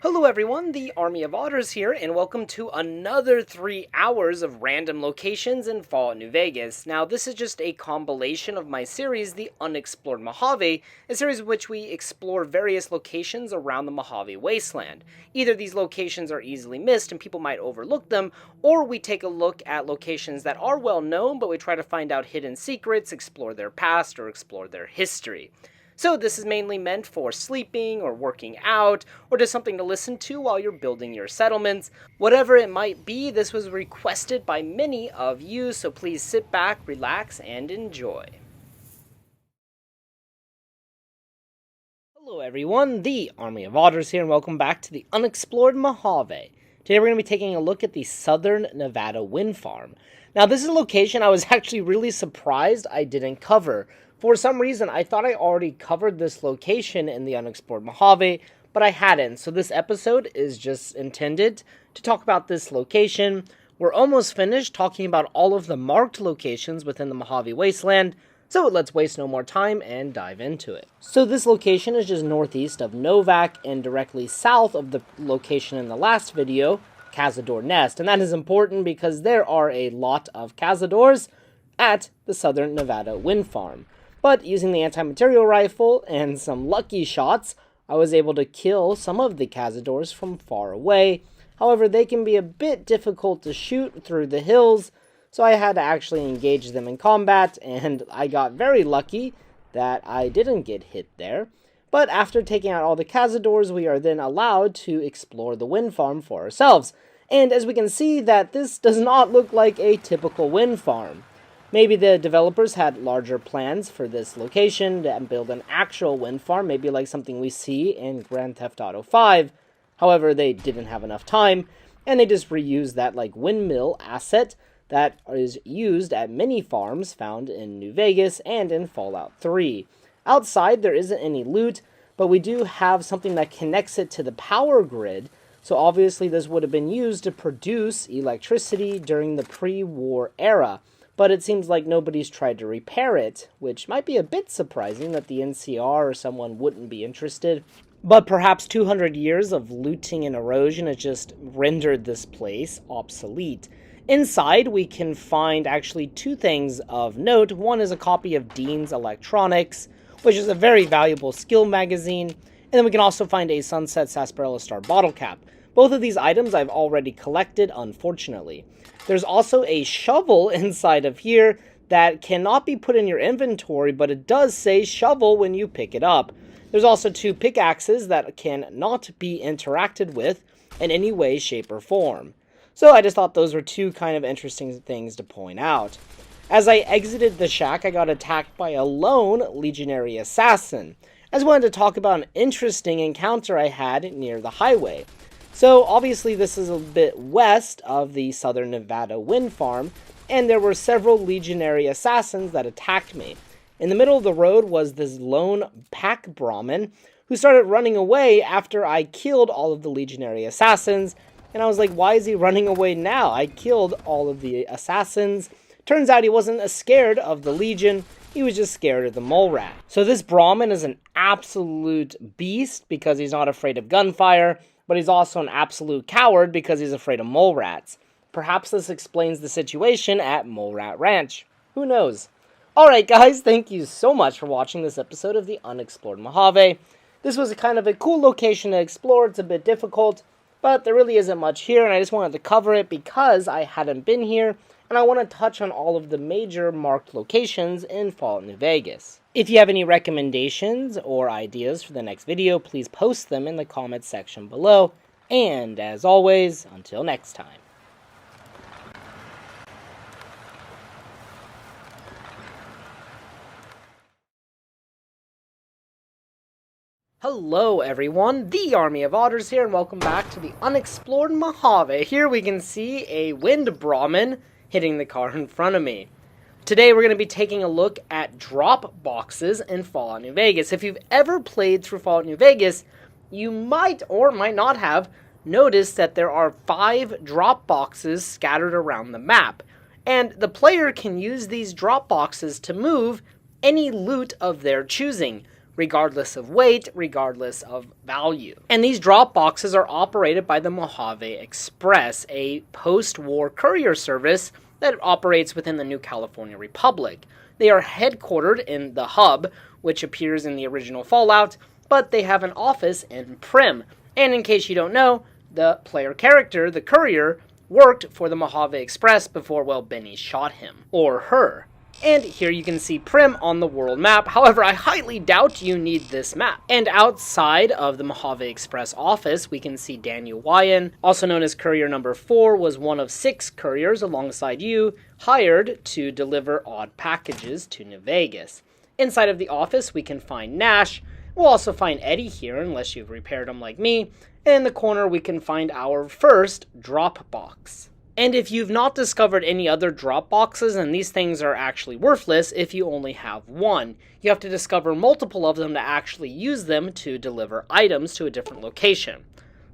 Hello everyone, the Army of Otters here, and welcome to another 3 hours of random locations in Fallout New Vegas. Now, this is just a compilation of my series, The Unexplored Mojave, a series in which we explore various locations around the Mojave Wasteland. Either these locations are easily missed and people might overlook them, or we take a look at locations that are well known, but we try to find out hidden secrets, explore their past, or explore their history. So this is mainly meant for sleeping or working out or just something to listen to while you're building your settlements. Whatever it might be, this was requested by many of you, so please sit back, relax, and enjoy. Hello everyone, the Army of Otters here, and welcome back to the Unexplored Mojave. Today we're going to be taking a look at the Southern Nevada Wind Farm. Now this is a location I was actually really surprised I didn't cover. For some reason, I thought I already covered this location in the Unexplored Mojave, but I hadn't. So this episode is just intended to talk about this location. We're almost finished talking about all of the marked locations within the Mojave Wasteland, so let's waste no more time and dive into it. So this location is just northeast of Novac and directly south of the location in the last video, Cazador Nest. And that is important because there are a lot of Cazadors at the Southern Nevada Wind Farm. But using the anti-material rifle and some lucky shots, I was able to kill some of the Cazadors from far away. However, they can be a bit difficult to shoot through the hills, so I had to actually engage them in combat, and I got very lucky that I didn't get hit there. But after taking out all the Cazadors, we are then allowed to explore the wind farm for ourselves. And as we can see, that this does not look like a typical wind farm. Maybe the developers had larger plans for this location and build an actual wind farm, maybe like something we see in Grand Theft Auto 5. However, they didn't have enough time, and they just reused that like windmill asset that is used at many farms found in New Vegas and in Fallout 3. Outside, there isn't any loot, but we do have something that connects it to the power grid, so obviously this would have been used to produce electricity during the pre-war era. But it seems like nobody's tried to repair it, which might be a bit surprising that the NCR or someone wouldn't be interested. But perhaps 200 years of looting and erosion has just rendered this place obsolete. Inside, we can find actually two things of note. One is a copy of Dean's Electronics, which is a very valuable skill magazine. And then we can also find a Sunset Sarsaparilla Star bottle cap. Both of these items I've already collected, unfortunately. There's also a shovel inside of here that cannot be put in your inventory, but it does say shovel when you pick it up. There's also two pickaxes that cannot be interacted with in any way, shape, or form. So I just thought those were two kind of interesting things to point out. As I exited the shack, I got attacked by a lone legionary assassin. I just wanted to talk about an interesting encounter I had near the highway. So obviously this is a bit west of the Southern Nevada Wind Farm, and there were several legionary assassins that attacked me. In the middle of the road was this lone pack Brahmin who started running away after I killed all of the legionary assassins, and I was like, why is he running away now? I killed all of the assassins. Turns out he wasn't scared of the Legion, he was just scared of the mole rat. So this Brahmin is an absolute beast because he's not afraid of gunfire, but he's also an absolute coward because he's afraid of mole rats. Perhaps this explains the situation at Mole Rat Ranch. Who knows? Alright guys, thank you so much for watching this episode of the Unexplored Mojave. This was a kind of a cool location to explore. It's a bit difficult, but there really isn't much here, and I just wanted to cover it because I hadn't been here, and I want to touch on all of the major marked locations in Fallout New Vegas. If you have any recommendations or ideas for the next video, please post them in the comments section below. And as always, until next time. Hello everyone, the Army of Otters here, and welcome back to the Unexplored Mojave. Here we can see a wind Brahmin hitting the car in front of me. Today we're going to be taking a look at Dropboxes in Fallout New Vegas. If you've ever played through Fallout New Vegas, you might or might not have noticed that there are 5 Dropboxes scattered around the map. And the player can use these Dropboxes to move any loot of their choosing. regardless of weight, regardless of value. And these drop boxes are operated by the Mojave Express, a post-war courier service that operates within the New California Republic. They are headquartered in the hub, which appears in the original Fallout, but they have an office in Primm. And in case you don't know, the player character, the courier, worked for the Mojave Express before, well, Benny shot him. Or her. And here you can see Primm on the world map. However, I highly doubt you need this map. And outside of the Mojave Express office, we can see Daniel Wyan, also known as Courier Number 4, was one of 6 couriers alongside you, hired to deliver odd packages to New Vegas. Inside of the office, we can find Nash. We'll also find Eddie here, unless you've repaired him like me. And in the corner, we can find our first drop box. And if you've not discovered any other drop boxes, and these things are actually worthless if you only have one, you have to discover multiple of them to actually use them to deliver items to a different location.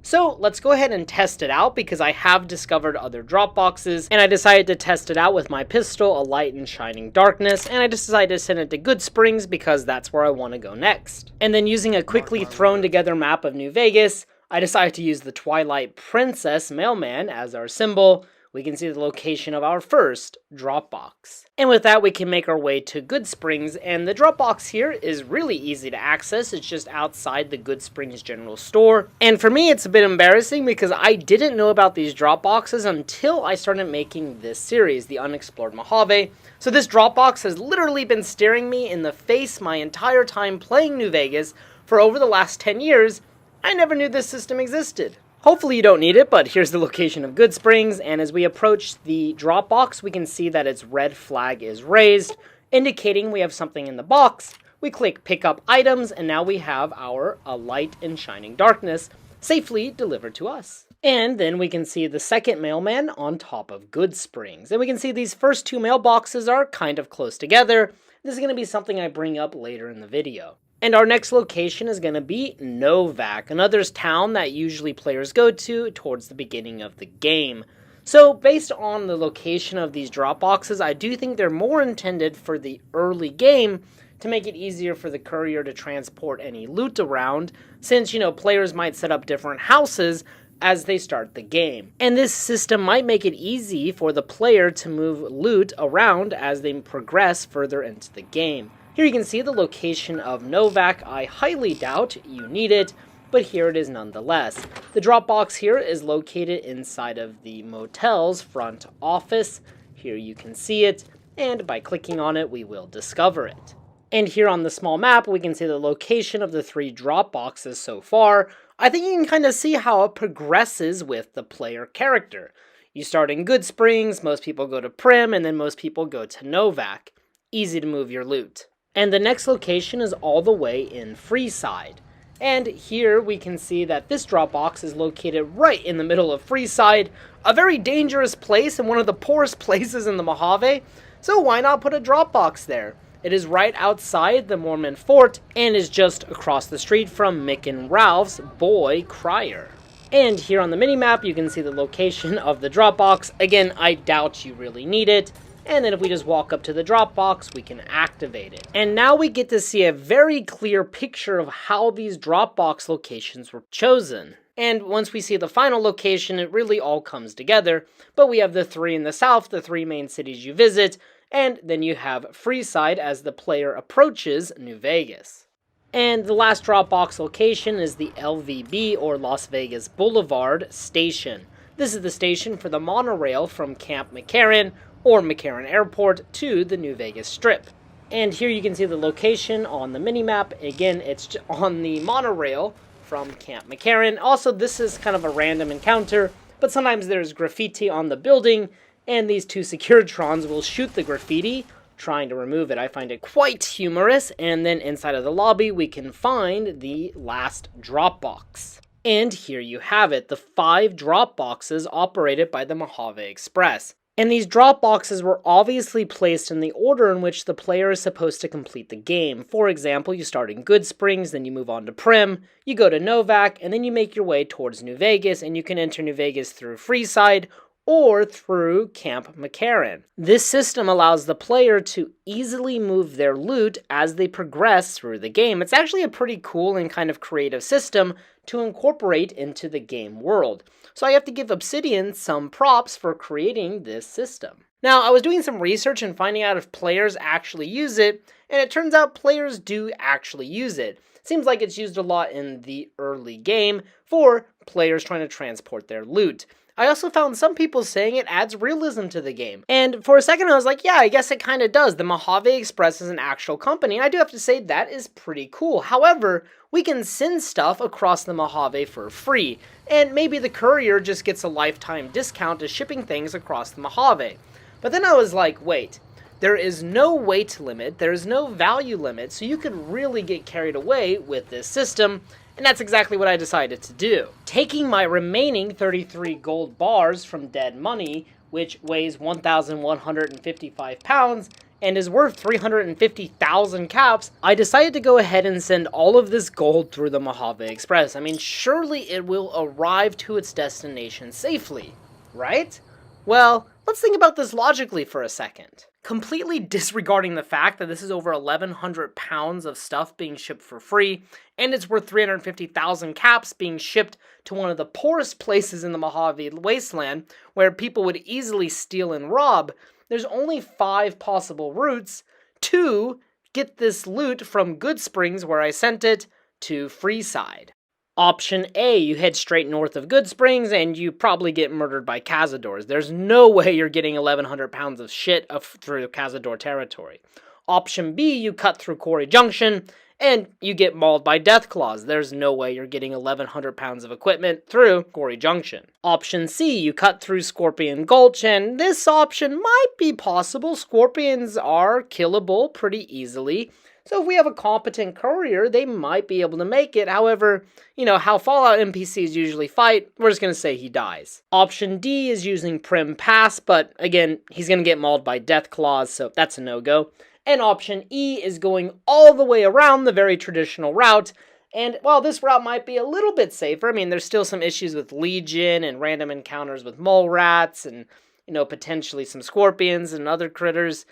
So let's go ahead and test it out, because I have discovered other drop boxes, and I decided to test it out with my pistol, A Light in Shining Darkness, and I just decided to send it to Good Springs because that's where I want to go next. And then using a quickly thrown together map of New Vegas, I decided to use the Twilight Princess Mailman as our symbol. We can see the location of our first drop box. And with that, we can make our way to Good Springs, and the drop box here is really easy to access. It's just outside the Good Springs General Store. And for me, it's a bit embarrassing because I didn't know about these drop boxes until I started making this series, the Unexplored Mojave. So this drop box has literally been staring me in the face my entire time playing New Vegas for over the last 10 years. I never knew this system existed. Hopefully you don't need it, but here's the location of Good Springs, and as we approach the drop box, we can see that its red flag is raised, indicating we have something in the box. We click Pick Up Items, and now we have our A Light in Shining Darkness safely delivered to us. And then we can see the second mailman on top of Good Springs. And we can see these first 2 mailboxes are kind of close together. This is going to be something I bring up later in the video. And our next location is going to be Novac, another town that usually players go to towards the beginning of the game. So based on the location of these drop boxes, I do think they're more intended for the early game to make it easier for the courier to transport any loot around, since, players might set up different houses as they start the game. And this system might make it easy for the player to move loot around as they progress further into the game. Here you can see the location of Novac. I highly doubt you need it, but here it is nonetheless. The drop box here is located inside of the motel's front office. Here you can see it, and by clicking on it, we will discover it. And here on the small map, we can see the location of the 3 drop boxes so far. I think you can kind of see how it progresses with the player character. You start in Good Springs, most people go to Primm, and then most people go to Novac. Easy to move your loot. And the next location is all the way in Freeside. And here we can see that this drop box is located right in the middle of Freeside, a very dangerous place and one of the poorest places in the Mojave. So why not put a drop box there? It is right outside the Mormon Fort and is just across the street from Mick and Ralph's Boy Crier. And here on the minimap, you can see the location of the drop box. Again, I doubt you really need it. And then if we just walk up to the drop box, we can activate it. And now we get to see a very clear picture of how these drop box locations were chosen. And once we see the final location, it really all comes together. But we have the 3 in the south, the 3 main cities you visit, and then you have Freeside as the player approaches New Vegas. And the last drop box location is the LVB, or Las Vegas Boulevard Station. This is the station for the monorail from Camp McCarran, or McCarran Airport, to the New Vegas Strip. And here you can see the location on the minimap. Again, it's on the monorail from Camp McCarran. Also, this is kind of a random encounter, but sometimes there's graffiti on the building, and these 2 Securitrons will shoot the graffiti, trying to remove it. I find it quite humorous. And then inside of the lobby, we can find the last drop box. And here you have it, the 5 drop boxes operated by the Mojave Express. And these drop boxes were obviously placed in the order in which the player is supposed to complete the game. For example, you start in Good Springs, then you move on to Primm, you go to Novac, and then you make your way towards New Vegas, and you can enter New Vegas through Freeside or through Camp McCarran. This system allows the player to easily move their loot as they progress through the game. It's actually a pretty cool and kind of creative system to incorporate into the game world. So I have to give Obsidian some props for creating this system. Now, I was doing some research and finding out if players actually use it, and it turns out players do actually use it. Seems like it's used a lot in the early game for players trying to transport their loot. I also found some people saying it adds realism to the game. And for a second I was like, yeah, I guess it kind of does. The Mojave Express is an actual company, and I do have to say that is pretty cool. However, we can send stuff across the Mojave for free, and maybe the courier just gets a lifetime discount to shipping things across the Mojave. But then I was like, wait, there is no weight limit, there is no value limit, so you could really get carried away with this system. And that's exactly what I decided to do. Taking my remaining 33 gold bars from Dead Money, which weighs 1,155 pounds and is worth 350,000 caps, I decided to go ahead and send all of this gold through the Mojave Express. I mean, surely it will arrive to its destination safely, right? Well, let's think about this logically for a second. Completely disregarding the fact that this is over 1,100 pounds of stuff being shipped for free, and it's worth 350,000 caps being shipped to one of the poorest places in the Mojave Wasteland, where people would easily steal and rob, there's only 5 possible routes to get this loot from Good Springs, where I sent it, to Freeside. Option A, you head straight north of Good Springs and you probably get murdered by Cazadors. There's no way you're getting 1,100 pounds of shit through Cazador territory. Option B, you cut through Quarry Junction and you get mauled by Deathclaws. There's no way you're getting 1,100 pounds of equipment through Quarry Junction. Option C, you cut through Scorpion Gulch, and this option might be possible. Scorpions are killable pretty easily. So if we have a competent courier, they might be able to make it. However, you know how Fallout NPCs usually fight, we're just going to say he dies. Option D is using Prim Pass, but again, he's going to get mauled by Deathclaws, so that's a no-go. And option E is going all the way around the very traditional route. And while this route might be a little bit safer, I mean, there's still some issues with Legion and random encounters with mole rats and, you know, potentially some scorpions and other critters.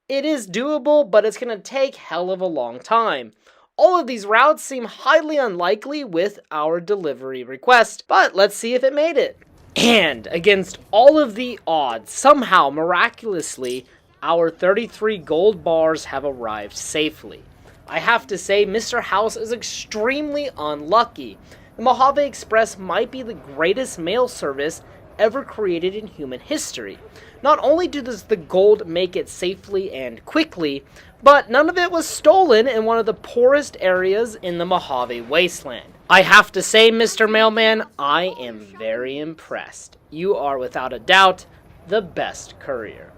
It is doable, but it's going to take hell of a long time. All of these routes seem highly unlikely with our delivery request, but let's see if it made it. And against all of the odds, somehow, miraculously, our 33 gold bars have arrived safely. I have to say, Mr. House is extremely unlucky. The Mojave Express might be the greatest mail service ever created in human history. Not only does the gold make it safely and quickly, but none of it was stolen in one of the poorest areas in the Mojave Wasteland. I have to say, Mr. Mailman, I am very impressed. You are without a doubt the best courier.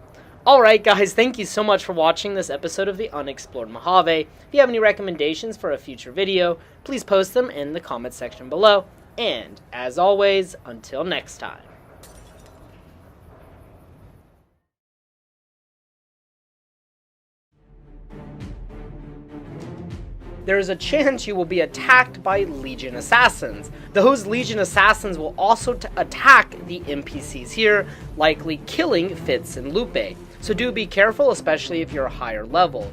Alright guys, thank you so much for watching this episode of the Unexplored Mojave. If you have any recommendations for a future video, please post them in the comment section below. And, as always, until next time. There is a chance you will be attacked by Legion assassins. Those Legion assassins will also attack the NPCs here, likely killing Fitz and Lupe. So do be careful, especially if you're a higher level.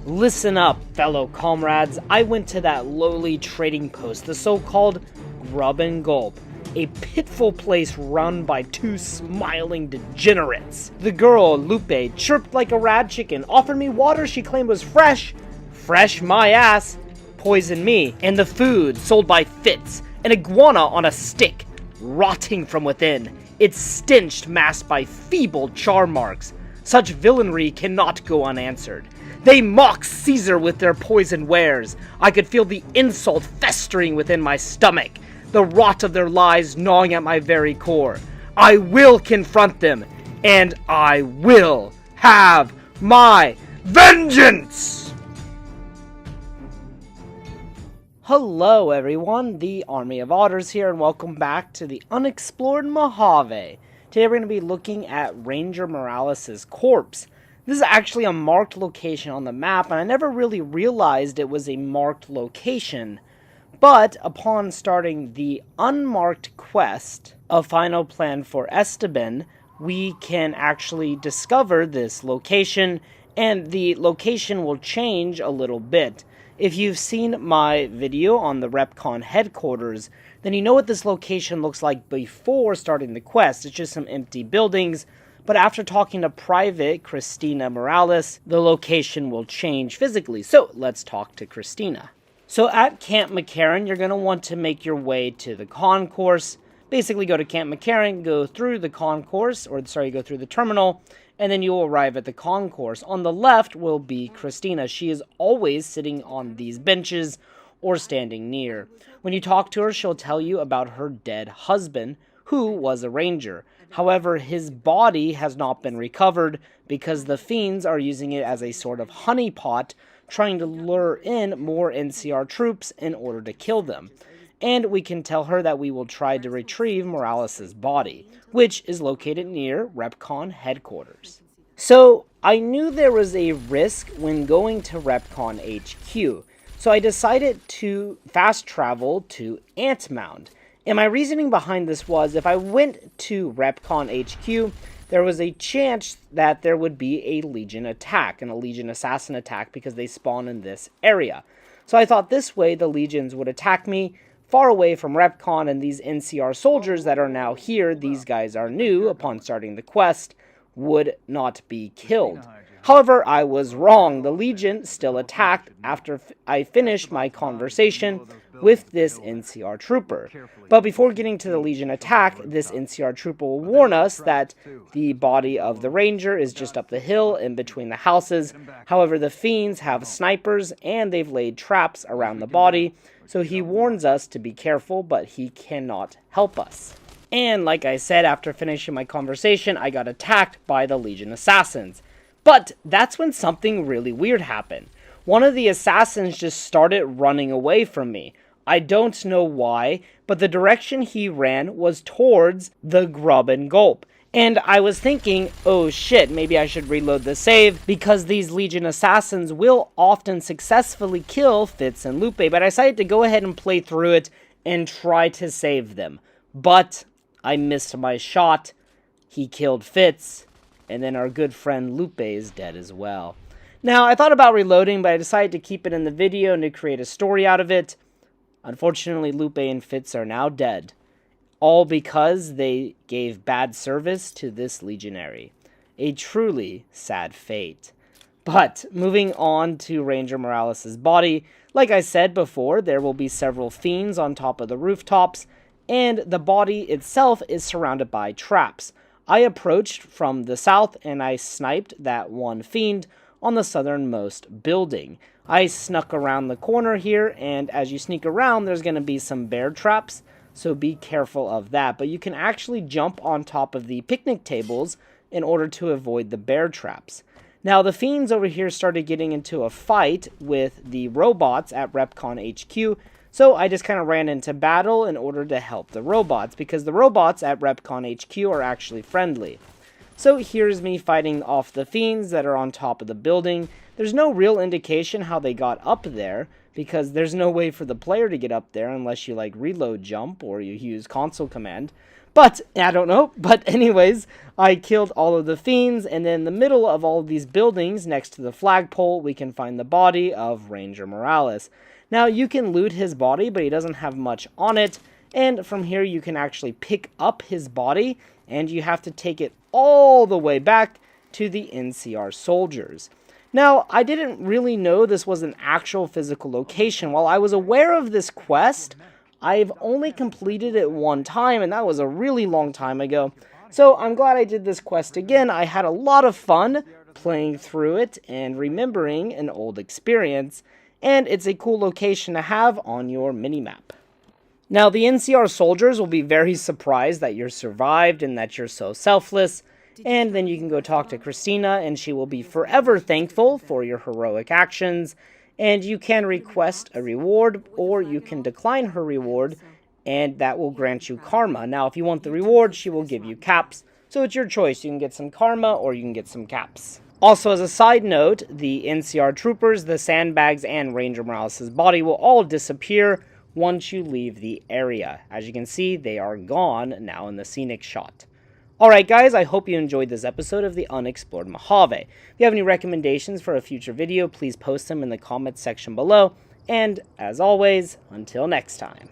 Listen up, fellow comrades. I went to that lowly trading post, the so-called Grub and Gulp. A pitiful place run by 2 smiling degenerates. The girl, Lupe, chirped like a rad chicken, offered me water she claimed was fresh. Fresh my ass. Poisoned me. And the food, sold by Fitz, an iguana on a stick, rotting from within. Its stench masked by feeble char marks. Such villainy cannot go unanswered. They mock Caesar with their poisoned wares. I could feel the insult festering within my stomach. The rot of their lies gnawing at my very core. I will confront them, and I will have my vengeance! Hello everyone, the Army of Otters here, and welcome back to the Unexplored Mojave. Today we're going to be looking at Ranger Morales' corpse. This is actually a marked location on the map, and I never really realized it was a marked location. But upon starting the unmarked quest, A Final Plan for Esteban, we can actually discover this location, and the location will change a little bit. If you've seen my video on the RepCon headquarters, then you know what this location looks like before starting the quest. It's just some empty buildings, but after talking to Private Christina Morales, the location will change physically. So let's talk to Christina. So at Camp McCarran, you're going to want to make your way to the concourse. Basically go to Camp McCarran, go through the concourse, go through the terminal, and then you'll arrive at the concourse. On the left will be Christina. She is always sitting on these benches or standing near. When you talk to her, she'll tell you about her dead husband, who was a ranger. However, his body has not been recovered because the fiends are using it as a sort of honeypot, trying to lure in more NCR troops in order to kill them. And we can tell her that we will try to retrieve Morales' body, which is located near RepCon headquarters. So, I knew there was a risk when going to RepCon HQ, so I decided to fast travel to Ant Mound. And my reasoning behind this was, if I went to RepCon HQ, there was a chance that there would be a Legion attack, and a Legion assassin attack, because they spawn in this area. So I thought this way the Legions would attack me far away from RepCon, and these NCR soldiers that are now here, these guys are new upon starting the quest, would not be killed. However, I was wrong. The Legion still attacked after I finished my conversation with this NCR trooper. But before getting to the Legion attack, this NCR trooper will warn us that the body of the ranger is just up the hill in between the houses. However, the fiends have snipers and they've laid traps around the body, so he warns us to be careful, but he cannot help us. And like I said, after finishing my conversation, I got attacked by the Legion assassins. But that's when something really weird happened. One of the assassins just started running away from me. I don't know why, but the direction he ran was towards the Grub and Gulp. And I was thinking, oh shit, maybe I should reload the save, because these Legion assassins will often successfully kill Fitz and Lupe, but I decided to go ahead and play through it and try to save them. But I missed my shot. He killed Fitz, and then our good friend Lupe is dead as well. Now, I thought about reloading, but I decided to keep it in the video and to create a story out of it. Unfortunately, Lupe and Fitz are now dead. All because they gave bad service to this legionary. A truly sad fate. But, moving on to Ranger Morales' body, like I said before, there will be several fiends on top of the rooftops, and the body itself is surrounded by traps. I approached from the south, and I sniped that one fiend on the southernmost building. I snuck around the corner here, and as you sneak around, there's going to be some bear traps, so be careful of that. But you can actually jump on top of the picnic tables in order to avoid the bear traps. Now, the fiends over here started getting into a fight with the robots at RepCon HQ, so I just kind of ran into battle in order to help the robots, because the robots at RepCon HQ are actually friendly. So here's me fighting off the fiends that are on top of the building. There's no real indication how they got up there, because there's no way for the player to get up there unless you like reload jump or you use console command. But, I don't know. But anyways, I killed all of the fiends, and then in the middle of all of these buildings next to the flagpole, we can find the body of Ranger Morales. Now, you can loot his body, but he doesn't have much on it, and from here you can actually pick up his body, and you have to take it all the way back to the NCR soldiers. Now, I didn't really know this was an actual physical location. While I was aware of this quest, I've only completed it one time, and that was a really long time ago. So I'm glad I did this quest again. I had a lot of fun playing through it and remembering an old experience, and it's a cool location to have on your minimap. Now, the NCR soldiers will be very surprised that you're survived and that you're so selfless, and then you can go talk to Christina, and she will be forever thankful for your heroic actions, and you can request a reward, or you can decline her reward, and that will grant you karma. Now, if you want the reward, she will give you caps, so it's your choice. You can get some karma, or you can get some caps. Also, as a side note, the NCR troopers, the sandbags, and Ranger Morales' body will all disappear once you leave the area. As you can see, they are gone now in the scenic shot. Alright guys, I hope you enjoyed this episode of the Unexplored Mojave. If you have any recommendations for a future video, please post them in the comments section below. And, as always, until next time.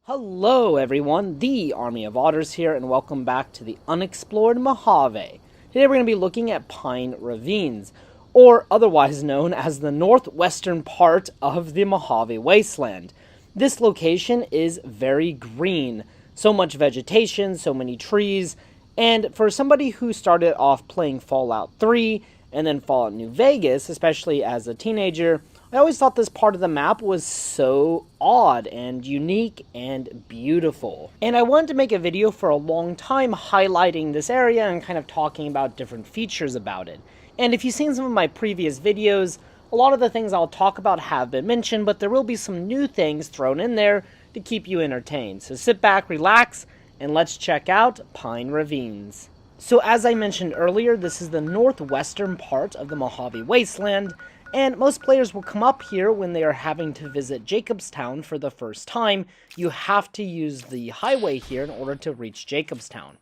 Hello everyone, the Army of Otters here, and welcome back to the Unexplored Mojave. Today we're going to be looking at Pine Ravines, or otherwise known as the northwestern part of the Mojave Wasteland. This location is very green, so much vegetation, so many trees, and for somebody who started off playing Fallout 3 and then Fallout New Vegas, especially as a teenager, I always thought this part of the map was so odd and unique and beautiful. And I wanted to make a video for a long time highlighting this area and kind of talking about different features about it. And if you've seen some of my previous videos, a lot of the things I'll talk about have been mentioned, but there will be some new things thrown in there to keep you entertained. So sit back, relax, and let's check out Pine Ravines. So as I mentioned earlier, this is the northwestern part of the Mojave Wasteland, and most players will come up here when they are having to visit Jacobstown for the first time. You have to use the highway here in order to reach Jacobstown.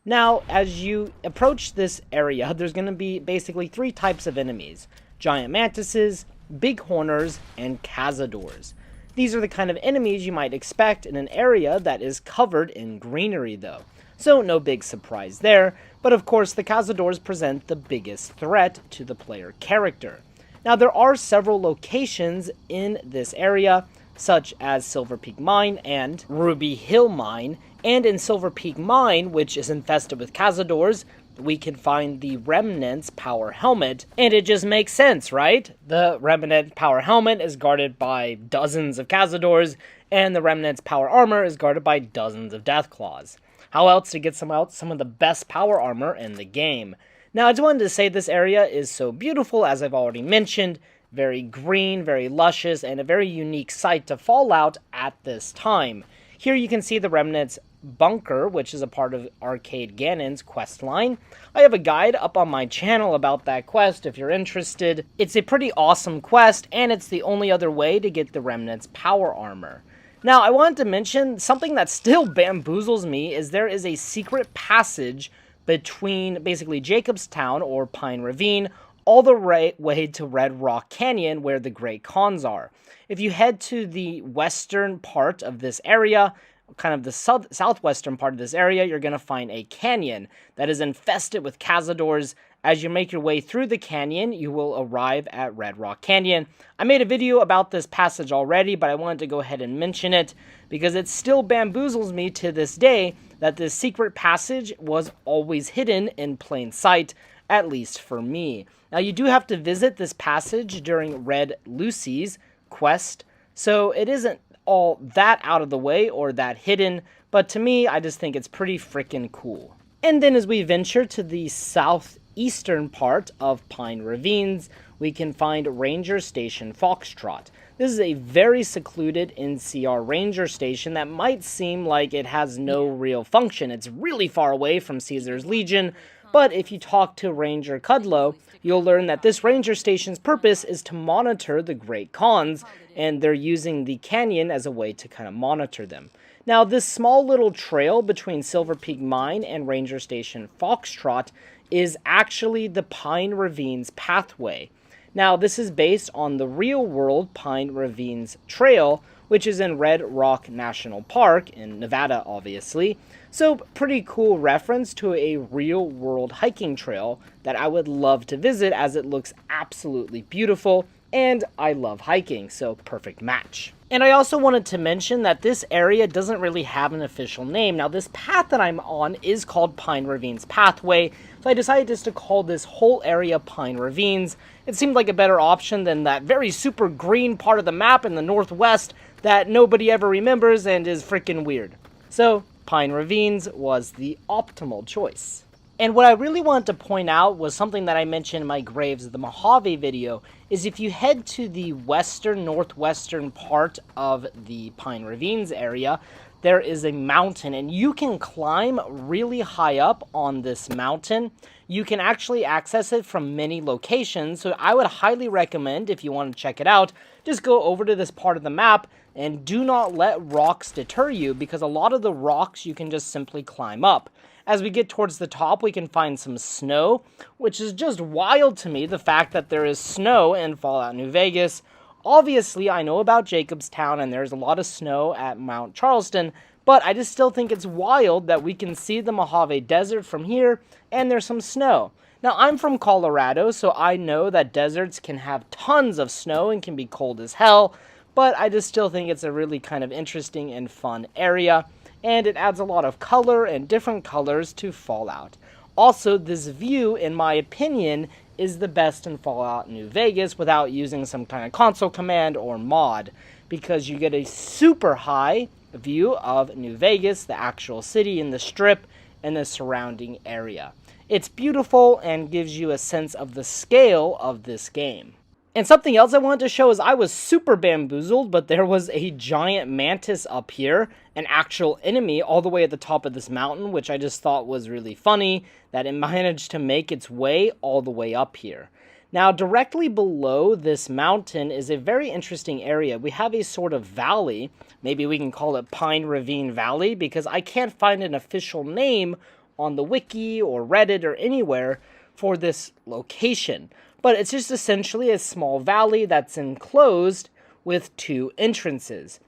Now, as you approach this area, there's going to be basically three types of enemies: giant mantises, bighorners, and cazadors. These are the kind of enemies you might expect in an area that is covered in greenery though. So no big surprise there, but of course the cazadors present the biggest threat to the player character. Now there are several locations in this area, such as Silver Peak Mine and Ruby Hill Mine, and in Silver Peak Mine, which is infested with cazadors, we can find the Remnant's Power Helmet, and it just makes sense, right? The Remnant Power Helmet is guarded by dozens of cazadors, and the Remnant's Power Armor is guarded by dozens of Deathclaws. How else to get some of the best power armor in the game? Now, I just wanted to say this area is so beautiful, as I've already mentioned, very green, very luscious, and a very unique sight to Fallout at this time. Here you can see the Remnant's Bunker, which is a part of Arcade Ganon's quest line. I have a guide up on my channel about that quest if you're interested. It's a pretty awesome quest, and it's the only other way to get the Remnant's power armor. Now, I wanted to mention something that still bamboozles me is there is a secret passage between basically Jacobstown or Pine Ravine all the way to Red Rock Canyon where the Great Khans are. If you head to the western part of this area, kind of the southwestern part of this area, you're going to find a canyon that is infested with cazadors. As you make your way through the canyon, you will arrive at Red Rock Canyon. I made a video about this passage already, but I wanted to go ahead and mention it because it still bamboozles me to this day that this secret passage was always hidden in plain sight, at least for me. Now, you do have to visit this passage during Red Lucy's quest, so it isn't all that out of the way or that hidden, but to me, I just think it's pretty freaking cool. And then as we venture to the southeastern part of Pine Ravines, we can find Ranger Station Foxtrot. This is a very secluded NCR Ranger Station that might seem like it has no real function. It's really far away from Caesar's Legion, but if you talk to Ranger Kudlow, you'll learn that this ranger station's purpose is to monitor the Great Khans, and they're using the canyon as a way to kind of monitor them. Now, this small little trail between Silver Peak Mine and Ranger Station Foxtrot is actually the Pine Ravines pathway. Now, this is based on the real-world Pine Ravines Trail, which is in Red Rock National Park, in Nevada, obviously. So, pretty cool reference to a real-world hiking trail that I would love to visit, as it looks absolutely beautiful, and I love hiking, so perfect match. And I also wanted to mention that this area doesn't really have an official name. Now, this path that I'm on is called Pine Ravines Pathway, so I decided just to call this whole area Pine Ravines. It seemed like a better option than that very super green part of the map in the northwest that nobody ever remembers and is freaking weird. So, Pine Ravines was the optimal choice. And what I really wanted to point out was something that I mentioned in my Graves of the Mojave video, is if you head to the western, northwestern part of the Pine Ravines area, there is a mountain, and you can climb really high up on this mountain. You can actually access it from many locations, so I would highly recommend, if you want to check it out, just go over to this part of the map, and do not let rocks deter you, because a lot of the rocks you can just simply climb up. As we get towards the top, we can find some snow, which is just wild to me, the fact that there is snow in Fallout New Vegas. Obviously, I know about Jacobstown, and there's a lot of snow at Mount Charleston, but I just still think it's wild that we can see the Mojave Desert from here, and there's some snow. Now, I'm from Colorado, so I know that deserts can have tons of snow and can be cold as hell, but I just still think it's a really kind of interesting and fun area, and it adds a lot of color and different colors to Fallout. Also, this view, in my opinion, is the best in Fallout New Vegas without using some kind of console command or mod, because you get a super high view of New Vegas, the actual city and the strip and the surrounding area. It's beautiful and gives you a sense of the scale of this game. And something else I wanted to show is I was super bamboozled, but there was a giant mantis up here, an actual enemy all the way at the top of this mountain, which I just thought was really funny, that it managed to make its way all the way up here. Now, directly below this mountain is a very interesting area. We have a sort of valley. Maybe we can call it Pine Ravine Valley, because I can't find an official name on the wiki or Reddit or anywhere for this location. But it's just essentially a small valley that's enclosed with two entrances.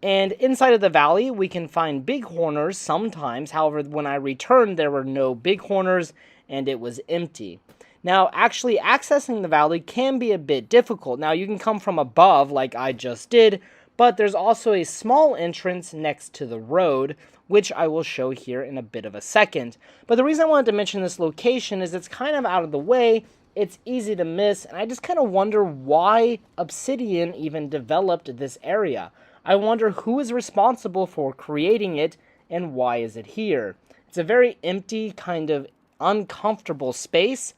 And inside of the valley, we can find bighorners sometimes. However, when I returned, there were no bighorners and it was empty. Now, actually accessing the valley can be a bit difficult. Now, you can come from above like I just did, but there's also a small entrance next to the road, which I will show here in a bit of a second. But the reason I wanted to mention this location is it's kind of out of the way. It's easy to miss, and I just kind of wonder why Obsidian even developed this area. I wonder who is responsible for creating it, and why is it here? It's a very empty, kind of uncomfortable space,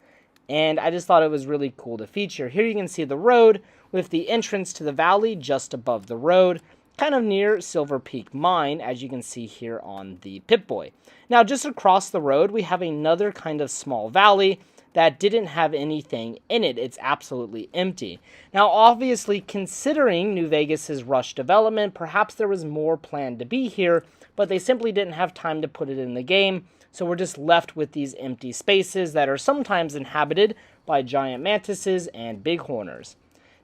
and I just thought it was really cool to feature. Here you can see the road, with the entrance to the valley just above the road, kind of near Silver Peak Mine, as you can see here on the Pip-Boy. Now, just across the road, we have another kind of small valley that didn't have anything in it. It's absolutely empty. Now, obviously, considering New Vegas's rush development, perhaps there was more planned to be here, but they simply didn't have time to put it in the game, so we're just left with these empty spaces that are sometimes inhabited by giant mantises and bighorners.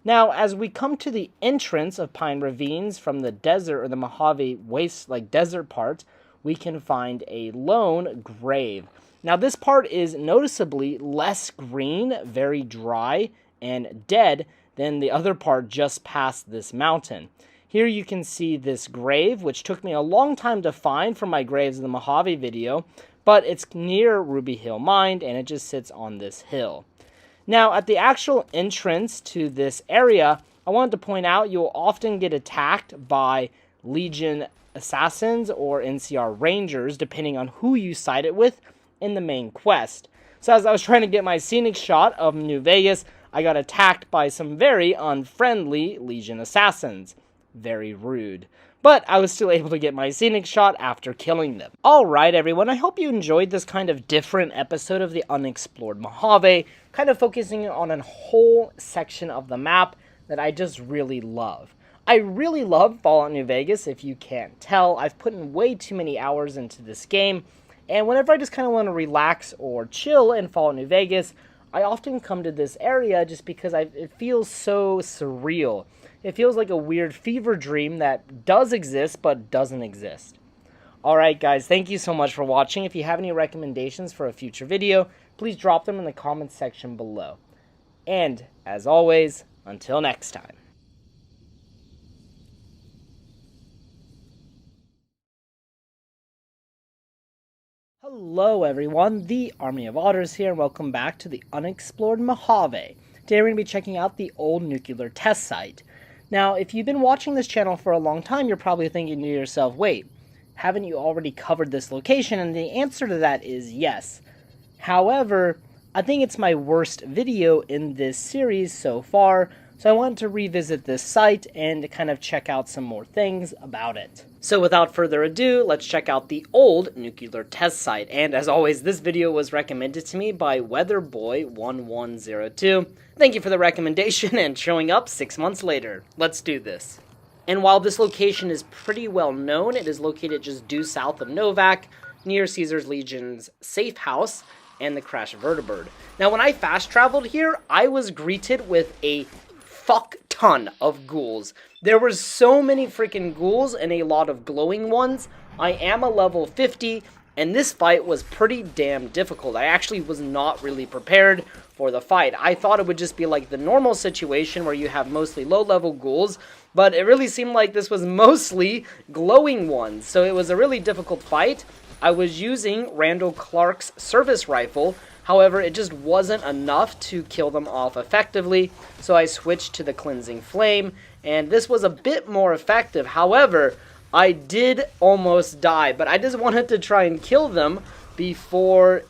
Now, as we come to the entrance of Pine Ravines from the desert, or the Mojave waste, like desert part, we can find a lone grave. Now, this part is noticeably less green, very dry, and dead than the other part just past this mountain. Here you can see this grave, which took me a long time to find from my Graves in the Mojave video, but it's near Ruby Hill Mine, and it just sits on this hill. Now, at the actual entrance to this area, I wanted to point out you'll often get attacked by Legion assassins or NCR Rangers, depending on who you side it with in the main quest. So as I was trying to get my scenic shot of New Vegas, I got attacked by some very unfriendly Legion assassins. Very rude. But I was still able to get my scenic shot after killing them. Alright everyone, I hope you enjoyed this kind of different episode of the Unexplored Mojave, kind of focusing on a whole section of the map that I just really love. I really love Fallout New Vegas, if you can't tell. I've put in way too many hours into this game, and whenever I just kind of want to relax or chill in Fallout New Vegas, I often come to this area just because it feels so surreal. It feels like a weird fever dream that does exist but doesn't exist. Alright guys, thank you so much for watching. If you have any recommendations for a future video, please drop them in the comments section below. And, as always, until next time. Hello everyone, the Army of Otters here, and welcome back to the Unexplored Mojave. Today we're going to be checking out the old nuclear test site. Now, if you've been watching this channel for a long time, you're probably thinking to yourself, wait, haven't you already covered this location? And the answer to that is yes. However, I think it's my worst video in this series so far, So I wanted to revisit this site and kind of check out some more things about it. So without further ado, let's check out the old nuclear test site. And as always, this video was recommended to me by Weatherboy1102. Thank you for the recommendation and showing up 6 months later. Let's do this. And while this location is pretty well known, it is located just due south of Novac, near Caesar's Legion's safe house and the crashed vertibird. Now when I fast traveled here, I was greeted with a fuck ton of ghouls. There were so many freaking ghouls and a lot of glowing ones. I am a level 50 and this fight was pretty damn difficult. I actually was not really prepared for the fight. I thought it would just be like the normal situation where you have mostly low level ghouls, but it really seemed like this was mostly glowing ones. So it was a really difficult fight. I was using Randall Clark's service rifle. However, it just wasn't enough to kill them off effectively, so I switched to the Cleansing Flame, and this was a bit more effective. However, I did almost die, but I just wanted to try and kill them before,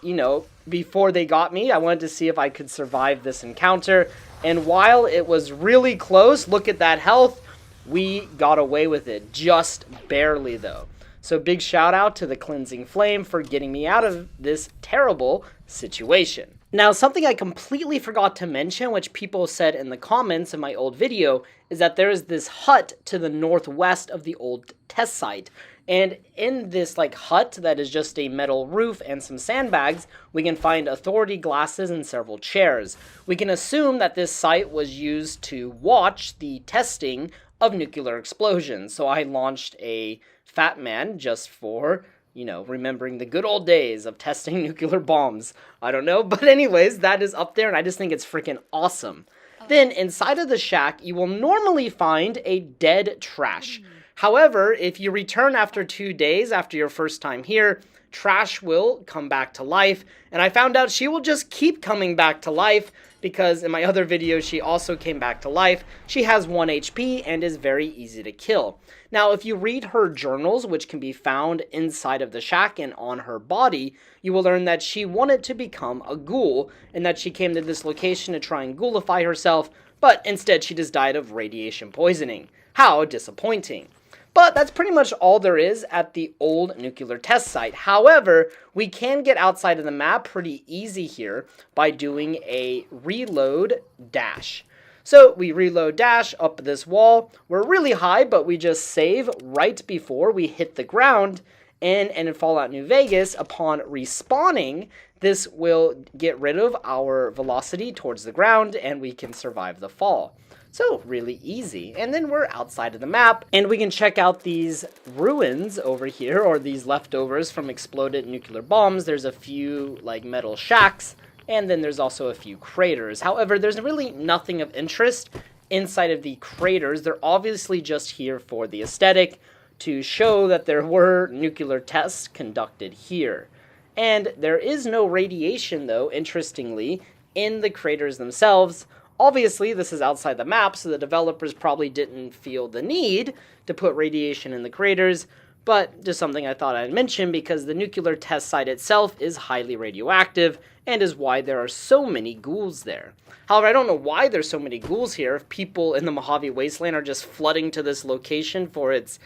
before they got me. I wanted to see if I could survive this encounter, and while it was really close, look at that health, we got away with it, just barely though. So big shout out to the Cleansing Flame for getting me out of this terrible situation. Now, something I completely forgot to mention, which people said in the comments in my old video, is that there is this hut to the northwest of the old test site. And in this hut that is just a metal roof and some sandbags, we can find authority glasses and several chairs. We can assume that this site was used to watch the testing of nuclear explosions. So I launched a Fat Man just for, remembering the good old days of testing nuclear bombs. I don't know, but anyways, that is up there and I just think it's freaking awesome. Then inside of the shack, you will normally find a dead trash. However, if you return after 2 days after your first time here, trash will come back to life. And I found out she will just keep coming back to life because in my other video, she also came back to life. She has 1 HP and is very easy to kill. Now, if you read her journals, which can be found inside of the shack and on her body, you will learn that she wanted to become a ghoul and that she came to this location to try and ghoulify herself, but instead she just died of radiation poisoning. How disappointing. But that's pretty much all there is at the old nuclear test site. However, we can get outside of the map pretty easy here by doing a reload dash. So we reload dash up this wall. We're really high, but we just save right before we hit the ground. And in Fallout New Vegas, upon respawning, this will get rid of our velocity towards the ground and we can survive the fall. So really easy. And then we're outside of the map and we can check out these ruins over here, or these leftovers from exploded nuclear bombs. There's a few metal shacks and then there's also a few craters. However, there's really nothing of interest inside of the craters. They're obviously just here for the aesthetic to show that there were nuclear tests conducted here. And there is no radiation though, interestingly, in the craters themselves. Obviously, this is outside the map, so the developers probably didn't feel the need to put radiation in the craters, but just something I thought I'd mention because the nuclear test site itself is highly radioactive and is why there are so many ghouls there. However, I don't know why there's so many ghouls here if people in the Mojave Wasteland are just flooding to this location for its,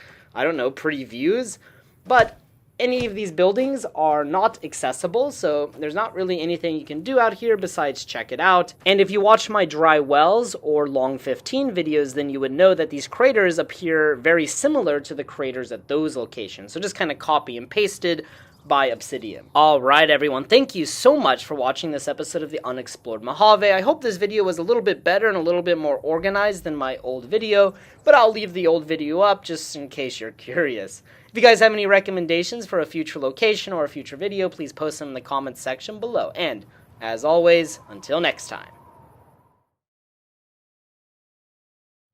pretty views, but any of these buildings are not accessible, so there's not really anything you can do out here besides check it out. And if you watch my Dry Wells or Long 15 videos, then you would know that these craters appear very similar to the craters at those locations. So just kind of copy and pasted by Obsidian. Alright everyone, thank you so much for watching this episode of the Unexplored Mojave. I hope this video was a little bit better and a little bit more organized than my old video, but I'll leave the old video up just in case you're curious. If you guys have any recommendations for a future location or a future video, please post them in the comments section below. And, as always, until next time.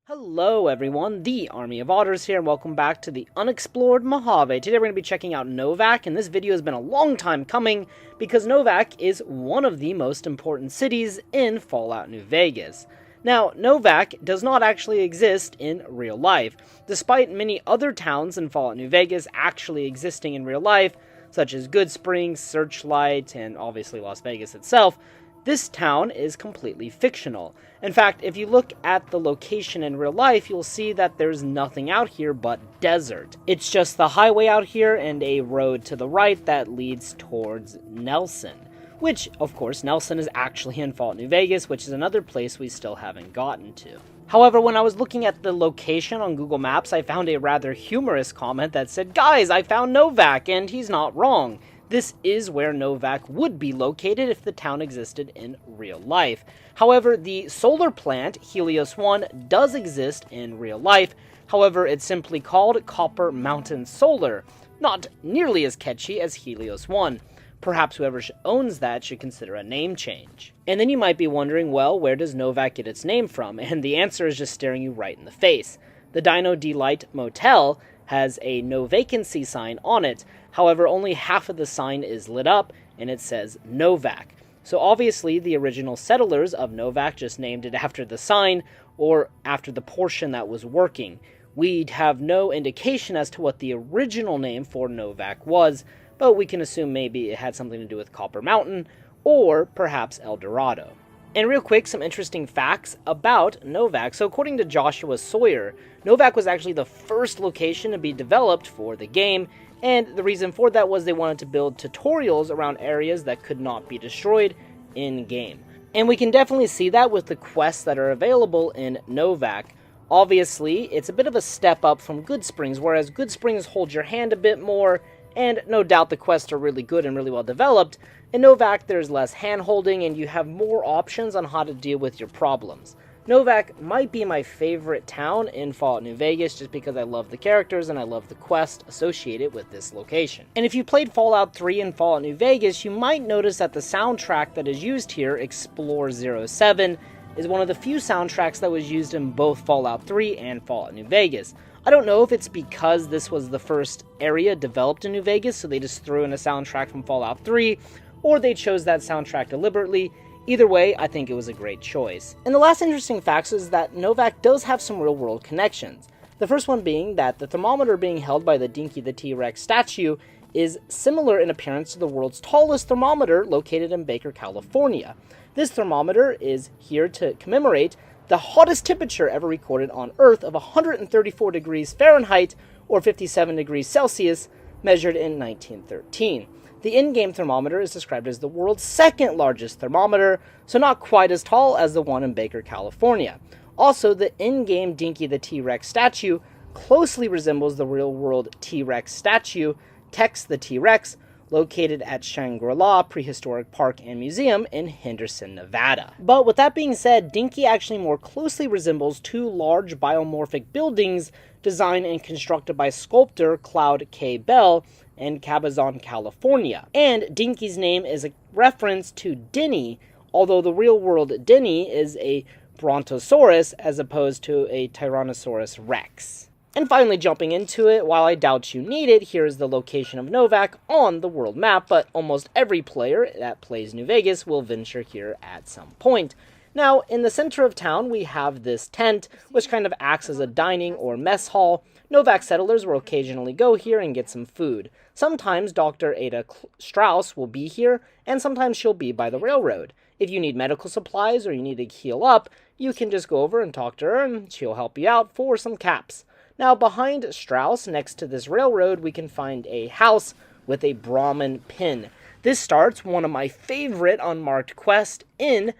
Hello everyone, the Army of Otters here, and welcome back to the Unexplored Mojave. Today we're going to be checking out Novac, and this video has been a long time coming because Novac is one of the most important cities in Fallout New Vegas. Now, Novac does not actually exist in real life, despite many other towns in Fallout New Vegas actually existing in real life, such as Good Springs, Searchlight, and obviously Las Vegas itself. This town is completely fictional. In fact, if you look at the location in real life, you'll see that there's nothing out here but desert. It's just the highway out here and a road to the right that leads towards Nelson. Which, of course, Nelson is actually in Fallout New Vegas, which is another place we still haven't gotten to. However, when I was looking at the location on Google Maps, I found a rather humorous comment that said, "Guys, I found Novac, and he's not wrong. This is where Novac would be located if the town existed in real life." However, the solar plant, Helios 1, does exist in real life. However, it's simply called Copper Mountain Solar, not nearly as catchy as Helios 1. Perhaps whoever owns that should consider a name change. And then you might be wondering, well, where does Novac get its name from? And the answer is just staring you right in the face. The Dino Delight Motel has a no vacancy sign on it. However, only half of the sign is lit up, and it says Novac. So obviously, the original settlers of Novac just named it after the sign, or after the portion that was working. We'd have no indication as to what the original name for Novac was, but we can assume maybe it had something to do with Copper Mountain, or perhaps El Dorado. And real quick, some interesting facts about Novac. So according to Joshua Sawyer, Novac was actually the first location to be developed for the game, and the reason for that was they wanted to build tutorials around areas that could not be destroyed in-game. And we can definitely see that with the quests that are available in Novac. Obviously, it's a bit of a step up from Good Springs, whereas Good Springs holds your hand a bit more, and no doubt the quests are really good and really well developed. In Novac, there's less hand-holding, and you have more options on how to deal with your problems. Novac might be my favorite town in Fallout New Vegas just because I love the characters and I love the quest associated with this location. And if you played Fallout 3 and Fallout New Vegas, you might notice that the soundtrack that is used here, Explore 07, is one of the few soundtracks that was used in both Fallout 3 and Fallout New Vegas. I don't know if it's because this was the first area developed in New Vegas, so they just threw in a soundtrack from Fallout 3, or they chose that soundtrack deliberately. Either way, I think it was a great choice. And the last interesting fact is that Novac does have some real-world connections. The first one being that the thermometer being held by the Dinky the T-Rex statue is similar in appearance to the world's tallest thermometer located in Baker, California. This thermometer is here to commemorate the hottest temperature ever recorded on Earth of 134 degrees Fahrenheit or 57 degrees Celsius, measured in 1913. The in-game thermometer is described as the world's second largest thermometer, so not quite as tall as the one in Baker, California. Also, the in-game Dinky the T-Rex statue closely resembles the real-world T-Rex statue, Tex the T-Rex, located at Shangri-La Prehistoric Park and Museum in Henderson, Nevada. But with that being said, Dinky actually more closely resembles two large biomorphic buildings designed and constructed by sculptor Claude K. Bell in Cabazon, California. And Dinky's name is a reference to Denny, although the real-world Denny is a Brontosaurus as opposed to a Tyrannosaurus Rex. And finally, jumping into it, while I doubt you need it, here is the location of Novac on the world map, but almost every player that plays New Vegas will venture here at some point. Now, in the center of town, we have this tent, which kind of acts as a dining or mess hall. Novac settlers will occasionally go here and get some food. Sometimes Dr. Ada Strauss will be here, and sometimes she'll be by the railroad. If you need medical supplies or you need to heal up, you can just go over and talk to her, and she'll help you out for some caps. Now, behind Strauss, next to this railroad, we can find a house with a Brahmin pin. This starts one of my favorite unmarked quests in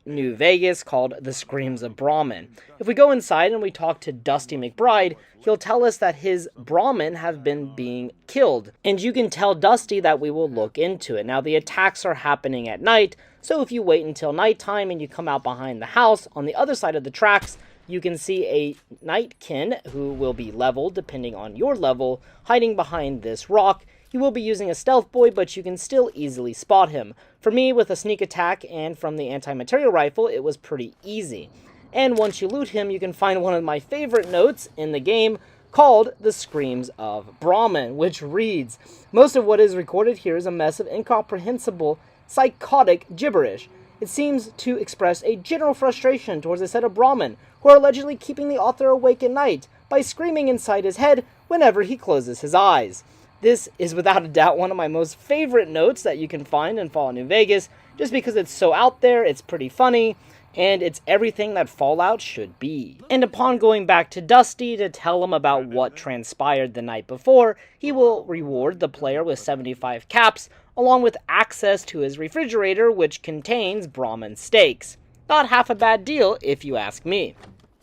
New Vegas called The Screams of Brahmin. If we go inside and we talk to Dusty McBride, he'll tell us that his Brahmin have been being killed. And you can tell Dusty that we will look into it. Now, the attacks are happening at night, so if you wait until nighttime and you come out behind the house, on the other side of the tracks, you can see a Nightkin, who will be leveled depending on your level, hiding behind this rock. He will be using a stealth boy, but you can still easily spot him. For me, with a sneak attack and from the anti-material rifle, it was pretty easy. And once you loot him, you can find one of my favorite notes in the game called The Screams of Brahmin, which reads, "Most of what is recorded here is a mess of incomprehensible, psychotic gibberish. It seems to express a general frustration towards a set of Brahmin who are allegedly keeping the author awake at night by screaming inside his head whenever he closes his eyes." This is without a doubt one of my most favorite notes that you can find in Fallout New Vegas, just because it's so out there, it's pretty funny, and it's everything that Fallout should be. And upon going back to Dusty to tell him about what transpired the night before, he will reward the player with 75 caps, along with access to his refrigerator, which contains Brahmin steaks. Not half a bad deal, if you ask me.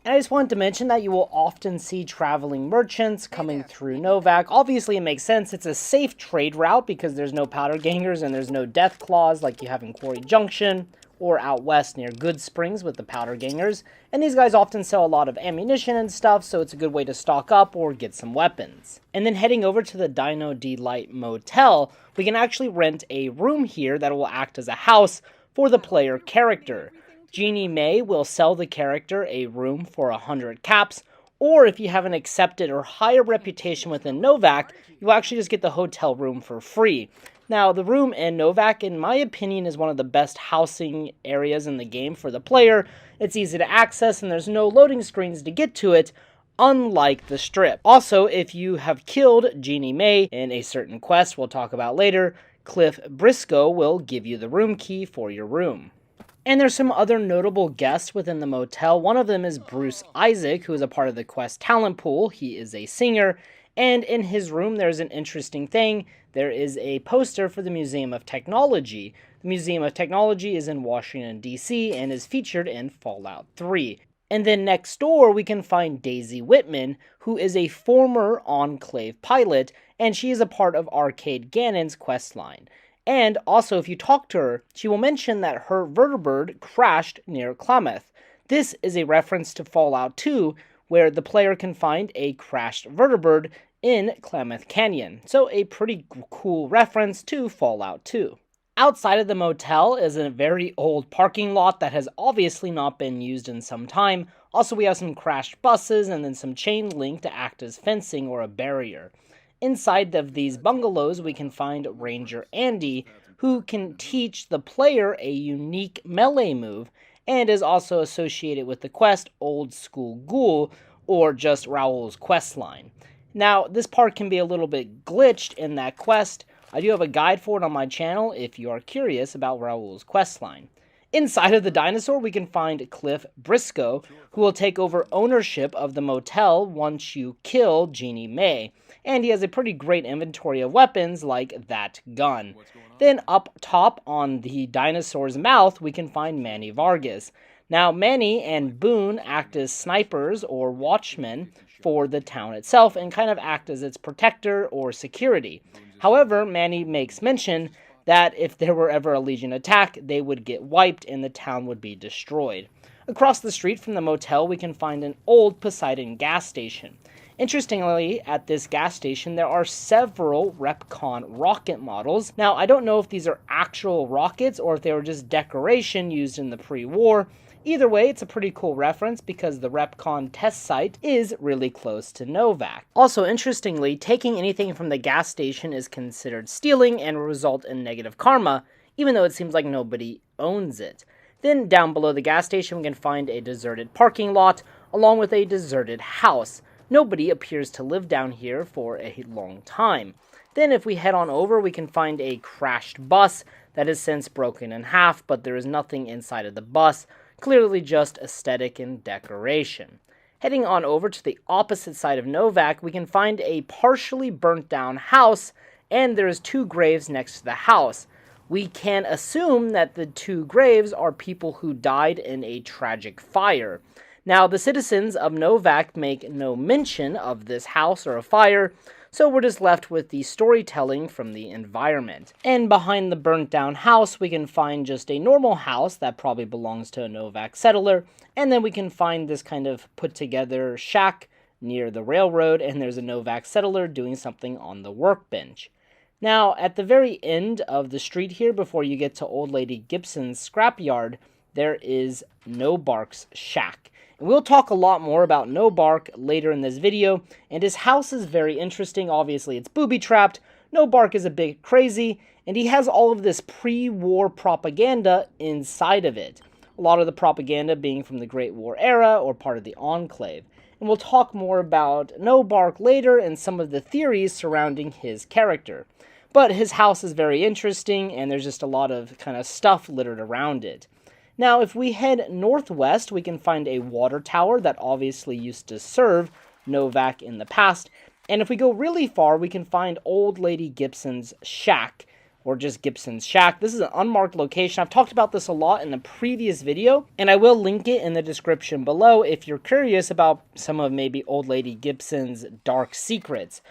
And I just wanted to mention that you will often see traveling merchants coming through Novac. Obviously, it makes sense. It's a safe trade route because there's no powder gangers and there's no death claws like you have in Quarry Junction or out west near Good Springs with the powder gangers. And these guys often sell a lot of ammunition and stuff, so it's a good way to stock up or get some weapons. And then heading over to the Dino Delight Motel, we can actually rent a room here that will act as a house for the player character. Jeannie May will sell the character a room for 100 caps, or if you have an accepted or higher reputation within Novac, you actually just get the hotel room for free. Now, the room in Novac, in my opinion, is one of the best housing areas in the game for the player. It's easy to access and there's no loading screens to get to it, unlike the Strip. Also, if you have killed Jeannie May in a certain quest we'll talk about later, Cliff Briscoe will give you the room key for your room. And there's some other notable guests within the motel. One of them is Bruce Isaac, who is a part of the quest talent pool. He is a singer, and in his room there's an interesting thing. There is a poster for the Museum of Technology. The Museum of Technology is in Washington, D.C., and is featured in Fallout 3. And then next door we can find Daisy Whitman, who is a former Enclave pilot, and she is a part of Arcade Gannon's questline. And also, if you talk to her, she will mention that her vertibird crashed near Klamath. This is a reference to Fallout 2, where the player can find a crashed vertibird in Klamath Canyon. So a pretty cool reference to Fallout 2. Outside of the motel is a very old parking lot that has obviously not been used in some time. Also, we have some crashed buses and then some chain link to act as fencing or a barrier. Inside of these bungalows, we can find Ranger Andy, who can teach the player a unique melee move, and is also associated with the quest Old School Ghoul, or just Raoul's questline. Now, this part can be a little bit glitched in that quest. I do have a guide for it on my channel if you are curious about Raoul's questline. Inside of the dinosaur, we can find Cliff Briscoe, who will take over ownership of the motel once you kill Jeannie May. And he has a pretty great inventory of weapons like that gun. Then up top on the dinosaur's mouth, we can find Manny Vargas. Now, Manny and Boone act as snipers or watchmen for the town itself and kind of act as its protector or security. However, Manny makes mention that if there were ever a Legion attack, they would get wiped and the town would be destroyed. Across the street from the motel, we can find an old Poseidon gas station. Interestingly, at this gas station, there are several Repcon rocket models. Now, I don't know if these are actual rockets or if they were just decoration used in the pre-war. Either way, it's a pretty cool reference because the Repcon test site is really close to Novac. Also, interestingly, taking anything from the gas station is considered stealing and will result in negative karma, even though it seems like nobody owns it. Then, down below the gas station, we can find a deserted parking lot, along with a deserted house. Nobody appears to live down here for a long time. Then if we head on over, we can find a crashed bus that is since broken in half, but there is nothing inside of the bus, clearly just aesthetic and decoration. Heading on over to the opposite side of Novac, we can find a partially burnt down house, and there's 2 graves next to the house. We can assume that the 2 graves are people who died in a tragic fire. Now, the citizens of Novac make no mention of this house or a fire, so we're just left with the storytelling from the environment. And behind the burnt down house, we can find just a normal house that probably belongs to a Novac settler, and then we can find this kind of put together shack near the railroad, and there's a Novac settler doing something on the workbench. Now, at the very end of the street here, before you get to Old Lady Gibson's scrapyard, there is No Bark's shack. And we'll talk a lot more about No Bark later in this video, and his house is very interesting. Obviously, it's booby-trapped. No Bark is a bit crazy, and he has all of this pre-war propaganda inside of it. A lot of the propaganda being from the Great War era or part of the Enclave. And we'll talk more about No Bark later and some of the theories surrounding his character. but his house is very interesting, and there's just a lot of kind of stuff littered around it. Now, if we head northwest, we can find a water tower that obviously used to serve Novac in the past, and if we go really far, we can find Old Lady Gibson's shack, or just Gibson's shack. This is an unmarked location. I've talked about this a lot in the previous video, and I will link it in the description below if you're curious about some of maybe Old Lady Gibson's dark secrets.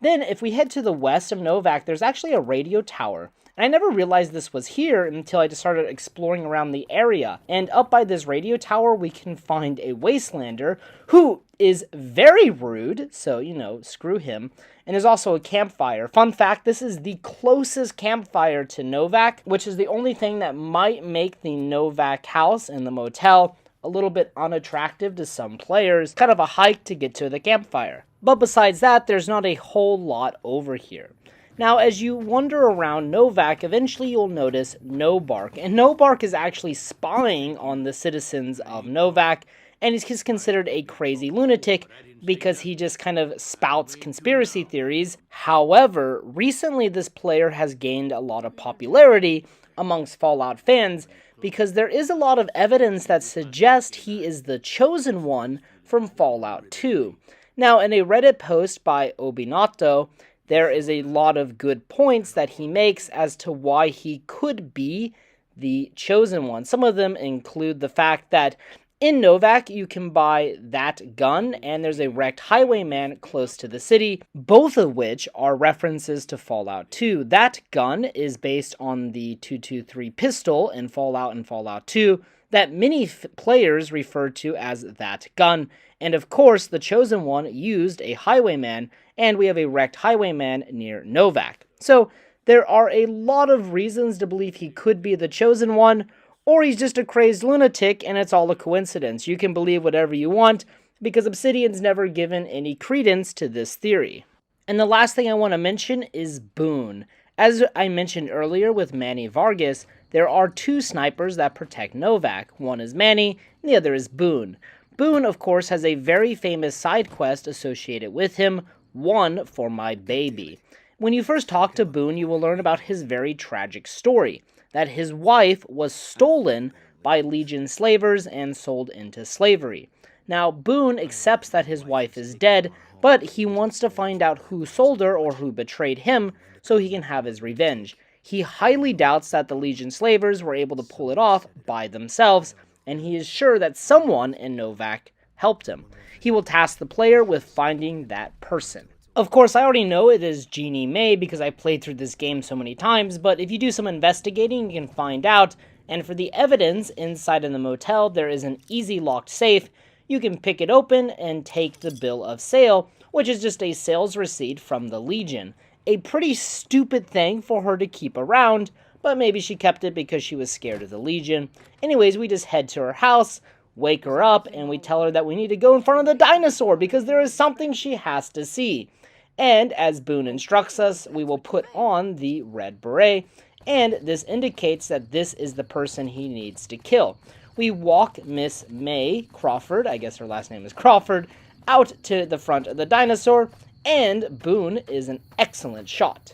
Then, if we head to the west of Novac, there's actually a radio tower. And I never realized this was here until I just started exploring around the area. And up by this radio tower, we can find a wastelander who is very rude, so, you know, screw him. And there's also a campfire. Fun fact, this is the closest campfire to Novac, which is the only thing that might make the Novac house and the motel a little bit unattractive to some players. Kind of a hike to get to the campfire. But besides that, there's not a whole lot over here. Now, as you wander around Novac, eventually you'll notice Nobark. And Nobark is actually spying on the citizens of Novac, and he's considered a crazy lunatic because he just kind of spouts conspiracy theories. However, recently this player has gained a lot of popularity amongst Fallout fans because there is a lot of evidence that suggests he is the chosen one from Fallout 2. Now, in a Reddit post by Obinato, there is a lot of good points that he makes as to why he could be the chosen one. Some of them include the fact that in Novac, you can buy that gun, and there's a wrecked highwayman close to the city, both of which are references to Fallout 2. That gun is based on the 223 pistol in Fallout and Fallout 2 that many players refer to as that gun. And of course, the chosen one used a highwayman, and we have a wrecked highwayman near Novac. So there are a lot of reasons to believe he could be the chosen one, or he's just a crazed lunatic and it's all a coincidence. You can believe whatever you want, because Obsidian's never given any credence to this theory. And the last thing I want to mention is Boone. As I mentioned earlier with Manny Vargas, there are two snipers that protect Novac. One is Manny, and the other is Boone. Boone, of course, has a very famous side quest associated with him, One for My Baby. When you first talk to Boone, you will learn about his very tragic story, that his wife was stolen by Legion slavers and sold into slavery. Now, Boone accepts that his wife is dead, but he wants to find out who sold her or who betrayed him so he can have his revenge. He highly doubts that the Legion slavers were able to pull it off by themselves, and he is sure that someone in Novac helped him. He will task the player with finding that person. Of course, I already know it is Jeannie May because I played through this game so many times, but if you do some investigating, you can find out. And for the evidence inside of the motel, there is an easy locked safe. You can pick it open and take the bill of sale, which is just a sales receipt from the Legion. A pretty stupid thing for her to keep around, but maybe she kept it because she was scared of the Legion. Anyways, we just head to her house, wake her up, and we tell her that we need to go in front of the dinosaur because there is something she has to see. And as Boone instructs us, we will put on the red beret, and this indicates that this is the person he needs to kill. We walk Miss May Crawford, I guess her last name is Crawford, out to the front of the dinosaur, and Boone is an excellent shot.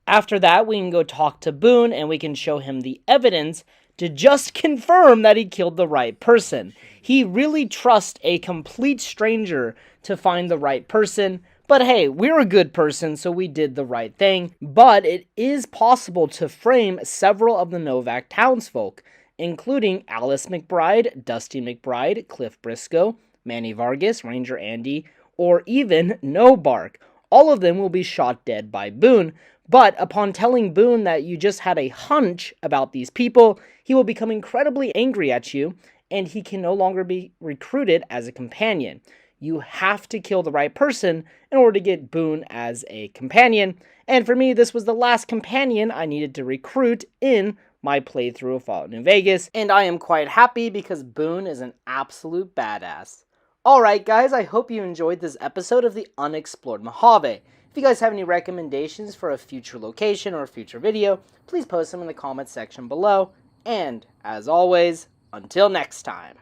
After that, we can go talk to Boone, and we can show him the evidence to just confirm that he killed the right person. He really trusts a complete stranger to find the right person, but hey, we're a good person, so we did the right thing. But it is possible to frame several of the Novac townsfolk, including Alice McBride, Dusty McBride, Cliff Briscoe, Manny Vargas, Ranger Andy, or even Nobark. All of them will be shot dead by Boone, but upon telling Boone that you just had a hunch about these people, he will become incredibly angry at you, and he can no longer be recruited as a companion. You have to kill the right person in order to get Boone as a companion, and for me, this was the last companion I needed to recruit in my playthrough of Fallout New Vegas, and I am quite happy because Boone is an absolute badass. Alright guys, I hope you enjoyed this episode of the Unexplored Mojave. If you guys have any recommendations for a future location or a future video, please post them in the comments section below. And, as always, until next time.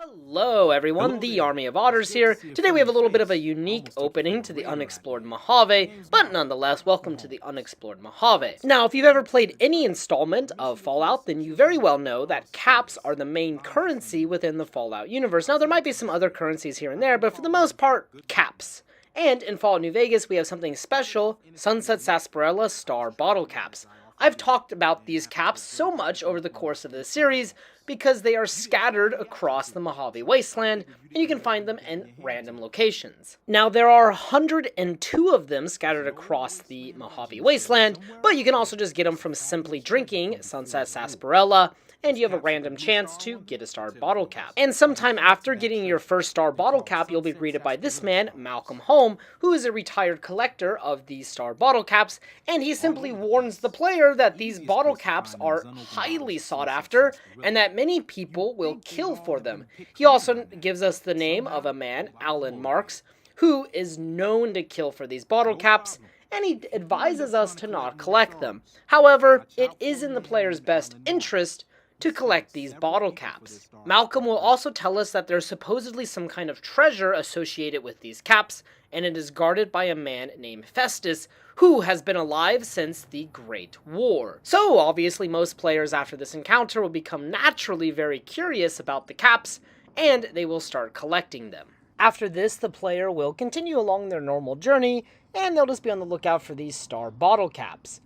Hello everyone, the Army of Otters here. Today we have a little bit of a unique opening to the unexplored Mojave, but nonetheless, welcome to the unexplored Mojave. Now, if you've ever played any installment of Fallout, then you very well know that caps are the main currency within the Fallout universe. Now, there might be some other currencies here and there, but for the most part, caps. And in Fallout New Vegas, we have something special, Sunset Sarsaparilla Star Bottle Caps. I've talked about these caps so much over the course of this series because they are scattered across the Mojave Wasteland, and you can find them in random locations. Now, there are 102 of them scattered across the Mojave Wasteland, but you can also just get them from simply drinking Sunset Sarsaparilla, and you have a random chance to get a star bottle cap. And sometime after getting your first star bottle cap, you'll be greeted by this man, Malcolm Holm, who is a retired collector of these star bottle caps, and he simply warns the player that these bottle caps are highly sought after, and that many people will kill for them. He also gives us the name of a man, Alan Marks, who is known to kill for these bottle caps, and he advises us to not collect them. However, it is in the player's best interest to collect these bottle caps. Malcolm will also tell us that there's supposedly some kind of treasure associated with these caps, and it is guarded by a man named Festus, who has been alive since the Great War. So obviously most players after this encounter will become naturally very curious about the caps, and they will start collecting them. After this, the player will continue along their normal journey, and they'll just be on the lookout for these star bottle caps.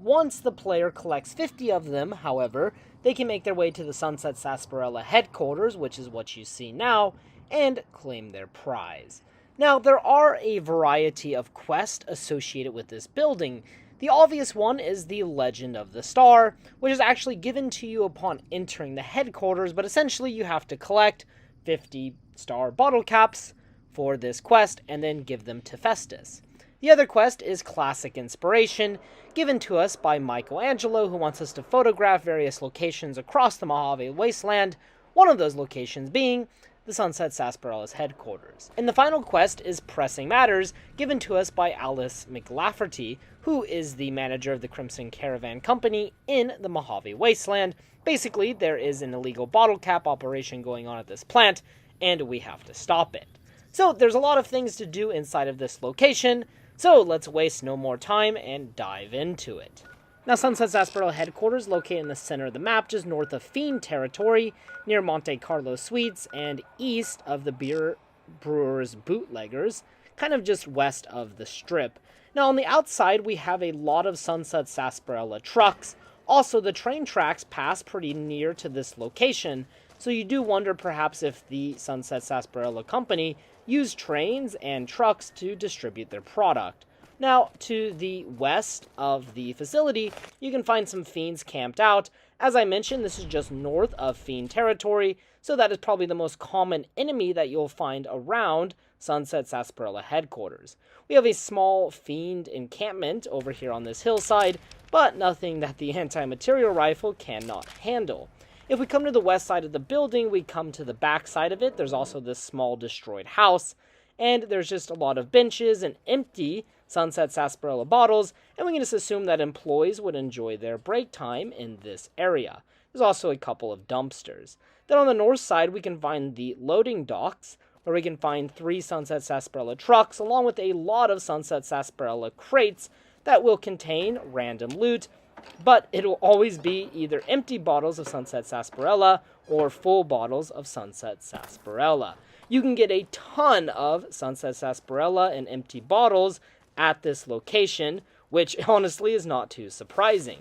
Once the player collects 50 of them, however, they can make their way to the Sunset Sarsaparilla headquarters, which is what you see now, and claim their prize. Now, there are a variety of quests associated with this building. The obvious one is the Legend of the Star, which is actually given to you upon entering the headquarters, but essentially you have to collect 50 star bottle caps for this quest and then give them to Festus. The other quest is Classic Inspiration, given to us by Michelangelo, who wants us to photograph various locations across the Mojave Wasteland, one of those locations being the Sunset Sarsaparilla's headquarters. And the final quest is Pressing Matters, given to us by Alice McLafferty, who is the manager of the Crimson Caravan Company in the Mojave Wasteland. Basically, there is an illegal bottle cap operation going on at this plant, and we have to stop it. So there's a lot of things to do inside of this location, so let's waste no more time and dive into it. Now, Sunset Sarsaparilla headquarters located in the center of the map, just north of Fiend territory, near Monte Carlo Suites, and east of the Beer Brewers Bootleggers, kind of just west of the Strip. Now, on the outside, we have a lot of Sunset Sarsaparilla trucks. Also, the train tracks pass pretty near to this location, so you do wonder perhaps if the Sunset Sarsaparilla company used trains and trucks to distribute their product. Now, to the west of the facility, you can find some Fiends camped out. As I mentioned, this is just north of Fiend territory, so that is probably the most common enemy that you'll find around Sunset Sarsaparilla headquarters. We have a small Fiend encampment over here on this hillside, but nothing that the anti-material rifle cannot handle. If we come to the west side of the building, we come to the back side of it. There's also this small destroyed house, and there's just a lot of benches and empty Sunset Sarsaparilla bottles, and we can just assume that employees would enjoy their break time in this area. There's also a couple of dumpsters. Then on the north side, we can find the loading docks, where we can find 3 Sunset Sarsaparilla trucks, along with a lot of Sunset Sarsaparilla crates that will contain random loot, but it'll always be either empty bottles of Sunset Sarsaparilla or full bottles of Sunset Sarsaparilla. You can get a ton of Sunset Sarsaparilla and empty bottles at this location, which honestly is not too surprising.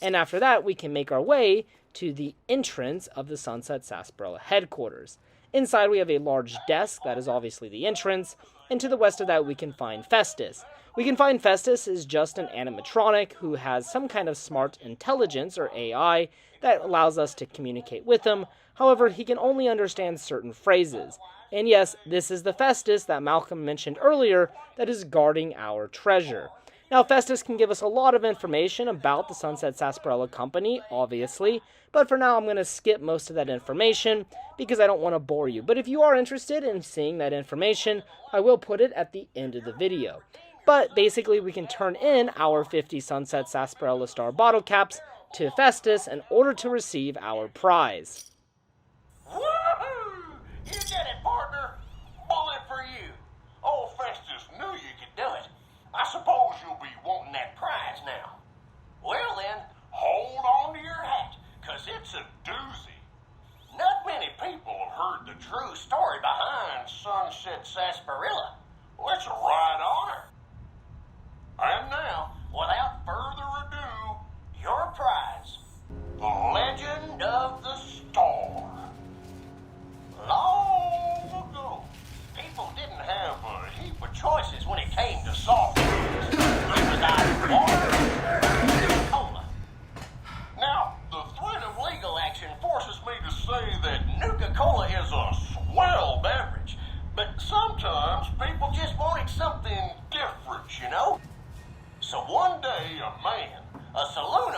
And after that, we can make our way to the entrance of the Sunset Sarsaparilla headquarters. Inside, we have a large desk, that is obviously the entrance, and to the west of that, we can find Festus. We can find Festus is just an animatronic who has some kind of smart intelligence, or AI, that allows us to communicate with him. However, he can only understand certain phrases. And yes, this is the Festus that Malcolm mentioned earlier that is guarding our treasure. Now, Festus can give us a lot of information about the Sunset Sarsaparilla Company, obviously, but for now I'm going to skip most of that information because I don't want to bore you. But if you are interested in seeing that information, I will put it at the end of the video. But basically, we can turn in our 50 Sunset Sarsaparilla Star bottle caps to Festus in order to receive our prize. You did it, partner. Bullet for you. Old Festus knew you could do it. I suppose you'll be wanting that prize now. Well then, hold on to your hat, 'cause it's a doozy. Not many people have heard the true story behind Sunset Sarsaparilla. Well, it's a right honor. And now, without further ado, your prize, the Legend of the Star. Long ago, people didn't have a heap of choices when it came to soft drinks. It was either water or cola. Now, the threat of legal action forces me to say that Nuka-Cola is a swell beverage, but sometimes people just wanted something different, you know? So one day, a saloon...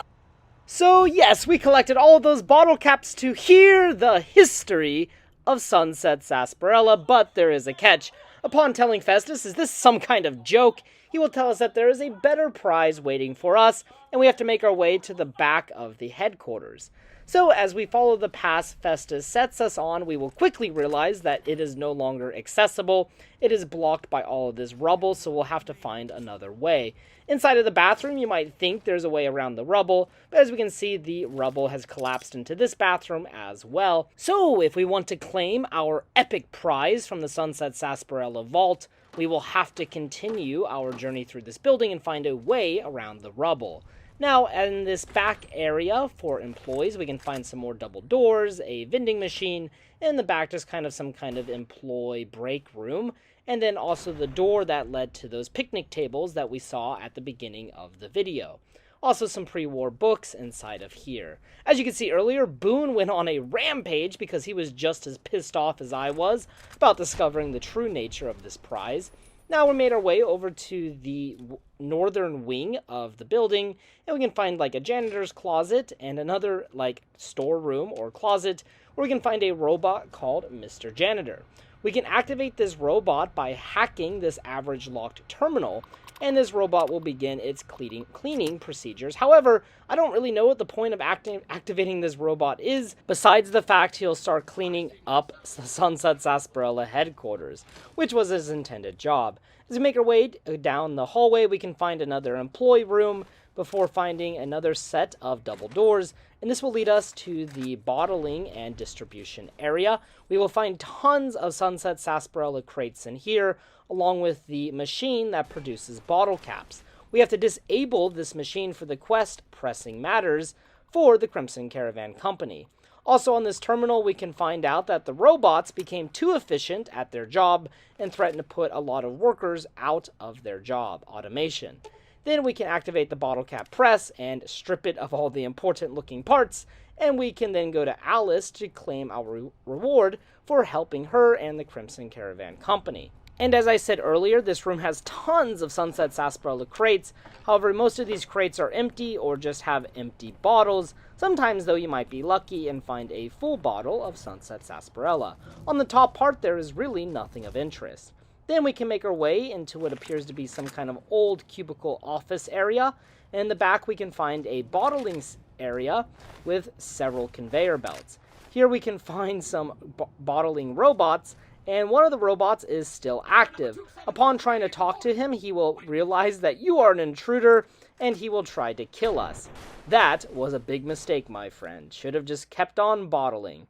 So yes, we collected all of those bottle caps to hear the history of Sunset Sarsaparilla, but there is a catch. Upon telling Festus, is this some kind of joke? He will tell us that there is a better prize waiting for us, and we have to make our way to the back of the headquarters. So as we follow the path Festus sets us on, we will quickly realize that it is no longer accessible. It is blocked by all of this rubble, so we'll have to find another way. Inside of the bathroom, you might think there's a way around the rubble, but as we can see, the rubble has collapsed into this bathroom as well. So if we want to claim our epic prize from the Sunset Sarsaparilla vault, we will have to continue our journey through this building and find a way around the rubble. Now, in this back area for employees, we can find some more double doors, a vending machine, and in the back just kind of some kind of employee break room, and then also the door that led to those picnic tables that we saw at the beginning of the video. Also some pre-war books inside of here. As you can see earlier, Boone went on a rampage because he was just as pissed off as I was about discovering the true nature of this prize. Now we made our way over to the northern wing of the building, and we can find like a janitor's closet and another like storeroom or closet where we can find a robot called Mr. Janitor. We can activate this robot by hacking this average locked terminal, and this robot will begin its cleaning procedures. However, I don't really know what the point of activating this robot is, besides the fact he'll start cleaning up Sunset Sarsaparilla headquarters, which was his intended job. As we make our way down the hallway, we can find another employee room before finding another set of double doors, and this will lead us to the bottling and distribution area. We will find tons of Sunset Sarsaparilla crates in here, along with the machine that produces bottle caps. We have to disable this machine for the quest Pressing Matters for the Crimson Caravan Company. Also on this terminal, we can find out that the robots became too efficient at their job and threatened to put a lot of workers out of their job, automation. Then we can activate the bottle cap press and strip it of all the important looking parts, and we can then go to Alice to claim our reward for helping her and the Crimson Caravan Company. And as I said earlier, this room has tons of Sunset Sarsaparilla crates. However, most of these crates are empty or just have empty bottles. Sometimes, though, you might be lucky and find a full bottle of Sunset Sarsaparilla. On the top part, there is really nothing of interest. Then we can make our way into what appears to be some kind of old cubicle office area. And in the back, we can find a bottling area with several conveyor belts. Here we can find some bottling robots, and one of the robots is still active. Upon trying to talk to him, he will realize that you are an intruder, and he will try to kill us. That was a big mistake, my friend. Should have just kept on bottling.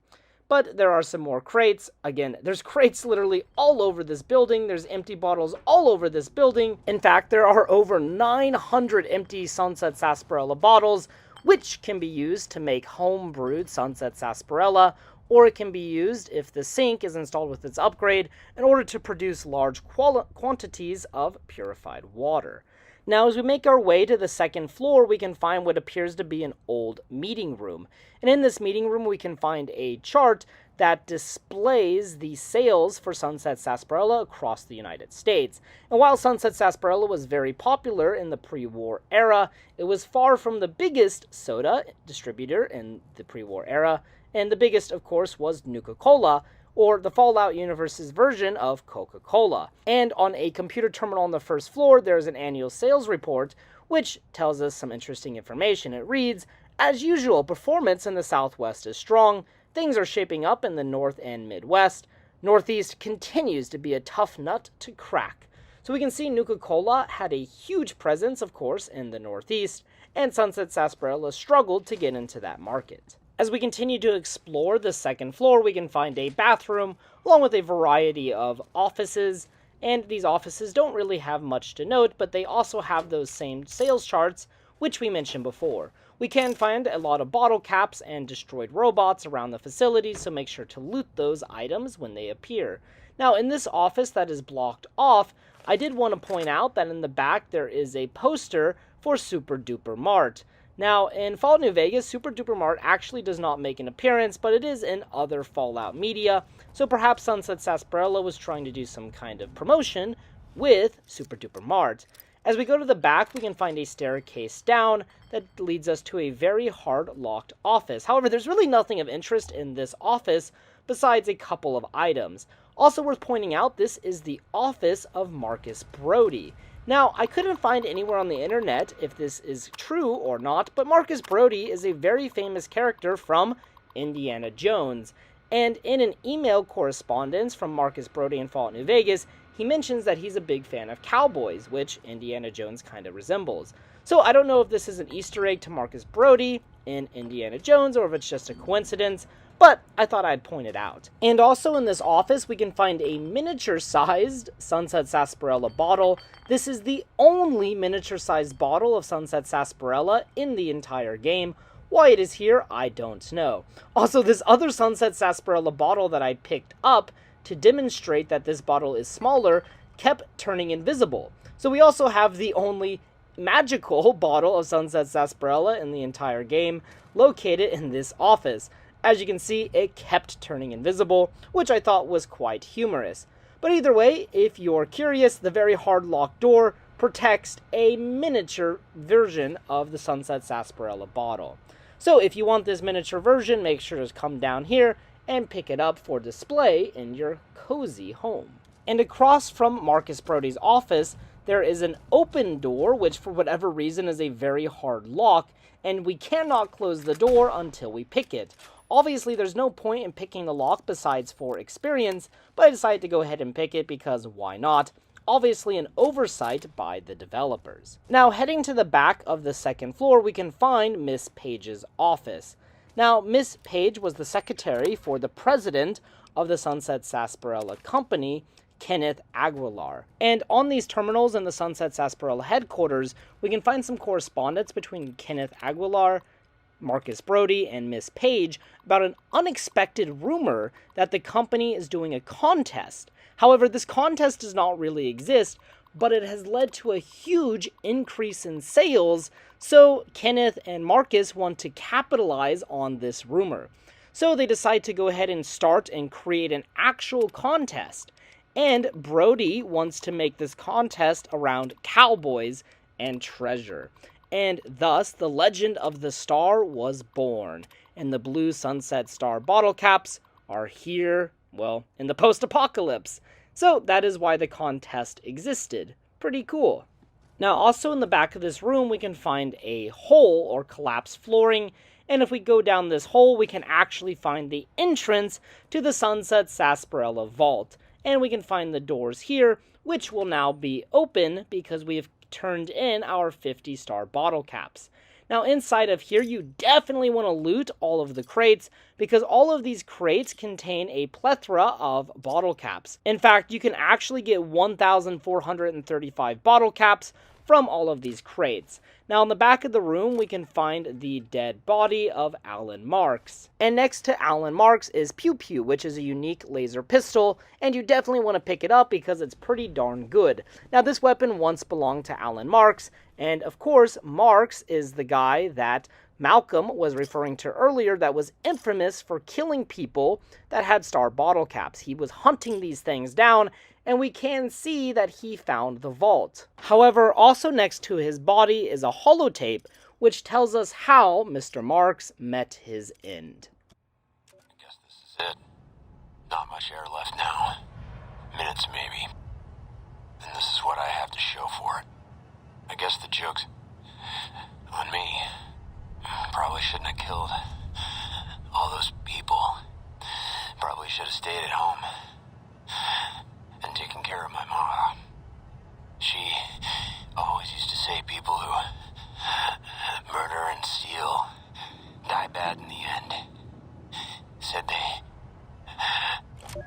But there are some more crates. Again, there's crates literally all over this building. There's empty bottles all over this building. In fact, there are over 900 empty Sunset Sarsaparilla bottles, which can be used to make home-brewed Sunset Sarsaparilla, or it can be used if the sink is installed with its upgrade in order to produce large quantities of purified water. Now, as we make our way to the second floor, we can find what appears to be an old meeting room. And in this meeting room, we can find a chart that displays the sales for Sunset Sarsaparilla across the United States. And while Sunset Sarsaparilla was very popular in the pre-war era, it was far from the biggest soda distributor in the pre-war era. And the biggest, of course, was Nuka-Cola, or the Fallout universe's version of Coca-Cola. And on a computer terminal on the first floor, there's an annual sales report, which tells us some interesting information. It reads, "As usual, performance in the Southwest is strong. Things are shaping up in the North and Midwest. Northeast continues to be a tough nut to crack. So we can see Nuka-Cola had a huge presence, of course, in the Northeast, and Sunset Sarsaparilla struggled to get into that market. As we continue to explore the second floor, we can find a bathroom, along with a variety of offices, and these offices don't really have much to note, but they also have those same sales charts, which we mentioned before. We can find a lot of bottle caps and destroyed robots around the facility, so make sure to loot those items when they appear. Now, in this office that is blocked off, I did want to point out that in the back there is a poster for Super Duper Mart. Now, in Fallout New Vegas, Super Duper Mart actually does not make an appearance, but it is in other Fallout media, so perhaps Sunset Sarsaparilla was trying to do some kind of promotion with Super Duper Mart. As we go to the back, we can find a staircase down that leads us to a very hard-locked office. However, there's really nothing of interest in this office besides a couple of items. Also worth pointing out, this is the office of Marcus Brody. Now, I couldn't find anywhere on the internet if this is true or not, but Marcus Brody is a very famous character from Indiana Jones. And in an email correspondence from Marcus Brody in Fallout New Vegas, he mentions that he's a big fan of cowboys, which Indiana Jones kind of resembles. So I don't know if this is an Easter egg to Marcus Brody in Indiana Jones or if it's just a coincidence, but I thought I'd point it out. And also in this office, we can find a miniature-sized Sunset Sarsaparilla bottle. This is the only miniature-sized bottle of Sunset Sarsaparilla in the entire game. Why it is here, I don't know. Also, this other Sunset Sarsaparilla bottle that I picked up to demonstrate that this bottle is smaller kept turning invisible. So we also have the only magical bottle of Sunset Sarsaparilla in the entire game located in this office. As you can see, it kept turning invisible, which I thought was quite humorous. But either way, if you're curious, the very hard locked door protects a miniature version of the Sunset Sarsaparilla bottle. So if you want this miniature version, make sure to come down here and pick it up for display in your cozy home. And across from Marcus Brody's office, there is an open door, which for whatever reason is a very hard lock, and we cannot close the door until we pick it. Obviously, there's no point in picking the lock besides for experience, but I decided to go ahead and pick it because why not? Obviously an oversight by the developers. Now, heading to the back of the second floor, we can find Miss Page's office. Now, Miss Page was the secretary for the president of the Sunset Sarsaparilla Company, Kenneth Aguilar. And on these terminals in the Sunset Sarsaparilla headquarters, we can find some correspondence between Kenneth Aguilar, Marcus Brody, and Miss Page about an unexpected rumor that the company is doing a contest. However, this contest does not really exist, but it has led to a huge increase in sales, so Kenneth and Marcus want to capitalize on this rumor. So they decide to go ahead and start and create an actual contest. And Brody wants to make this contest around cowboys and treasure. And thus, the legend of the star was born. And the blue Sunset Star bottle caps are here, well, in the post-apocalypse. So that is why the contest existed. Pretty cool. Now, also in the back of this room, we can find a hole or collapsed flooring. And if we go down this hole, we can actually find the entrance to the Sunset Sarsaparilla Vault. And we can find the doors here, which will now be open because we have turned in our 50-star bottle caps. Now, inside of here, you definitely want to loot all of the crates because all of these crates contain a plethora of bottle caps. In fact, you can actually get 1,435 bottle caps from all of these crates. Now, in the back of the room, we can find the dead body of Alan Marks. And next to Alan Marks is Pew Pew, which is a unique laser pistol, and you definitely want to pick it up because it's pretty darn good. Now, this weapon once belonged to Alan Marks, and of course, Marks is the guy that Malcolm was referring to earlier that was infamous for killing people that had star bottle caps. He was hunting these things down, and we can see that he found the vault. However, also next to his body is a holotape, which tells us how Mr. Marks met his end. I guess this is it. Not much air left now. Minutes, maybe. And this is what I have to show for it. I guess the joke's on me. Probably shouldn't have killed all those people. Probably should have stayed at home. taking care of my ma. She always used to say people who murder and steal die bad in the end. Said they...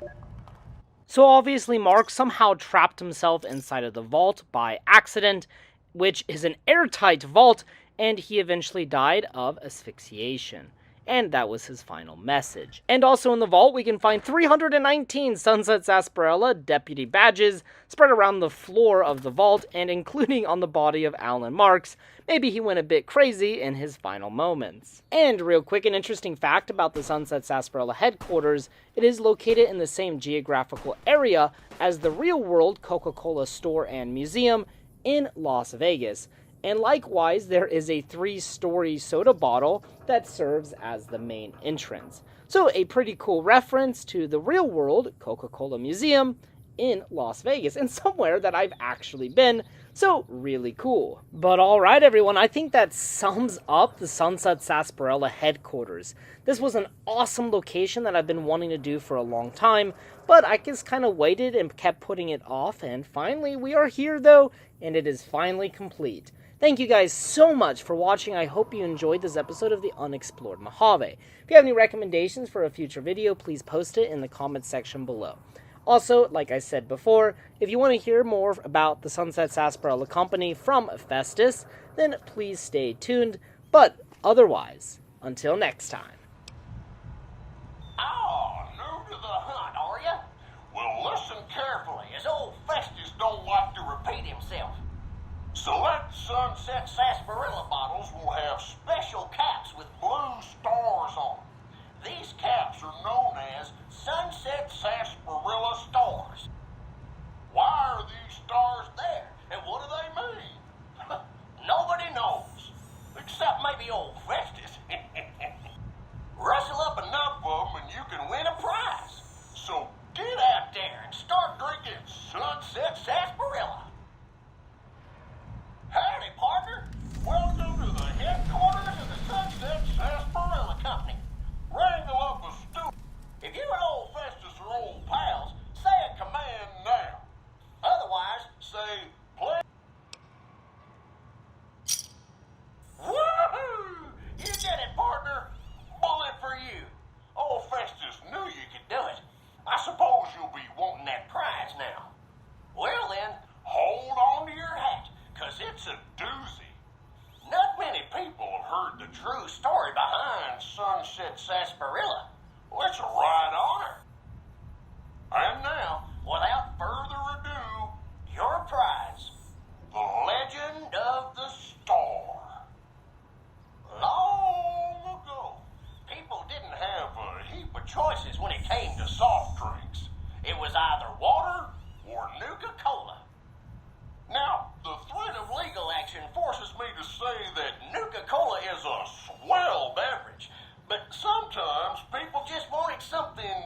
So obviously Mark somehow trapped himself inside of the vault by accident, which is an airtight vault, and he eventually died of asphyxiation. And that was his final message. And also in the vault, we can find 319 Sunset Sarsaparilla deputy badges spread around the floor of the vault, and including on the body of Alan Marks. Maybe he went a bit crazy in his final moments. And real quick, an interesting fact about the Sunset Sarsaparilla headquarters, it is located in the same geographical area as the real-world Coca-Cola store and museum in Las Vegas. And likewise, there is a 3-story soda bottle that serves as the main entrance. So a pretty cool reference to the real-world Coca-Cola Museum in Las Vegas, and somewhere that I've actually been, so really cool. But alright everyone, I think that sums up the Sunset Sarsaparilla headquarters. This was an awesome location that I've been wanting to do for a long time, but I just kind of waited and kept putting it off, and finally we are here though, and it is finally complete. Thank you guys so much for watching. I hope you enjoyed this episode of the Unexplored Mojave. If you have any recommendations for a future video, please post it in the comments section below. Also, like I said before, if you want to hear more about the Sunset Sarsaparilla Company from Festus, then please stay tuned. But otherwise, until next time. Oh, new to the hunt, are you? Well, listen carefully, as old Festus don't like to repeat himself. Select Sunset Sarsaparilla bottles will have special caps with blue stars on them. These caps are known as Sunset Sarsaparilla stars. Why are these stars there, and what do they mean? Nobody knows, except maybe old Festus. Rustle up enough of them and you can win a prize. So get out there and start drinking Sunset Sarsaparilla. Howdy, partner. Welcome to the headquarters of the Sunset Sarsaparilla Company. Wrangle up a stool. If you and old Festus are old pals, say a command now. Otherwise, say, play. Woohoo! You did it, partner. Bullet for you. Old Festus knew you could do it. I suppose you'll be wanting that prize now. Well then, hold on to your hat, 'cause it's a doozy. Not many people have heard the true story behind Sunset Sarsaparilla. Well, it's a right honor. And now, without further ado, your prize, the Legend of the Star. Long ago, people didn't have a heap of choices when it came to soft drinks. It was either water or Nuka-Cola. Now, the threat of legal action forces me to say that Nuka-Cola is a swell beverage, but sometimes people just wanted something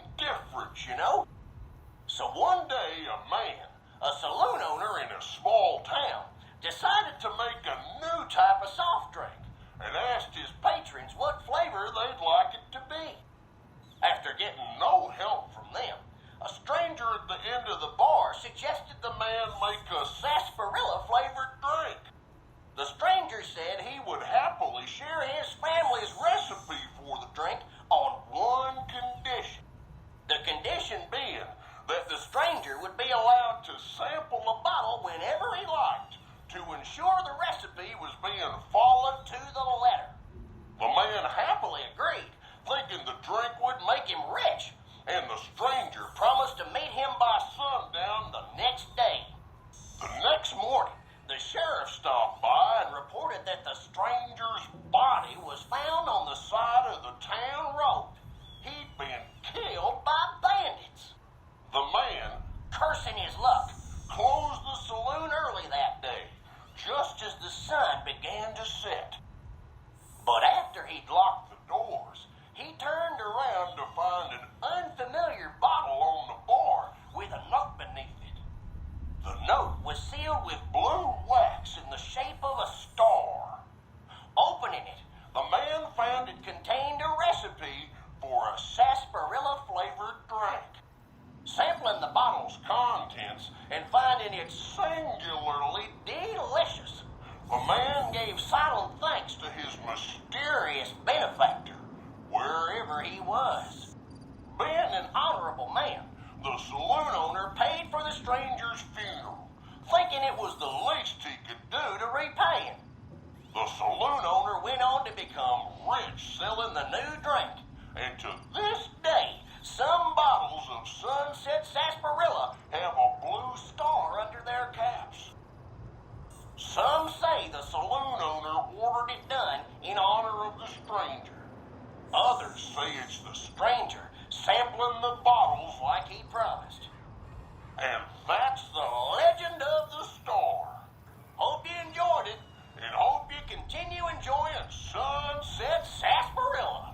whoever he was. Being an honorable man, the saloon owner paid for the stranger's funeral, thinking it was the least he could do to repay him. The saloon owner went on to become rich selling the new drink, and to this day, some bottles of Sunset Sarsaparilla have a blue star under their caps. Some say the saloon owner ordered it done in honor of the stranger. Others say it's the stranger sampling the bottles like he promised. And that's the legend of the star. Hope you enjoyed it, and hope you continue enjoying Sunset Sarsaparilla.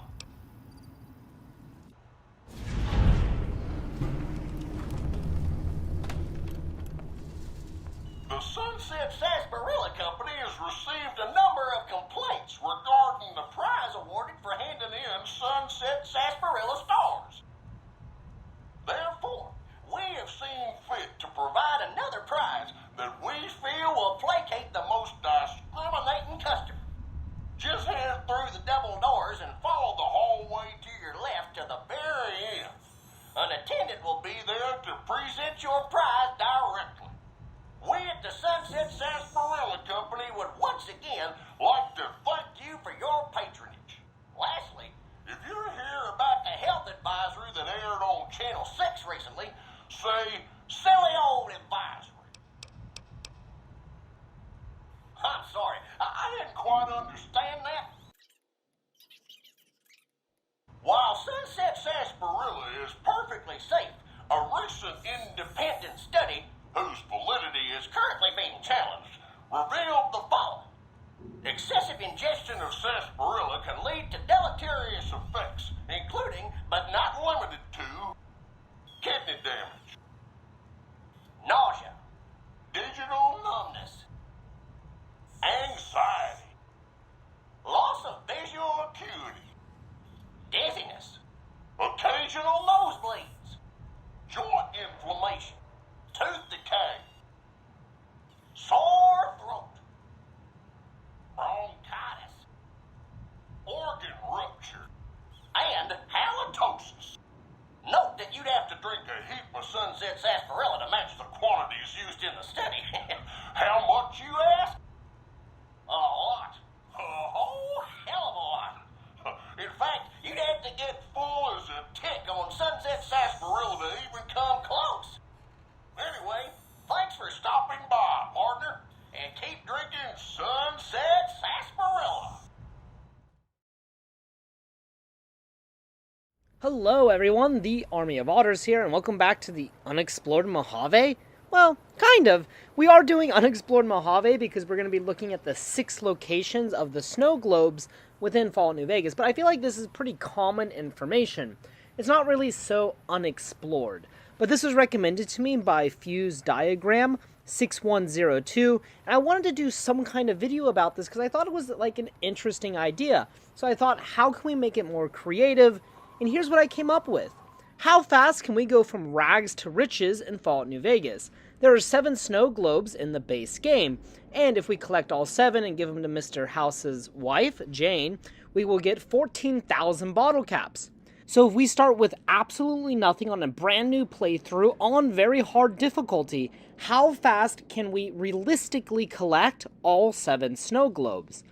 The Sunset Sarsaparilla Company has received a number of complaints regarding the prize awarded for handing in Sunset Sarsaparilla stars. Therefore, we have seen fit to provide another prize that we feel will placate the most discriminating customer. Just head through the double doors and follow the hallway to your left to the very end. An attendant will be there to present your prize directly. We at the Sunset Sarsaparilla Company would once again like to thank you for your patronage. Lastly, if you're here about the health advisory that aired on Channel 6 recently, say, silly old advisory. I'm sorry, I didn't quite understand that. While Sunset Sarsaparilla is perfectly safe, a recent independent study whose validity is currently being challenged, revealed the following. Excessive ingestion of sarsaparilla can lead to deleterious effects, including, but not limited to, kidney damage, nausea, digital numbness, anxiety, loss of visual acuity, dizziness, occasional nosebleeds, joint inflammation, tooth decay, sore throat, bronchitis, organ rupture, and halitosis. Note that you'd have to drink a heap of Sunset Sarsaparilla to match the quantities used in the study. How much, you ask? A lot. A whole hell of a lot. In fact, you'd have to get full as a tick on Sunset Sarsaparilla to even come close. Anyway, thanks for stopping by, partner, and keep drinking Sunset Sarsaparilla. Hello everyone, the Army of Otters here, and welcome back to the Unexplored Mojave. Well, kind of. We are doing Unexplored Mojave because we're going to be looking at the 6 locations of the snow globes within Fallout New Vegas, but I feel like this is pretty common information. It's not really so unexplored. But this was recommended to me by Fuse Diagram 6102, and I wanted to do some kind of video about this because I thought it was like an interesting idea. So I thought, how can we make it more creative? And here's what I came up with. How fast can we go from rags to riches in Fallout New Vegas? There are 7 snow globes in the base game, and if we collect all 7 and give them to Mr. House's wife, Jane, we will get 14,000 bottle caps. So if we start with absolutely nothing on a brand new playthrough on very hard difficulty, how fast can we realistically collect all 7 snow globes?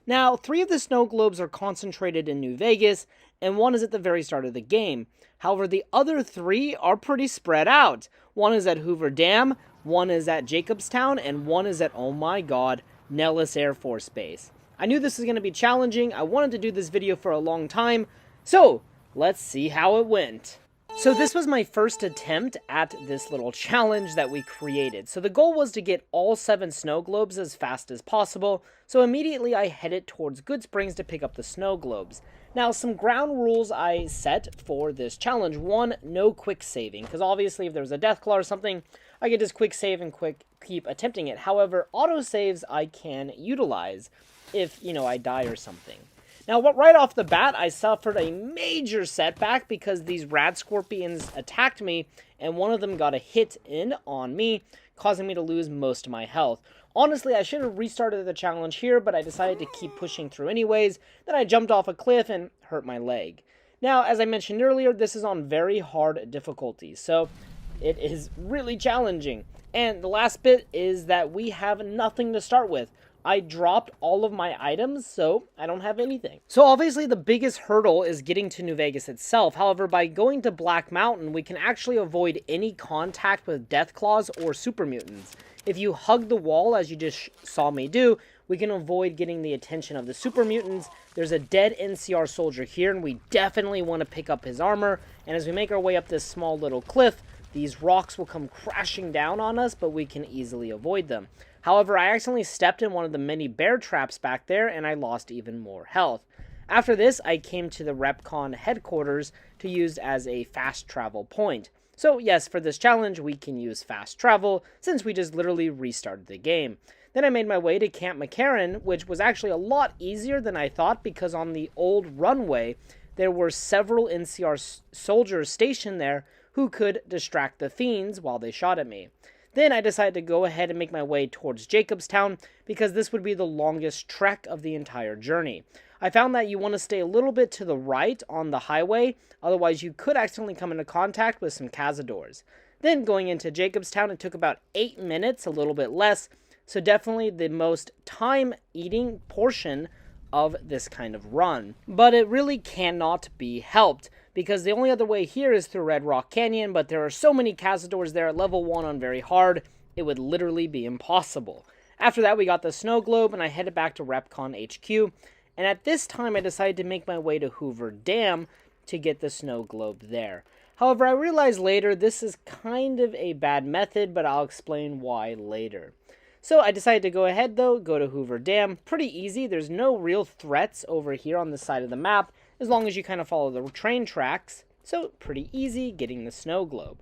Now, 3 of the snow globes are concentrated in New Vegas, and 1 is at the very start of the game. However, the other 3 are pretty spread out. 1 is at Hoover Dam, 1 is at Jacobstown, and 1 is at, oh my god, Nellis Air Force Base. I knew this was going to be challenging. I wanted to do this video for a long time, so let's see how it went. So this was my first attempt at this little challenge that we created. So the goal was to get all 7 snow globes as fast as possible. So immediately I headed towards Good Springs to pick up the snow globes. Now some ground rules I set for this challenge. 1, no quick saving, because obviously if there was a death claw or something, I could just quick save and keep attempting it. However, autosaves I can utilize if, I die or something. Now, right off the bat, I suffered a major setback because these rad scorpions attacked me, and one of them got a hit in on me, causing me to lose most of my health. Honestly, I should have restarted the challenge here, but I decided to keep pushing through anyways. Then I jumped off a cliff and hurt my leg. Now, as I mentioned earlier, this is on very hard difficulty, so it is really challenging. And the last bit is that we have nothing to start with. I dropped all of my items, so I don't have anything. So obviously the biggest hurdle is getting to New Vegas itself. However, by going to Black Mountain, we can actually avoid any contact with Deathclaws or super mutants. If you hug the wall, as you just saw me do, we can avoid getting the attention of the super mutants. There's a dead NCR soldier here, and we definitely want to pick up his armor. And as we make our way up this small little cliff, these rocks will come crashing down on us, but we can easily avoid them. However, I accidentally stepped in one of the many bear traps back there, and I lost even more health. After this, I came to the RepCon headquarters to use as a fast travel point. So yes, for this challenge, we can use fast travel, since we just literally restarted the game. Then I made my way to Camp McCarran, which was actually a lot easier than I thought, because on the old runway, there were several NCR soldiers stationed there who could distract the fiends while they shot at me. Then I decided to go ahead and make my way towards Jacobstown, because this would be the longest trek of the entire journey. I found that you want to stay a little bit to the right on the highway, otherwise you could accidentally come into contact with some cazadors. Then going into Jacobstown, it took about 8 minutes, a little bit less, so definitely the most time-eating portion of this kind of run. But it really cannot be helped, because the only other way here is through Red Rock Canyon, but there are so many cazadors there at level 1 on very hard, it would literally be impossible. After that, we got the snow globe, and I headed back to RepCon HQ, and at this time I decided to make my way to Hoover Dam to get the snow globe there. However, I realized later this is kind of a bad method, but I'll explain why later. So I decided to go ahead though, go to Hoover Dam. Pretty easy, there's no real threats over here on the side of the map, as long as you kind of follow the train tracks. So pretty easy getting the snow globe.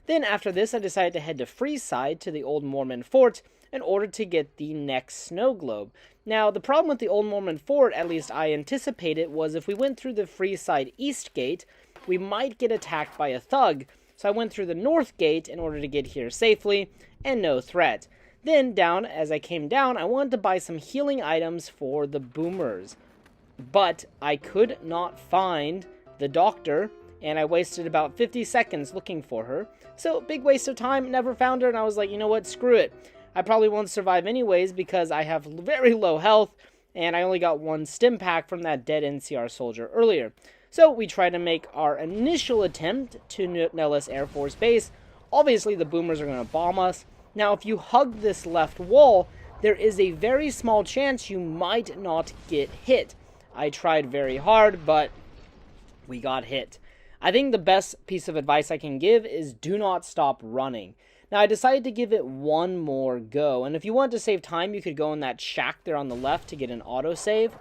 Then after this, I decided to head to Freeside to the Old Mormon Fort in order to get the next snow globe. Now, the problem with the Old Mormon Fort, at least I anticipated, was if we went through the Freeside East Gate, we might get attacked by a thug. So I went through the North Gate in order to get here safely, and no threat. Then down, as I came down, I wanted to buy some healing items for the boomers. But I could not find the doctor, and I wasted about 50 seconds looking for her. So, big waste of time, never found her, and I was like, you know what, screw it. I probably won't survive anyways because I have very low health, and I only got one stim pack from that dead NCR soldier earlier. So, we tried to make our initial attempt to Nellis Air Force Base. Obviously, the boomers are going to bomb us. Now, if you hug this left wall, there is a very small chance you might not get hit. I tried very hard, but we got hit. I think the best piece of advice I can give is do not stop running. Now, I decided to give it one more go, and if you want to save time, you could go in that shack there on the left to get an autosave,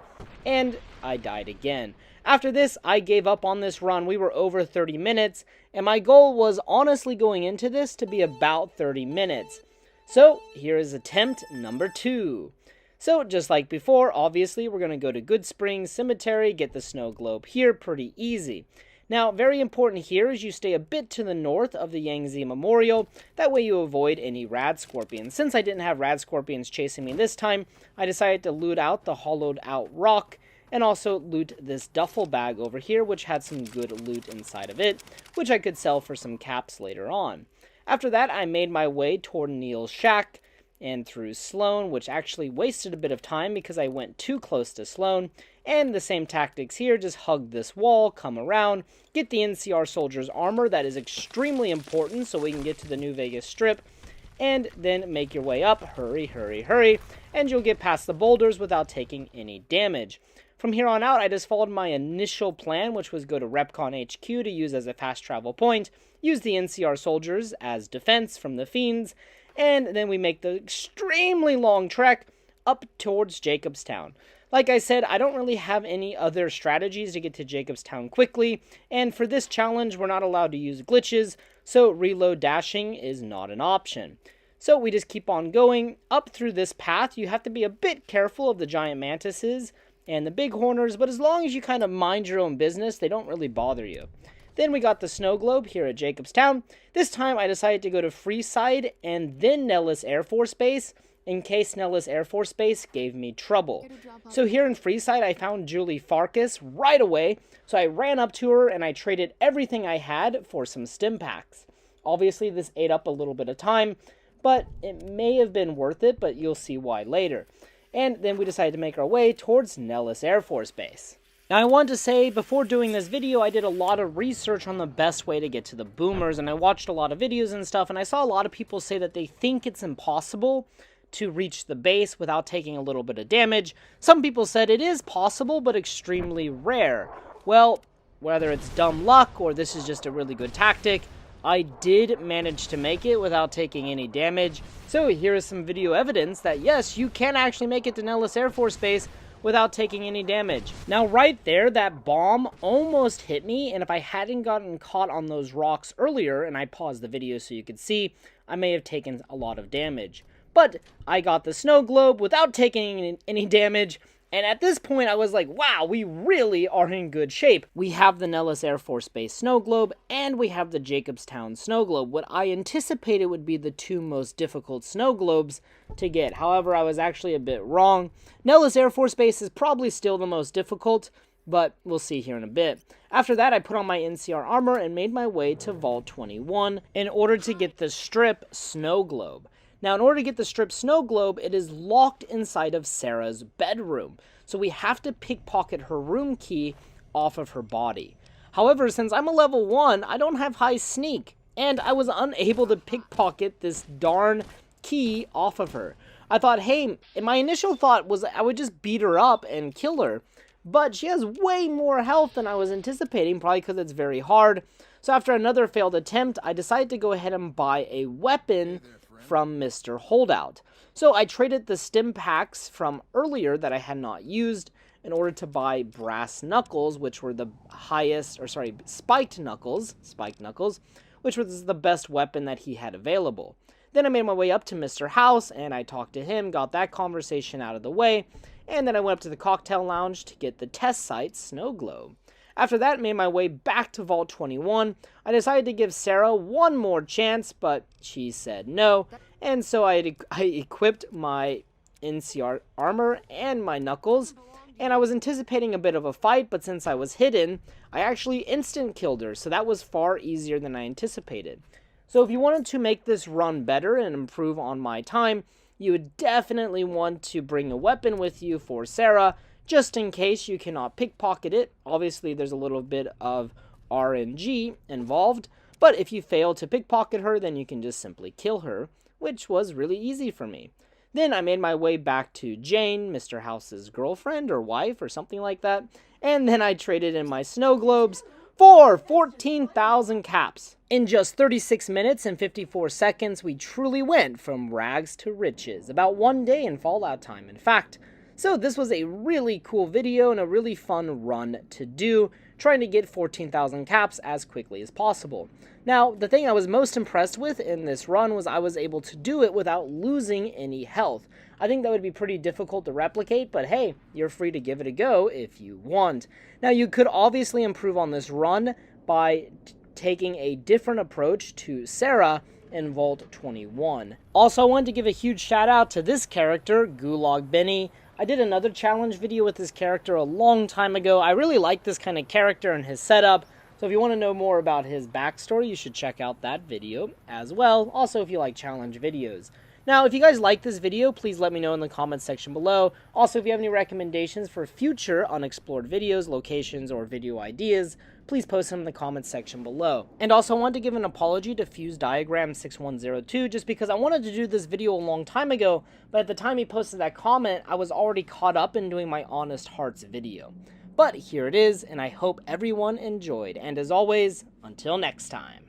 and I died again. After this, I gave up on this run. We were over 30 minutes, and my goal was honestly going into this to be about 30 minutes. So, here is attempt number 2. So, just like before, obviously, we're going to go to Good Springs Cemetery, get the snow globe here, pretty easy. Now, very important here is you stay a bit to the north of the Yangtze Memorial, that way you avoid any rad scorpions. Since I didn't have rad scorpions chasing me this time, I decided to loot out the hollowed out rock, and also loot this duffel bag over here, which had some good loot inside of it, which I could sell for some caps later on. After that, I made my way toward Neil's shack, and through Sloan, which actually wasted a bit of time because I went too close to Sloan, and the same tactics here, just hug this wall, come around, get the NCR soldier's armor, that is extremely important so we can get to the New Vegas Strip, and then make your way up, hurry, hurry, hurry, and you'll get past the boulders without taking any damage. From here on out, I just followed my initial plan, which was go to RepCon HQ to use as a fast travel point, use the NCR soldiers as defense from the fiends, and then we make the extremely long trek up towards Jacobstown. Like I said, I don't really have any other strategies to get to Jacobstown quickly, and for this challenge, we're not allowed to use glitches, so reload dashing is not an option. So we just keep on going up through this path. You have to be a bit careful of the giant mantises and the bighorners, but as long as you kind of mind your own business, they don't really bother you. Then we got the snow globe here at Jacobstown. This time I decided to go to Freeside and then Nellis Air Force Base, in case Nellis Air Force Base gave me trouble. So here in Freeside, I found Julie Farkas right away, so I ran up to her and I traded everything I had for some stim packs. Obviously, this ate up a little bit of time, but it may have been worth it, but you'll see why later. And then we decided to make our way towards Nellis Air Force Base. Now, I wanted to say, before doing this video, I did a lot of research on the best way to get to the boomers, and I watched a lot of videos and stuff, and I saw a lot of people say that they think it's impossible to reach the base without taking a little bit of damage. Some people said it is possible, but extremely rare. Well, whether it's dumb luck or this is just a really good tactic, I did manage to make it without taking any damage. So here is some video evidence that yes, you can actually make it to Nellis Air Force Base without taking any damage. Now right there, that bomb almost hit me, and if I hadn't gotten caught on those rocks earlier, and I paused the video so you could see, I may have taken a lot of damage. But I got the snow globe without taking any damage, and at this point I was like, wow, we really are in good shape. We have the Nellis Air Force Base snow globe, and we have the Jacobstown snow globe, what I anticipated would be the two most difficult snow globes to get. However, I was actually a bit wrong. Nellis Air Force Base is probably still the most difficult, but we'll see here in a bit. After that, I put on my NCR armor and made my way to Vault 21 in order to get the strip snow globe. Now, in order to get the strip snow globe, it is locked inside of Sarah's bedroom. So we have to pickpocket her room key off of her body. However, since I'm a level 1, I don't have high sneak. And I was unable to pickpocket this darn key off of her. I thought, hey, my initial thought was I would just beat her up and kill her. But she has way more health than I was anticipating, probably because it's very hard. So after another failed attempt, I decided to go ahead and buy a weapon from Mr. Holdout. So I traded the stim packs from earlier that I had not used in order to buy brass knuckles, which were the spiked knuckles, which was the best weapon that he had available. Then I made my way up to Mr. House and I talked to him, got that conversation out of the way, and then I went up to the cocktail lounge to get the test site snow globe. After that, I made my way back to Vault 21. I decided to give Sarah one more chance, but she said no. And so I equipped my NCR armor and my knuckles. And I was anticipating a bit of a fight, but since I was hidden, I actually instant killed her. So that was far easier than I anticipated. So if you wanted to make this run better and improve on my time, you would definitely want to bring a weapon with you for Sarah, just in case you cannot pickpocket it. Obviously, there's a little bit of RNG involved, but if you fail to pickpocket her, then you can just simply kill her, which was really easy for me. Then I made my way back to Jane, Mr. House's girlfriend or wife or something like that, and then I traded in my snow globes for 14,000 caps. In just 36 minutes and 54 seconds, we truly went from rags to riches, about one day in Fallout time, in fact. So this was a really cool video and a really fun run to do, trying to get 14,000 caps as quickly as possible. Now, the thing I was most impressed with in this run was I was able to do it without losing any health. I think that would be pretty difficult to replicate, but hey, you're free to give it a go if you want. Now, you could obviously improve on this run by taking a different approach to Sarah in Vault 21. Also, I wanted to give a huge shout out to this character, Gulag Benny. I did another challenge video with this character a long time ago. I really like this kind of character and his setup, so if you want to know more about his backstory, you should check out that video as well. Also, if you like challenge videos. Now, if you guys like this video, please let me know in the comments section below. Also, if you have any recommendations for future unexplored videos, locations, or video ideas, please post them in the comments section below. And also, I wanted to give an apology to Fuse Diagram 6102, just because I wanted to do this video a long time ago, but at the time he posted that comment, I was already caught up in doing my Honest Hearts video. But here it is, and I hope everyone enjoyed. And as always, until next time.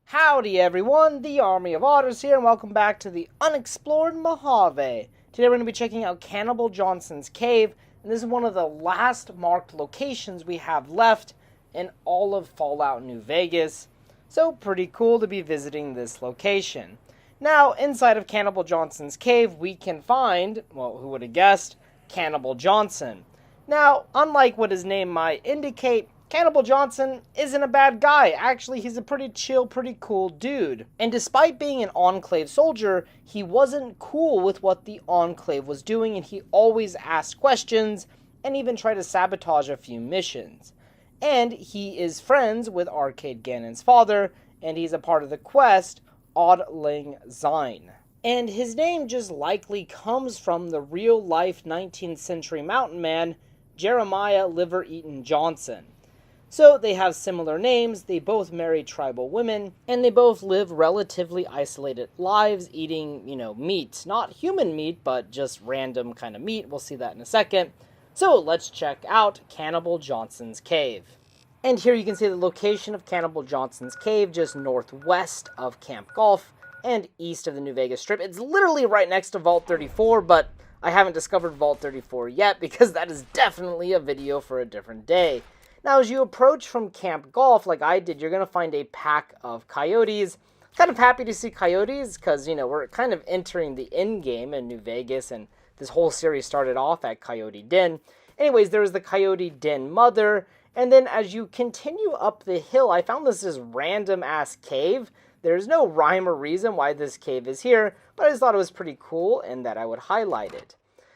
Howdy everyone, the Army of Otters here, and welcome back to the Unexplored Mojave. Today we're going to be checking out Cannibal Johnson's Cave, and this is one of the last marked locations we have left in all of Fallout New Vegas. So pretty cool to be visiting this location. Now, inside of Cannibal Johnson's Cave, we can find, well, who would have guessed, Cannibal Johnson. Now, unlike what his name might indicate, Cannibal Johnson isn't a bad guy. Actually, he's a pretty chill, pretty cool dude. And despite being an Enclave soldier, he wasn't cool with what the Enclave was doing, and he always asked questions and even tried to sabotage a few missions. And he is friends with Arcade Ganon's father, and he's a part of the quest, Auld Lang Syne. And his name just likely comes from the real-life 19th century mountain man, Jeremiah Liver-Eaton Johnson. So they have similar names, they both marry tribal women, and they both live relatively isolated lives eating, meat. Not human meat, but just random kind of meat. We'll see that in a second. So let's check out Cannibal Johnson's cave. And here you can see the location of Cannibal Johnson's cave, just northwest of Camp Golf and east of the New Vegas Strip. It's literally right next to Vault 34, but I haven't discovered Vault 34 yet because that is definitely a video for a different day. Now, as you approach from Camp Golf, like I did, you're going to find a pack of coyotes. Kind of happy to see coyotes because, we're kind of entering the end game in New Vegas, and this whole series started off at Coyote Den. Anyways, there was the Coyote Den mother, and then as you continue up the hill, I found this random-ass cave. There's no rhyme or reason why this cave is here, but I just thought it was pretty cool and that I would highlight it.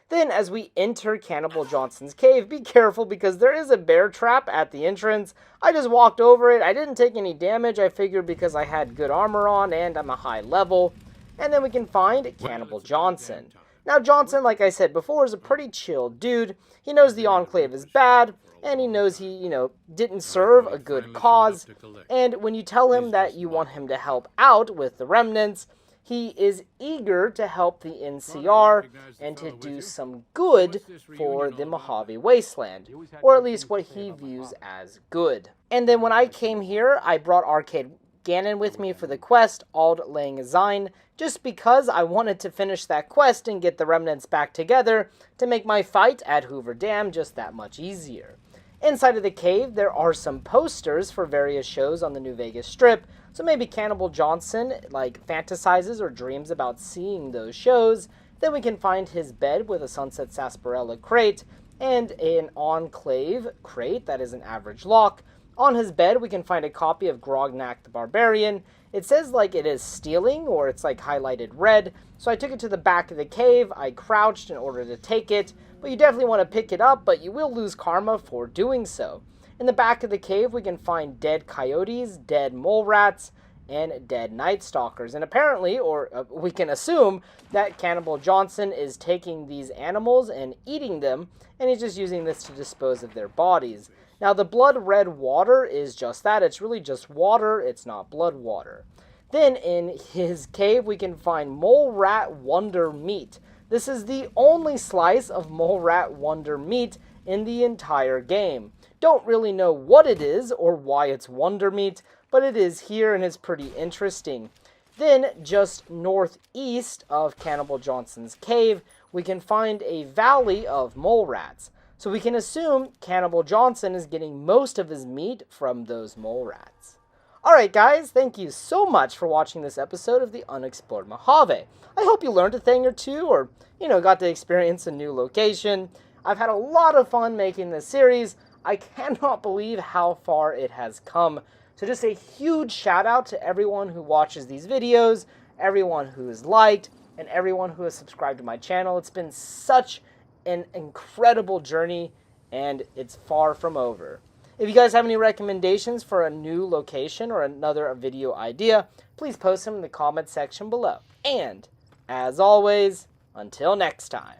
Then, as we enter Cannibal Johnson's cave, be careful because there is a bear trap at the entrance. I just walked over it. I didn't take any damage, I figured, because I had good armor on and I'm a high level. And then we can find Cannibal Johnson. Now, Johnson, like I said before, is a pretty chill dude. He knows the Enclave is bad, and he knows he, didn't serve a good cause. And when you tell him that you want him to help out with the remnants, he is eager to help the NCR and to do some good for the Mojave Wasteland, or at least what he views as good. And then when I came here, I brought Arcade Ganon with me for the quest, Auld Lang Syne, just because I wanted to finish that quest and get the remnants back together to make my fight at Hoover Dam just that much easier. Inside of the cave, there are some posters for various shows on the New Vegas Strip, so maybe Cannibal Johnson, fantasizes or dreams about seeing those shows. Then we can find his bed with a Sunset Sarsaparilla crate and an Enclave crate that is an average lock. On his bed, we can find a copy of Grognak the Barbarian. It says it is stealing, or it's highlighted red, so I took it to the back of the cave. I crouched in order to take it, but you definitely want to pick it up, but you will lose karma for doing so. In the back of the cave, we can find dead coyotes, dead mole rats, and dead night stalkers. And apparently, or we can assume, that Cannibal Johnson is taking these animals and eating them, and he's just using this to dispose of their bodies. Now, the blood red water is just that. It's really just water. It's not blood water. Then, in his cave, we can find mole rat wonder meat. This is the only slice of mole rat wonder meat in the entire game. Don't really know what it is or why it's wonder meat, but it is here and it's pretty interesting. Then, just northeast of Cannibal Johnson's cave, we can find a valley of mole rats. So we can assume Cannibal Johnson is getting most of his meat from those mole rats. Alright guys, thank you so much for watching this episode of the Unexplored Mojave. I hope you learned a thing or two, or, got to experience a new location. I've had a lot of fun making this series. I cannot believe how far it has come. So just a huge shout out to everyone who watches these videos, everyone who has liked, and everyone who has subscribed to my channel. It's been such an incredible journey, and it's far from over. If you guys have any recommendations for a new location or another video idea, please post them in the comment section below. And, as always, until next time.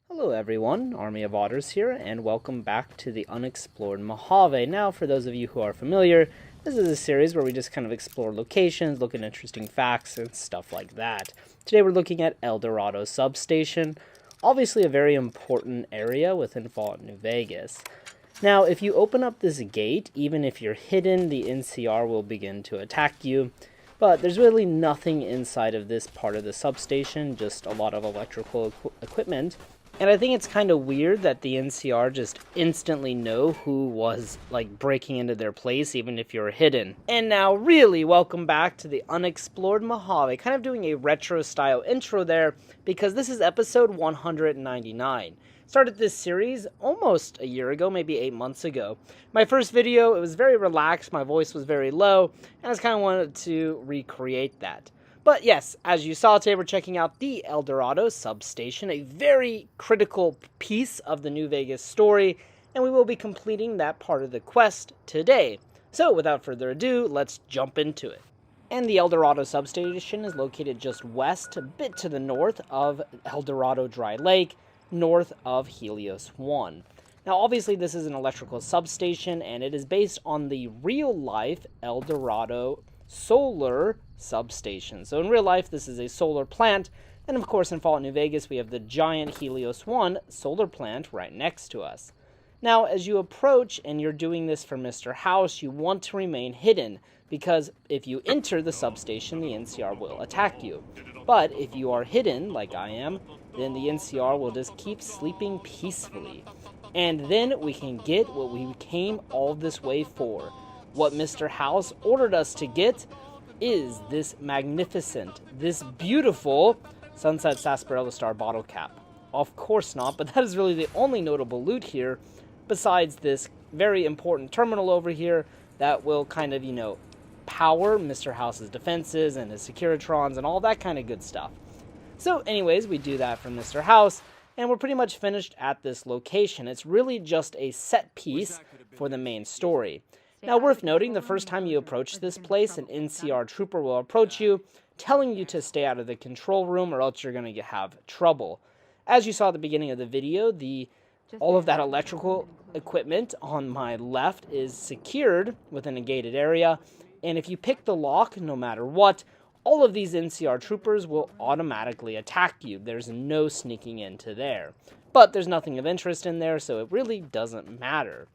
Hello everyone, Army of Otters here, and welcome back to the Unexplored Mojave. Now, for those of you who are familiar, this is a series where we just kind of explore locations, look at interesting facts, and stuff like that. Today we're looking at Dorado Substation, obviously a very important area within Fallout New Vegas. Now, if you open up this gate, even if you're hidden, the NCR will begin to attack you. But there's really nothing inside of this part of the substation, just a lot of electrical equipment. And I think it's kind of weird that the NCR just instantly know who was, like, breaking into their place, even if you're hidden. And now, really, welcome back to the Unexplored Mojave. Kind of doing a retro-style intro there, because this is episode 199. Started this series almost a year ago, maybe 8 months ago. My first video, it was very relaxed, my voice was very low, and I just kind of wanted to recreate that. But yes, as you saw today, we're checking out the Dorado Substation, a very critical piece of the New Vegas story, and we will be completing that part of the quest today. So without further ado, let's jump into it. And the Dorado Substation is located just west, a bit to the north of Dorado Dry Lake, north of Helios 1. Now obviously this is an electrical substation, and it is based on the real-life Dorado solar substation. So in real life, this is a solar plant, and of course in Fallout New Vegas, we have the giant Helios 1 solar plant right next to us. Now, as you approach, and you're doing this for Mr. House, you want to remain hidden, because if you enter the substation, the NCR will attack you. But if you are hidden, like I am, then the NCR will just keep sleeping peacefully. And then we can get what we came all this way for. What Mr. House ordered us to get is this magnificent, this beautiful Sunset Sarsaparilla Star bottle cap. Of course not, but that is really the only notable loot here, besides this very important terminal over here that will kind of, power Mr. House's defenses and his Securitrons and all that kind of good stuff. So anyways, we do that for Mr. House, and we're pretty much finished at this location. It's really just a set piece for the main story. Now, worth noting, the first time you approach this place, an NCR trooper will approach you, telling you to stay out of the control room or else you're going to have trouble. As you saw at the beginning of the video, all of that electrical equipment on my left is secured within a gated area, and if you pick the lock, no matter what, all of these NCR troopers will automatically attack you. There's no sneaking into there. But there's nothing of interest in there, so it really doesn't matter.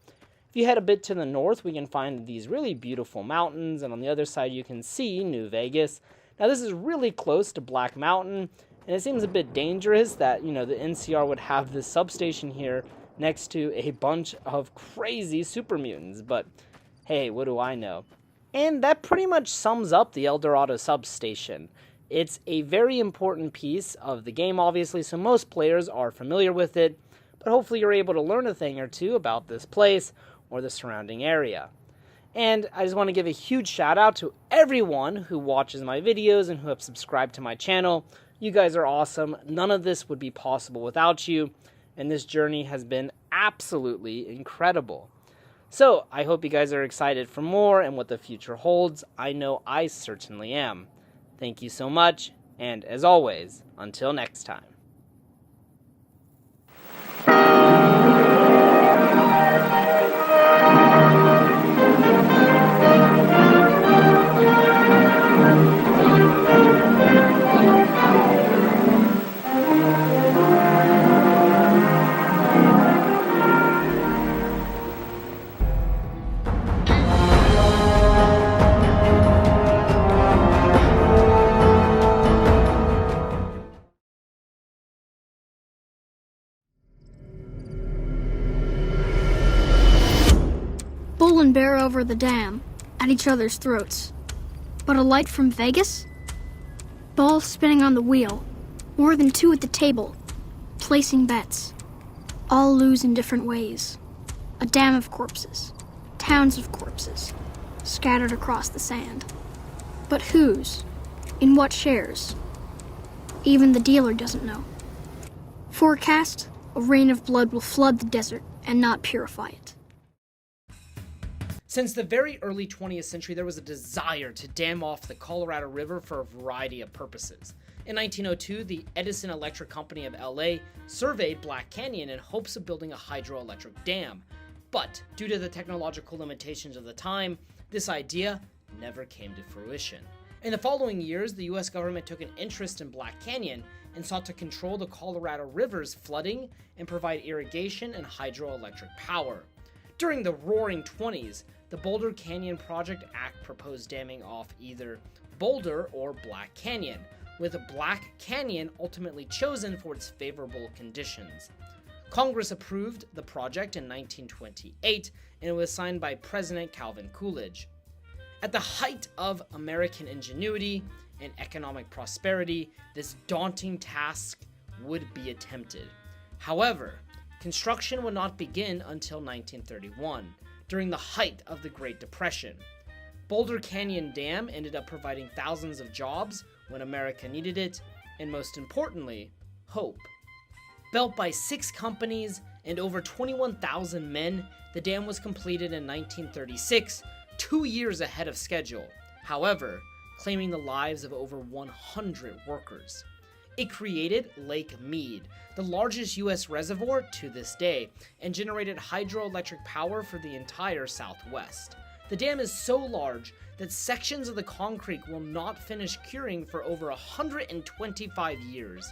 If you head a bit to the north, we can find these really beautiful mountains, and on the other side you can see New Vegas. Now this is really close to Black Mountain, and it seems a bit dangerous that, the NCR would have this substation here next to a bunch of crazy super mutants, but hey, what do I know? And that pretty much sums up the Dorado Substation. It's a very important piece of the game, obviously, so most players are familiar with it, but hopefully you're able to learn a thing or two about this place or the surrounding area. And I just want to give a huge shout out to everyone who watches my videos and who have subscribed to my channel. You guys are awesome. None of this would be possible without you, and this journey has been absolutely incredible. So I hope you guys are excited for more and what the future holds. I know I certainly am. Thank you so much, and as always, until next time. Bull and bear over the dam, at each other's throats. But a light from Vegas? Balls spinning on the wheel, more than two at the table, placing bets. All lose in different ways. A dam of corpses, towns of corpses, scattered across the sand. But whose? In what shares? Even the dealer doesn't know. Forecast, a rain of blood will flood the desert and not purify it. Since the very early 20th century, there was a desire to dam off the Colorado River for a variety of purposes. In 1902, the Edison Electric Company of LA surveyed Black Canyon in hopes of building a hydroelectric dam. But due to the technological limitations of the time, this idea never came to fruition. In the following years, the US government took an interest in Black Canyon and sought to control the Colorado River's flooding and provide irrigation and hydroelectric power. During the Roaring 20s, the Boulder Canyon Project Act proposed damming off either Boulder or Black Canyon, with Black Canyon ultimately chosen for its favorable conditions. Congress approved the project in 1928, and it was signed by President Calvin Coolidge. At the height of American ingenuity and economic prosperity, this daunting task would be attempted. However, construction would not begin until 1931, during the height of the Great Depression. Boulder Canyon Dam ended up providing thousands of jobs when America needed it, and most importantly, hope. Built by 6 companies and over 21,000 men, the dam was completed in 1936, 2 years ahead of schedule, however, claiming the lives of over 100 workers. It created Lake Mead, the largest U.S. reservoir to this day, and generated hydroelectric power for the entire Southwest. The dam is so large that sections of the concrete will not finish curing for over 125 years.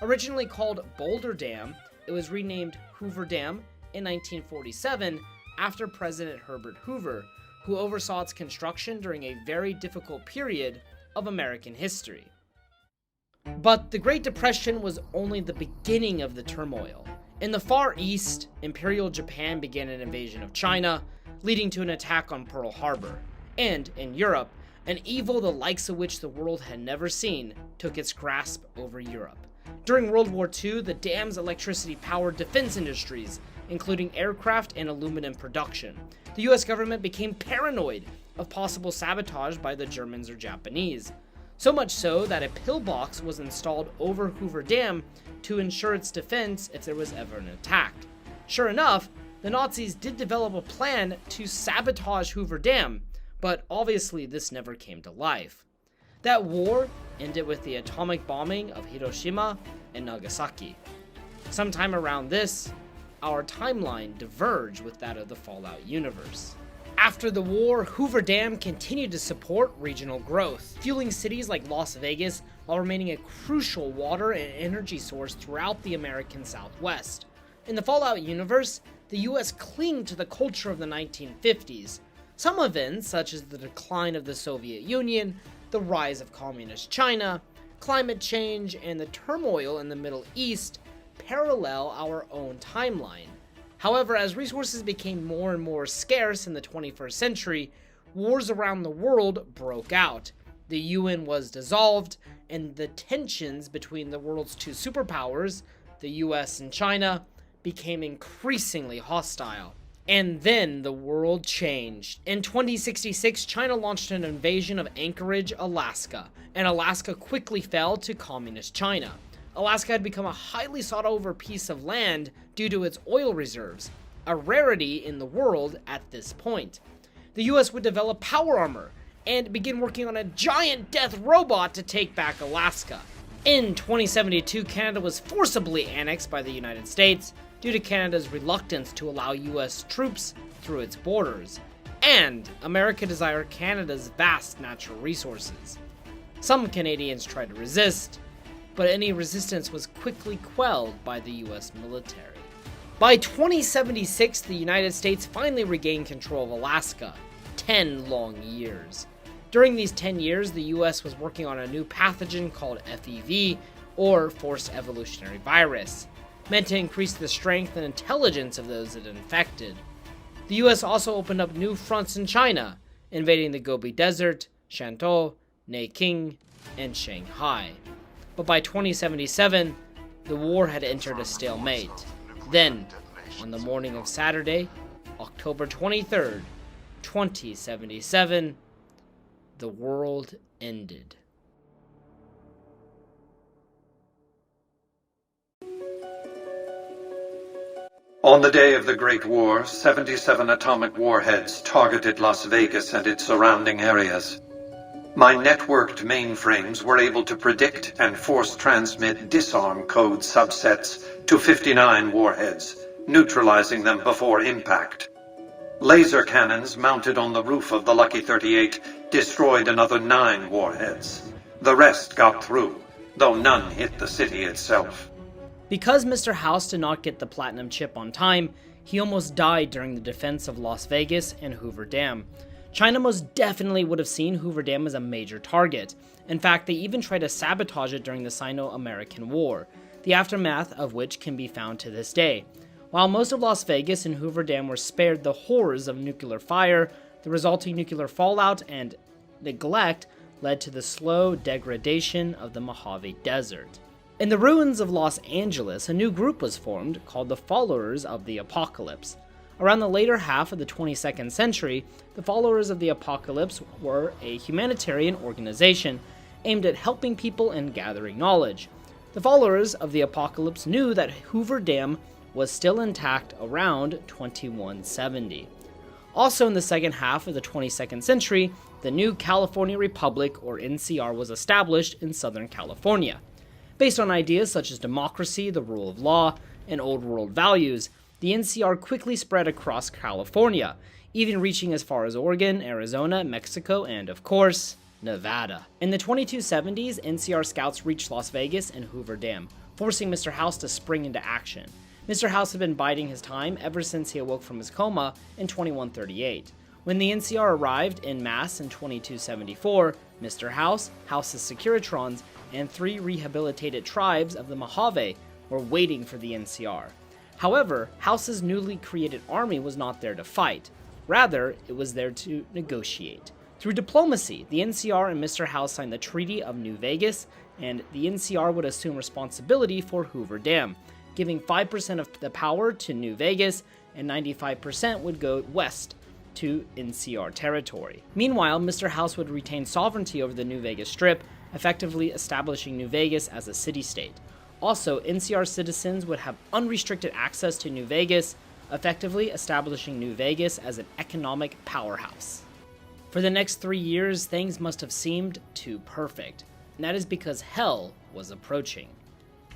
Originally called Boulder Dam, it was renamed Hoover Dam in 1947 after President Herbert Hoover, who oversaw its construction during a very difficult period of American history. But the Great Depression was only the beginning of the turmoil. In the Far East, Imperial Japan began an invasion of China, leading to an attack on Pearl Harbor. And in Europe, an evil the likes of which the world had never seen took its grasp over Europe. During World War II, the dam's electricity powered defense industries, including aircraft and aluminum production. The US government became paranoid of possible sabotage by the Germans or Japanese. So much so that a pillbox was installed over Hoover Dam to ensure its defense if there was ever an attack. Sure enough, the Nazis did develop a plan to sabotage Hoover Dam, but obviously this never came to life. That war ended with the atomic bombing of Hiroshima and Nagasaki. Sometime around this, our timeline diverged with that of the Fallout universe. After the war, Hoover Dam continued to support regional growth, fueling cities like Las Vegas while remaining a crucial water and energy source throughout the American Southwest. In the Fallout universe, the US clinged to the culture of the 1950s. Some events, such as the decline of the Soviet Union, the rise of communist China, climate change, and the turmoil in the Middle East, parallel our own timeline. However, as resources became more and more scarce in the 21st century, wars around the world broke out. The UN was dissolved, and the tensions between the world's 2 superpowers, the US and China, became increasingly hostile. And then the world changed. In 2066, China launched an invasion of Anchorage, Alaska, and Alaska quickly fell to communist China. Alaska had become a highly sought-over piece of land due to its oil reserves, a rarity in the world at this point. The US would develop power armor and begin working on a giant death robot to take back Alaska. In 2072, Canada was forcibly annexed by the United States due to Canada's reluctance to allow US troops through its borders, and America desired Canada's vast natural resources. Some Canadians tried to resist, but any resistance was quickly quelled by the US military. By 2076, the United States finally regained control of Alaska, 10 long years. During these 10 years, the US was working on a new pathogen called FEV, or Forced Evolutionary Virus, meant to increase the strength and intelligence of those it infected. The US also opened up new fronts in China, invading the Gobi Desert, Shantou, Nanking, and Shanghai. But by 2077, the war had entered a stalemate. Then, on the morning of Saturday, October 23rd, 2077, the world ended. On the day of the Great War, 77 atomic warheads targeted Las Vegas and its surrounding areas. My networked mainframes were able to predict and force transmit disarm code subsets to 59 warheads, neutralizing them before impact. Laser cannons mounted on the roof of the Lucky 38 destroyed another 9 warheads. The rest got through, though none hit the city itself. Because Mr. House did not get the platinum chip on time, he almost died during the defense of Las Vegas and Hoover Dam. China most definitely would have seen Hoover Dam as a major target. In fact, they even tried to sabotage it during the Sino-American War, the aftermath of which can be found to this day. While most of Las Vegas and Hoover Dam were spared the horrors of nuclear fire, the resulting nuclear fallout and neglect led to the slow degradation of the Mojave Desert. In the ruins of Los Angeles, a new group was formed called the Followers of the Apocalypse. Around the later half of the 22nd century, the Followers of the Apocalypse were a humanitarian organization aimed at helping people and gathering knowledge. The Followers of the Apocalypse knew that Hoover Dam was still intact around 2170. Also in the second half of the 22nd century, the new California Republic, or NCR, was established in Southern California. Based on ideas such as democracy, the rule of law, and old world values, the NCR quickly spread across California, even reaching as far as Oregon, Arizona, Mexico, and, of course, Nevada. In the 2270s, NCR scouts reached Las Vegas and Hoover Dam, forcing Mr. House to spring into action. Mr. House had been biding his time ever since he awoke from his coma in 2138. When the NCR arrived en masse in 2274, Mr. House, House's Securitrons, and 3 rehabilitated tribes of the Mojave were waiting for the NCR. However, House's newly created army was not there to fight. Rather, it was there to negotiate. Through diplomacy, the NCR and Mr. House signed the Treaty of New Vegas, and the NCR would assume responsibility for Hoover Dam, giving 5% of the power to New Vegas, and 95% would go west to NCR territory. Meanwhile, Mr. House would retain sovereignty over the New Vegas Strip, effectively establishing New Vegas as a city-state. Also, NCR citizens would have unrestricted access to New Vegas, effectively establishing New Vegas as an economic powerhouse. For the next 3 years, things must have seemed too perfect, and that is because hell was approaching.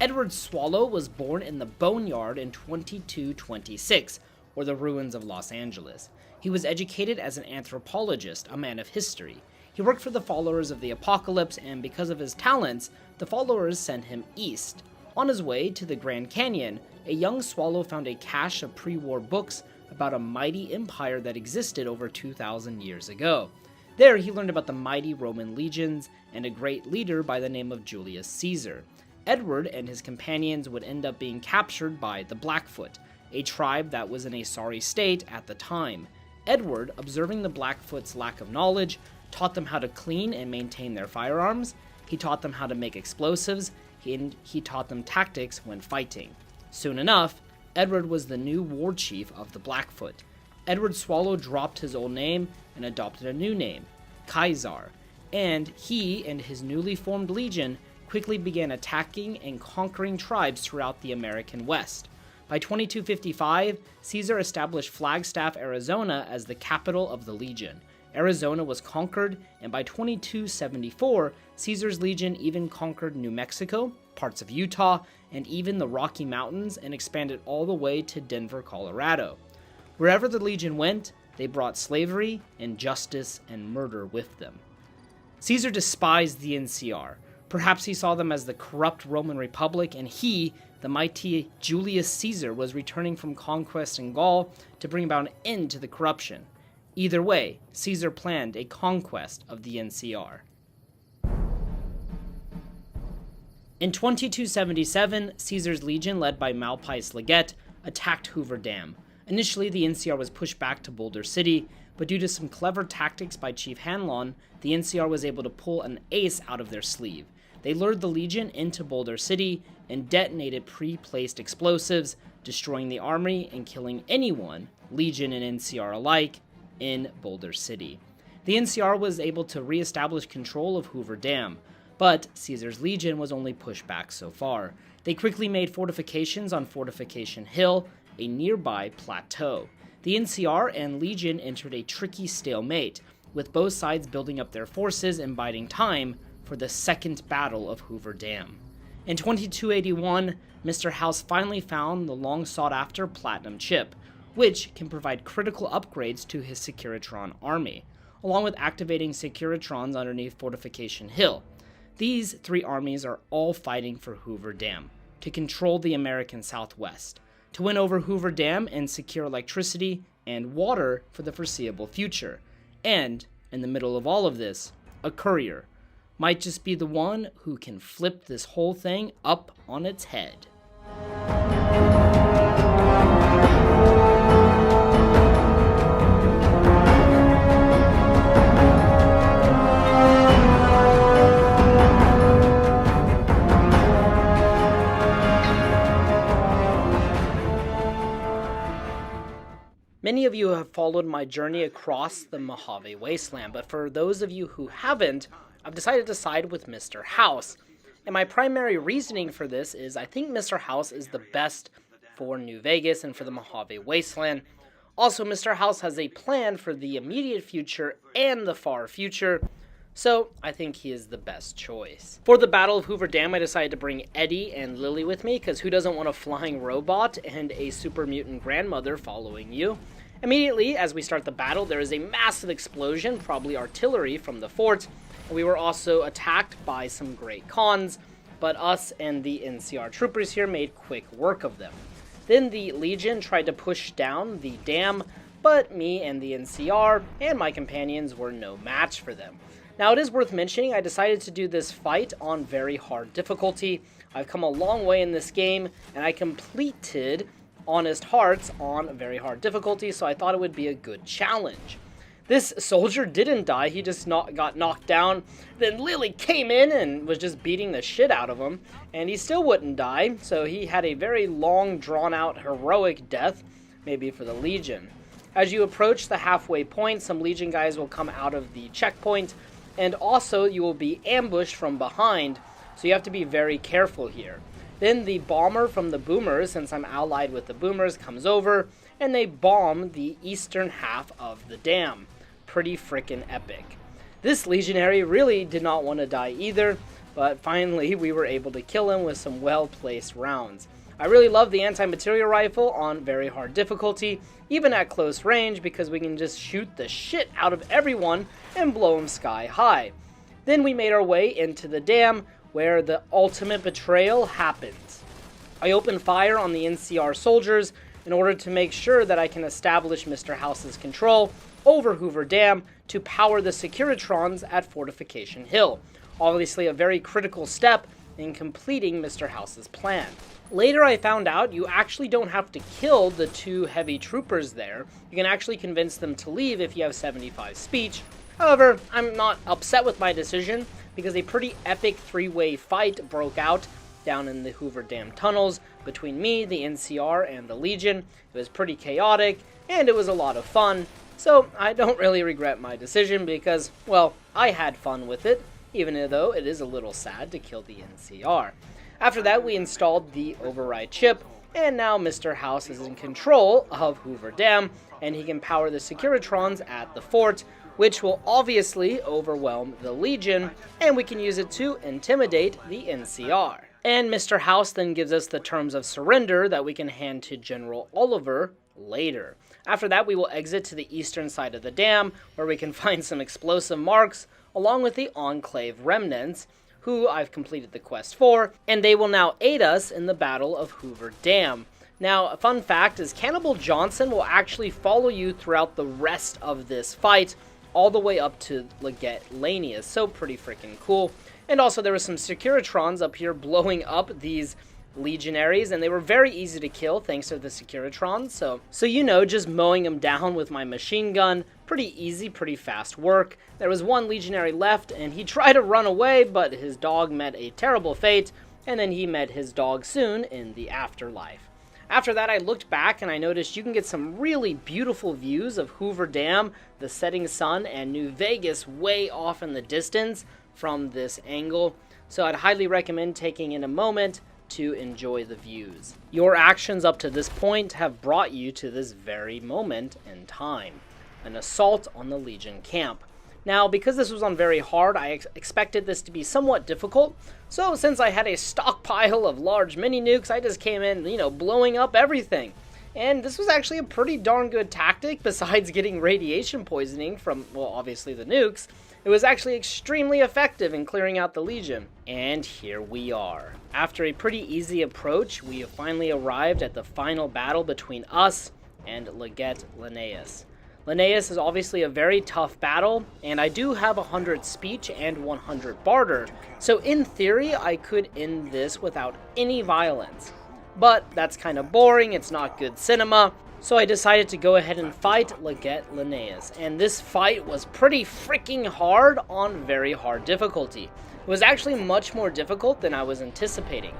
Edward Swallow was born in the Boneyard in 2226, or the ruins of Los Angeles. He was educated as an anthropologist, a man of history. He worked for the Followers of the Apocalypse, and because of his talents, the Followers sent him east. On his way to the Grand Canyon, a young Swallow found a cache of pre-war books about a mighty empire that existed over 2,000 years ago. There, he learned about the mighty Roman legions and a great leader by the name of Julius Caesar. Edward and his companions would end up being captured by the Blackfoot, a tribe that was in a sorry state at the time. Edward, observing the Blackfoot's lack of knowledge, taught them how to clean and maintain their firearms. He taught them how to make explosives, and he taught them tactics when fighting. Soon enough, Edward was the new war chief of the Blackfoot. Edward Swallow dropped his old name and adopted a new name, Kaiser, and he and his newly formed legion quickly began attacking and conquering tribes throughout the American West. By 2255, Caesar established Flagstaff, Arizona as the capital of the legion. Arizona was conquered, and by 2274, Caesar's legion even conquered New Mexico, parts of Utah, and even the Rocky Mountains, and expanded all the way to Denver, Colorado. Wherever the legion went, they brought slavery, injustice, and murder with them. Caesar despised the NCR. Perhaps he saw them as the corrupt Roman Republic, and he, the mighty Julius Caesar, was returning from conquest in Gaul to bring about an end to the corruption. Either way, Caesar planned a conquest of the NCR. In 2277, Caesar's legion, led by Malpais Leggett, attacked Hoover Dam. Initially, the NCR was pushed back to Boulder City, but due to some clever tactics by Chief Hanlon, the NCR was able to pull an ace out of their sleeve. They lured the legion into Boulder City and detonated pre-placed explosives, destroying the army and killing anyone, legion and NCR alike, in Boulder City. The NCR was able to re-establish control of Hoover Dam, but Caesar's legion was only pushed back so far. They quickly made fortifications on Fortification Hill, a nearby plateau. The NCR and legion entered a tricky stalemate, with both sides building up their forces and biding time for the Second Battle of Hoover Dam. In 2281, Mr. House finally found the long-sought-after platinum chip, which can provide critical upgrades to his Securitron army, along with activating Securitrons underneath Fortification Hill. These 3 armies are all fighting for Hoover Dam, to control the American Southwest, to win over Hoover Dam and secure electricity and water for the foreseeable future. And, in the middle of all of this, a courier might just be the one who can flip this whole thing up on its head. Many of you have followed my journey across the Mojave Wasteland, but for those of you who haven't, I've decided to side with Mr. House. And my primary reasoning for this is I think Mr. House is the best for New Vegas and for the Mojave Wasteland. Also, Mr. House has a plan for the immediate future and the far future, so I think he is the best choice. For the Battle of Hoover Dam, I decided to bring Eddie and Lily with me, because who doesn't want a flying robot and a super mutant grandmother following you? Immediately, as we start the battle, there is a massive explosion, probably artillery from the fort. We were also attacked by some great cons, but us and the NCR troopers here made quick work of them. Then the Legion tried to push down the dam, but me and the NCR and my companions were no match for them. Now, it is worth mentioning, I decided to do this fight on very hard difficulty. I've come a long way in this game, and I completed Honest Hearts on very hard difficulty, so I thought it would be a good challenge. This soldier didn't die, he just got knocked down. Then Lily came in and was just beating the shit out of him, and he still wouldn't die, so he had a very long, drawn-out, heroic death, maybe for the Legion. As you approach the halfway point, some Legion guys will come out of the checkpoint, and also you will be ambushed from behind, so you have to be very careful here. Then the bomber from the boomers, since I'm allied with the boomers, comes over, and they bomb the eastern half of the dam. Pretty frickin' epic. This legionary really did not want to die either, but finally we were able to kill him with some well-placed rounds. I really love the anti-material rifle on very hard difficulty, even at close range, because we can just shoot the shit out of everyone and blow them sky high. Then we made our way into the dam, where the ultimate betrayal happens. I opened fire on the NCR soldiers in order to make sure that I can establish Mr. House's control over Hoover Dam to power the Securitrons at Fortification Hill. Obviously a very critical step in completing Mr. House's plan. Later I found out you actually don't have to kill the two heavy troopers there. You can actually convince them to leave if you have 75 speech. However, I'm not upset with my decision, because a pretty epic three-way fight broke out down in the Hoover Dam tunnels between me, the NCR, and the Legion. It was pretty chaotic, and it was a lot of fun, so I don't really regret my decision because, well, I had fun with it, even though it is a little sad to kill the NCR. After that, we installed the override chip, and now Mr. House is in control of Hoover Dam, and he can power the Securitrons at the fort, which will obviously overwhelm the Legion, and we can use it to intimidate the NCR. And Mr. House then gives us the terms of surrender that we can hand to General Oliver later. After that, we will exit to the eastern side of the dam, where we can find some explosive marks, along with the Enclave remnants, who I've completed the quest for, and they will now aid us in the Battle of Hoover Dam. Now, a fun fact is Cannibal Johnson will actually follow you throughout the rest of this fight, all the way up to Leggett Lanius, so pretty freaking cool. And also there were some Securitrons up here blowing up these legionaries, and they were very easy to kill thanks to the Securitrons, so you know, just mowing them down with my machine gun, pretty easy, pretty fast work. There was one legionary left, and he tried to run away, but his dog met a terrible fate, and then he met his dog soon in the afterlife. After that, I looked back and I noticed you can get some really beautiful views of Hoover Dam, the setting sun, and New Vegas way off in the distance from this angle. So I'd highly recommend taking in a moment to enjoy the views. Your actions up to this point have brought you to this very moment in time, an assault on the Legion camp. Now, because this was on very hard, I expected this to be somewhat difficult, so since I had a stockpile of large mini-nukes, I just came in, blowing up everything. And this was actually a pretty darn good tactic, besides getting radiation poisoning from, well, obviously the nukes. It was actually extremely effective in clearing out the Legion. And here we are. After a pretty easy approach, we have finally arrived at the final battle between us and Leggett Linnaeus. Linnaeus is obviously a very tough battle, and I do have 100 speech and 100 barter, so in theory I could end this without any violence. But that's kind of boring, it's not good cinema, so I decided to go ahead and fight Linnaeus, and this fight was pretty freaking hard on very hard difficulty. It was actually much more difficult than I was anticipating.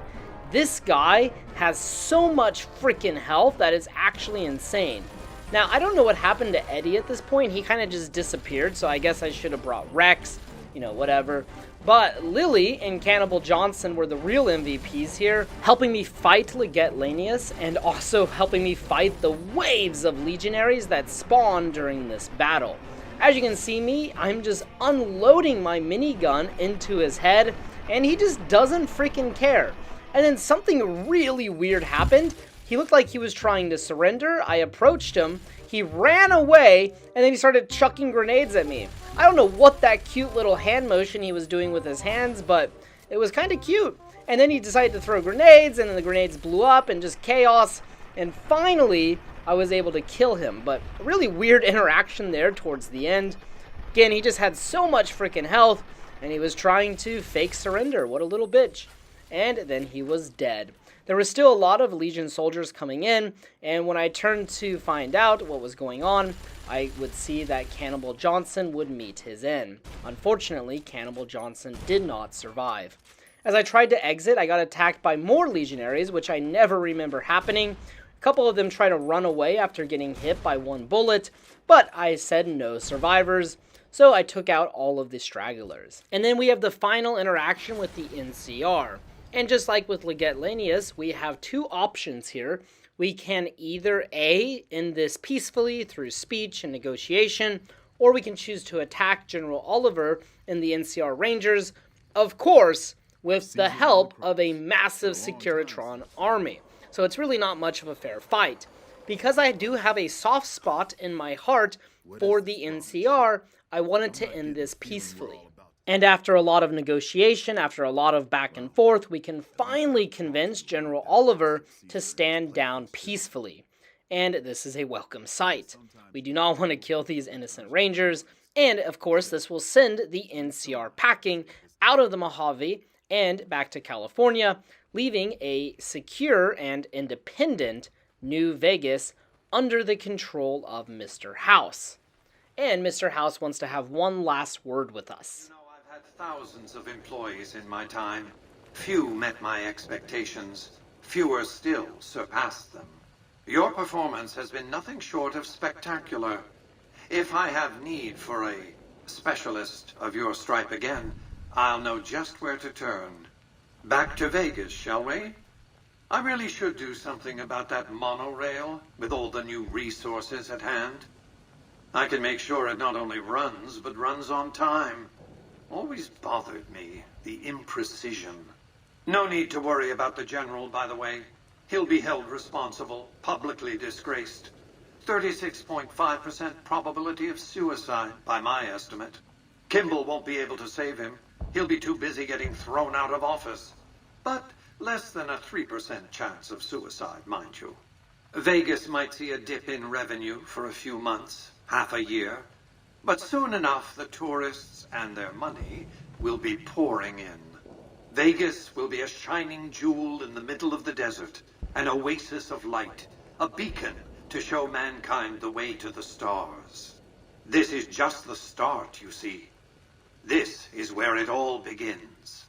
This guy has so much freaking health that is actually insane. Now, I don't know what happened to Eddie at this point. He kind of just disappeared, so I guess I should have brought Rex, whatever. But Lily and Cannibal Johnson were the real MVPs here, helping me fight Linnaeus and also helping me fight the waves of legionaries that spawned during this battle. As you can see me, I'm just unloading my minigun into his head, and he just doesn't freaking care. And then something really weird happened. He looked like he was trying to surrender. I approached him, he ran away, and then he started chucking grenades at me. I don't know what that cute little hand motion he was doing with his hands, but it was kind of cute. And then he decided to throw grenades, and then the grenades blew up, and just chaos. And finally, I was able to kill him. But a really weird interaction there towards the end. Again, he just had so much freaking health, and he was trying to fake surrender. What a little bitch. And then he was dead. There were still a lot of Legion soldiers coming in, and when I turned to find out what was going on, I would see that Cannibal Johnson would meet his end. Unfortunately, Cannibal Johnson did not survive. As I tried to exit, I got attacked by more legionaries, which I never remember happening. A couple of them tried to run away after getting hit by one bullet, but I said no survivors, so I took out all of the stragglers. And then we have the final interaction with the NCR. And just like with Linnaeus, we have two options here. We can either A, end this peacefully through speech and negotiation, or we can choose to attack General Oliver and the NCR Rangers, of course, with the help of a massive Securitron army. So it's really not much of a fair fight. Because I do have a soft spot in my heart for the NCR, I wanted to end this peacefully. And after a lot of negotiation, after a lot of back and forth, we can finally convince General Oliver to stand down peacefully. And this is a welcome sight. We do not want to kill these innocent Rangers, and of course this will send the NCR packing out of the Mojave and back to California, leaving a secure and independent New Vegas under the control of Mr. House. And Mr. House wants to have one last word with us. I've had thousands of employees in my time. Few met my expectations. Fewer still surpassed them. Your performance has been nothing short of spectacular. If I have need for a specialist of your stripe again, I'll know just where to turn. Back to Vegas, shall we? I really should do something about that monorail with all the new resources at hand. I can make sure it not only runs, but runs on time. Always bothered me, the imprecision. No need to worry about the General, by the way. He'll be held responsible, publicly disgraced. 36.5% probability of suicide, by my estimate. Kimball won't be able to save him. He'll be too busy getting thrown out of office. But less than a 3% chance of suicide, mind you. Vegas might see a dip in revenue for a few months, half a year. But soon enough, the tourists and their money will be pouring in. Vegas will be a shining jewel in the middle of the desert, an oasis of light, a beacon to show mankind the way to the stars. This is just the start, you see. This is where it all begins.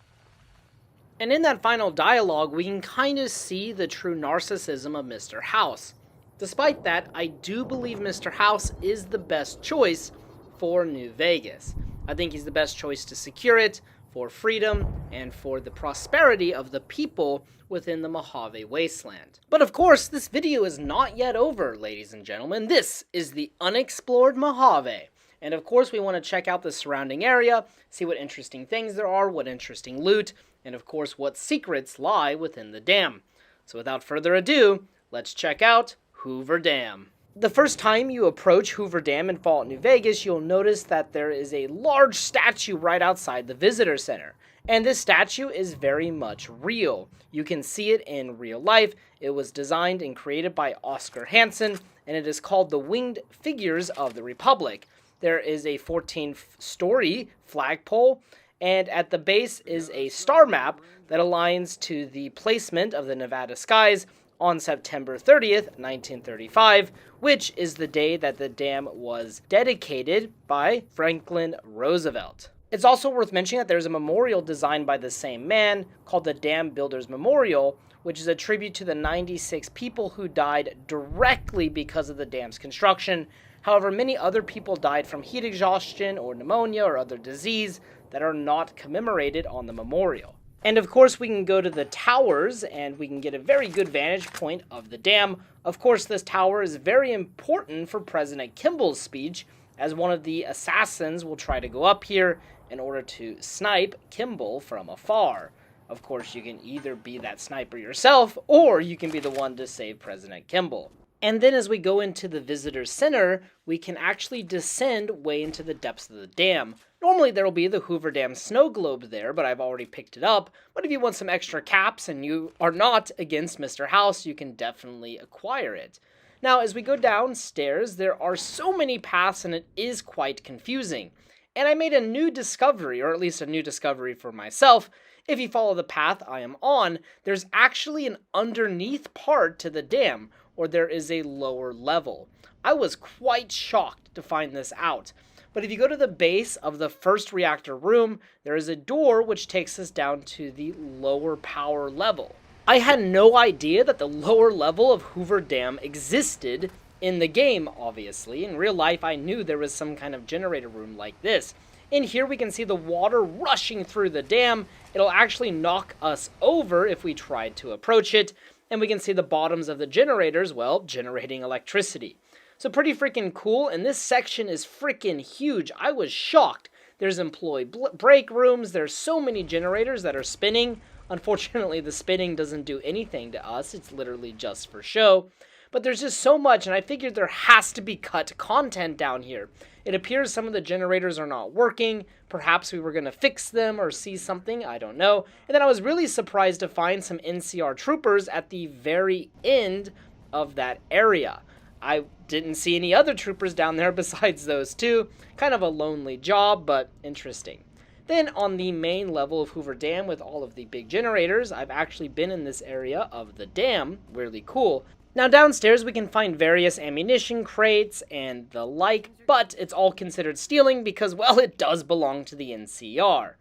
And in that final dialogue, we can kind of see the true narcissism of Mr. House. Despite that, I do believe Mr. House is the best choice for New Vegas. I think he's the best choice to secure it, for freedom, and for the prosperity of the people within the Mojave Wasteland. But of course, this video is not yet over, ladies and gentlemen. This is the unexplored Mojave. And of course, we want to check out the surrounding area, see what interesting things there are, what interesting loot, and of course, what secrets lie within the dam. So without further ado, let's check out Hoover Dam. The first time you approach Hoover Dam in Fallout New Vegas, you'll notice that there is a large statue right outside the visitor center. And this statue is very much real. You can see it in real life. It was designed and created by Oscar Hansen, and it is called the Winged Figures of the Republic. There is a 14-story flagpole, and at the base is a star map that aligns to the placement of the Nevada skies on September 30th, 1935, which is the day that the dam was dedicated by Franklin Roosevelt. It's also worth mentioning that there's a memorial designed by the same man called the Dam Builders Memorial, which is a tribute to the 96 people who died directly because of the dam's construction. However, many other people died from heat exhaustion or pneumonia or other disease that are not commemorated on the memorial. And of course, we can go to the towers and we can get a very good vantage point of the dam. Of course, this tower is very important for President Kimball's speech, as one of the assassins will try to go up here in order to snipe Kimball from afar. Of course, you can either be that sniper yourself, or you can be the one to save President Kimball. And then as we go into the visitor center, we can actually descend way into the depths of the dam. Normally there will be the Hoover Dam snow globe there, but I've already picked it up. But if you want some extra caps and you are not against Mr. House, you can definitely acquire it. Now, as we go downstairs, there are so many paths and it is quite confusing. And I made a new discovery, or at least a new discovery for myself. If you follow the path I am on, there's actually an underneath part to the dam, or there is a lower level. I was quite shocked to find this out. But if you go to the base of the first reactor room, there is a door which takes us down to the lower power level. I had no idea that the lower level of Hoover Dam existed in the game, obviously. In real life, I knew there was some kind of generator room like this. In here, we can see the water rushing through the dam. It'll actually knock us over if we tried to approach it. And we can see the bottoms of the generators, well, generating electricity. So pretty freaking cool, and this section is freaking huge. I was shocked. There's employee break rooms. There's so many generators that are spinning. Unfortunately, the spinning doesn't do anything to us. It's literally just for show. But there's just so much, and I figured there has to be cut content down here. It appears some of the generators are not working. Perhaps we were going to fix them or see something. I don't know. And then I was really surprised to find some NCR troopers at the very end of that area. I didn't see any other troopers down there besides those two. Kind of a lonely job, but interesting. Then on the main level of Hoover Dam with all of the big generators, I've actually been in this area of the dam. Really cool. Now downstairs we can find various ammunition crates and the like, but it's all considered stealing because, well, it does belong to the NCR.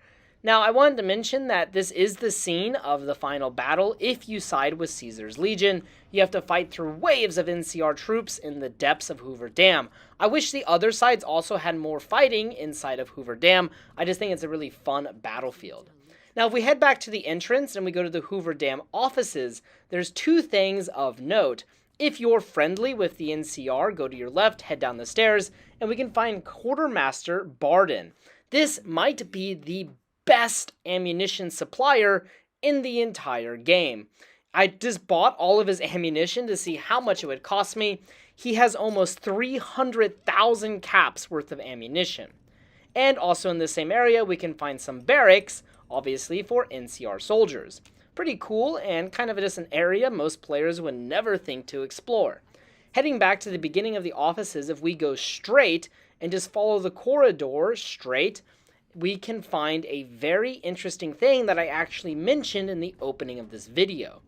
Now I wanted to mention that this is the scene of the final battle. If you side with Caesar's Legion, you have to fight through waves of NCR troops in the depths of Hoover Dam. I wish the other sides also had more fighting inside of Hoover Dam. I just think it's a really fun battlefield. Now, if we head back to the entrance and we go to the Hoover Dam offices, there's two things of note. If you're friendly with the NCR, go to your left, head down the stairs, and we can find Quartermaster Barden. This might be the best ammunition supplier in the entire game. I just bought all of his ammunition to see how much it would cost me. He has almost 300,000 caps worth of ammunition. And also in the same area, we can find some barracks, obviously for NCR soldiers. Pretty cool and kind of just an area most players would never think to explore. Heading back to the beginning of the offices, if we go straight and just follow the corridor straight, we can find a very interesting thing that I actually mentioned in the opening of this video.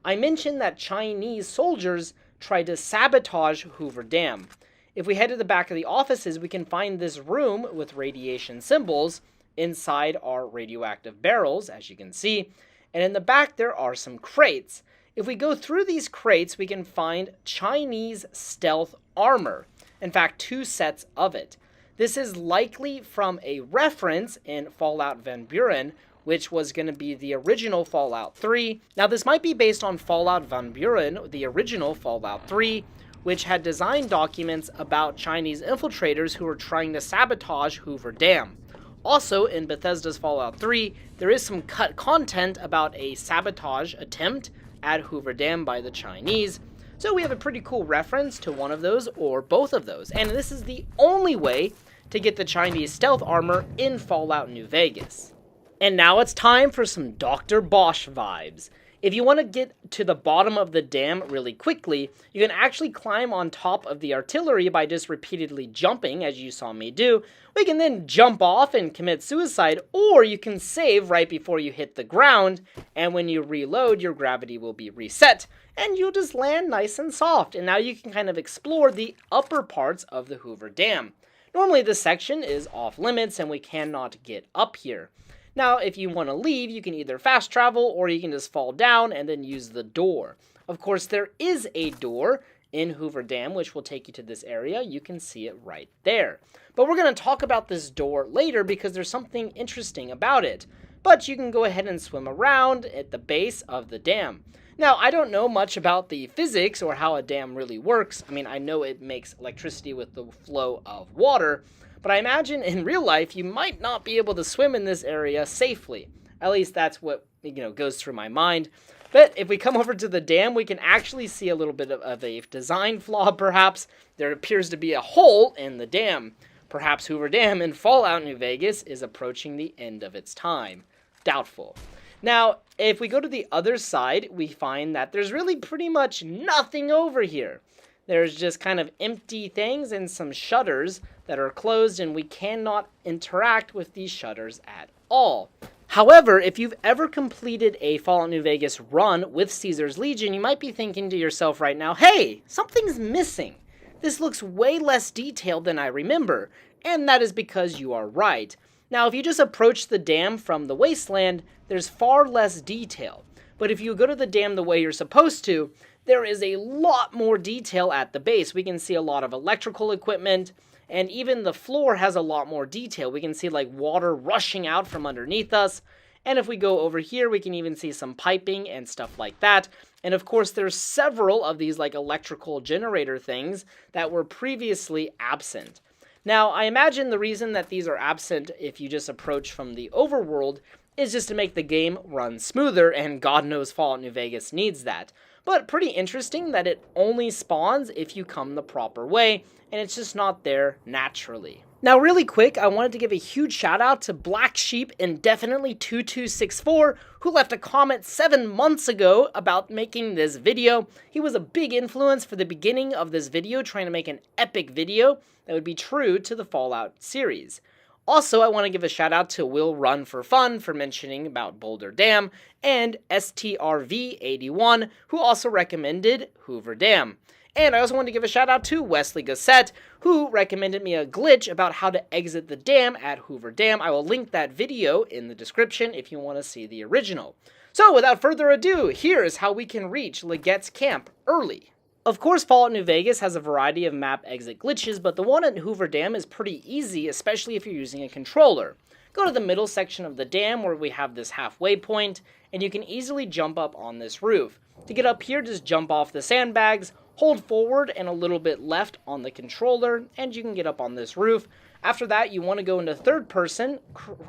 I mentioned that Chinese soldiers tried to sabotage Hoover Dam. If we head to the back of the offices, we can find this room with radiation symbols inside our radioactive barrels, as you can see, and in the back there are some crates. If we go through these crates, we can find Chinese stealth armor. In fact, 2 sets of it. This is likely from a reference in Fallout Van Buren, which was going to be the original Fallout 3. Now, this might be based on Fallout Van Buren, the original Fallout 3, which had design documents about Chinese infiltrators who were trying to sabotage Hoover Dam. Also, in Bethesda's Fallout 3, there is some cut content about a sabotage attempt at Hoover Dam by the Chinese. So we have a pretty cool reference to one of those or both of those. And this is the only way to get the Chinese stealth armor in Fallout New Vegas. And now it's time for some Dr. Bosch vibes. If you want to get to the bottom of the dam really quickly, you can actually climb on top of the artillery by just repeatedly jumping, as you saw me do. We can then jump off and commit suicide, or you can save right before you hit the ground, and when you reload, your gravity will be reset, and you'll just land nice and soft, and now you can kind of explore the upper parts of the Hoover Dam. Normally this section is off limits, and we cannot get up here. Now, if you want to leave, you can either fast travel or you can just fall down and then use the door. Of course, there is a door in Hoover Dam which will take you to this area. You can see it right there. But we're going to talk about this door later because there's something interesting about it. But you can go ahead and swim around at the base of the dam. Now, I don't know much about the physics or how a dam really works. I mean, I know it makes electricity with the flow of water, but I imagine in real life you might not be able to swim in this area safely. At least that's what, goes through my mind. But if we come over to the dam, we can actually see a little bit of a design flaw, perhaps. There appears to be a hole in the dam. Perhaps Hoover Dam in Fallout New Vegas is approaching the end of its time. Doubtful. Now, if we go to the other side, we find that there's really pretty much nothing over here. There's just kind of empty things and some shutters that are closed, and we cannot interact with these shutters at all. However, if you've ever completed a Fallout New Vegas run with Caesar's Legion, you might be thinking to yourself right now, hey, something's missing. This looks way less detailed than I remember, and that is because you are right. Now, if you just approach the dam from the wasteland, there's far less detail. But if you go to the dam the way you're supposed to, there is a lot more detail at the base. We can see a lot of electrical equipment, and even the floor has a lot more detail. We can see like water rushing out from underneath us. And if we go over here, we can even see some piping and stuff like that. And of course, there's several of these like electrical generator things that were previously absent. Now, I imagine the reason that these are absent if you just approach from the overworld is just to make the game run smoother, and God knows Fallout New Vegas needs that. But pretty interesting that it only spawns if you come the proper way, and it's just not there naturally. Now, really quick, I wanted to give a huge shout out to Black Sheep Indefinitely 2264, who left a comment 7 months ago about making this video. He was a big influence for the beginning of this video, trying to make an epic video that would be true to the Fallout series. Also, I want to give a shout out to Will Run for Fun for mentioning about Boulder Dam, and STRV81, who also recommended Hoover Dam. And I also want to give a shout out to Wesley Gossett, who recommended me a glitch about how to exit the dam at Hoover Dam. I will link that video in the description if you want to see the original. So without further ado, here is how we can reach Leggett's camp early. Of course, Fallout New Vegas has a variety of map exit glitches, but the one at Hoover Dam is pretty easy, especially if you're using a controller. Go to the middle section of the dam where we have this halfway point, and you can easily jump up on this roof. To get up here, just jump off the sandbags, hold forward and a little bit left on the controller, and you can get up on this roof. After that, you want to go into third person,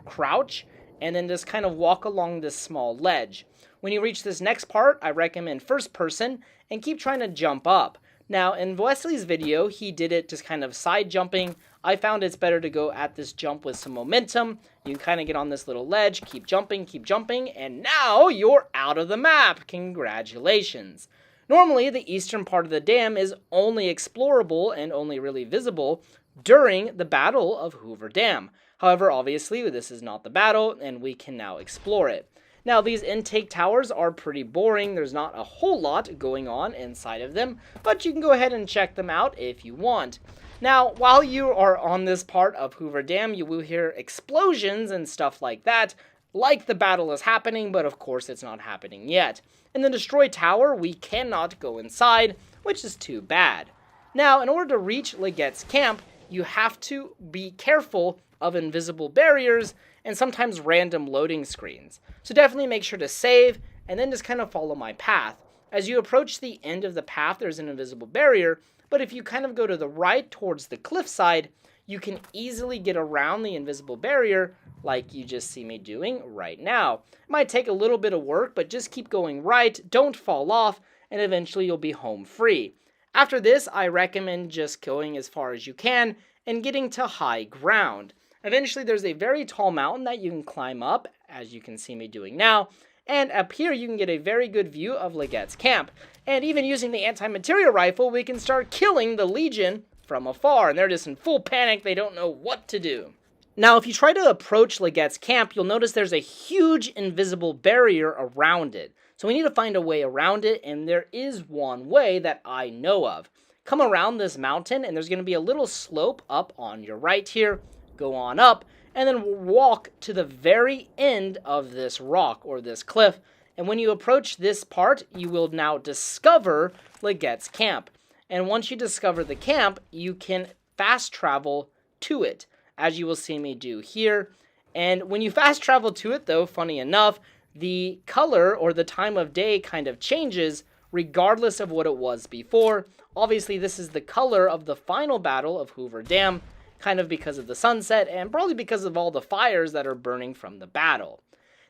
crouch, and then just kind of walk along this small ledge. When you reach this next part, I recommend first person, and keep trying to jump up. Now, in Wesley's video, he did it just kind of side jumping. I found it's better to go at this jump with some momentum. You can kind of get on this little ledge, keep jumping, and now you're out of the map. Congratulations. Normally, the eastern part of the dam is only explorable and only really visible during the Battle of Hoover Dam. However, obviously, this is not the battle, and we can now explore it. Now, these intake towers are pretty boring. There's not a whole lot going on inside of them, but you can go ahead and check them out if you want. Now, while you are on this part of Hoover Dam, you will hear explosions and stuff like that, like the battle is happening, but of course it's not happening yet. In the destroyed tower, we cannot go inside, which is too bad. Now, in order to reach Leggett's camp, you have to be careful of invisible barriers and sometimes random loading screens. So definitely make sure to save and then just kind of follow my path. As you approach the end of the path, there's an invisible barrier, but if you kind of go to the right towards the cliffside, you can easily get around the invisible barrier like you just see me doing right now. It might take a little bit of work, but just keep going right, don't fall off, and eventually you'll be home free. After this, I recommend just going as far as you can and getting to high ground. Eventually, there's a very tall mountain that you can climb up, as you can see me doing now, And up here, you can get a very good view of Legette's camp. And even using the anti-materia rifle, we can start killing the Legion from afar. And they're just in full panic. They don't know what to do. Now, if you try to approach Legette's camp, you'll notice there's a huge invisible barrier around it. So we need to find a way around it, and there is one way that I know of. Come around this mountain, and there's going to be a little slope up on your right here. Go on up, and then walk to the very end of this rock or this cliff. And when you approach this part, you will now discover Legette's camp. And once you discover the camp, you can fast travel to it, as you will see me do here. And when you fast travel to it, though, funny enough, the color or the time of day kind of changes regardless of what it was before. Obviously, this is the color of the final battle of Hoover Dam, kind of because of the sunset and probably because of all the fires that are burning from the battle.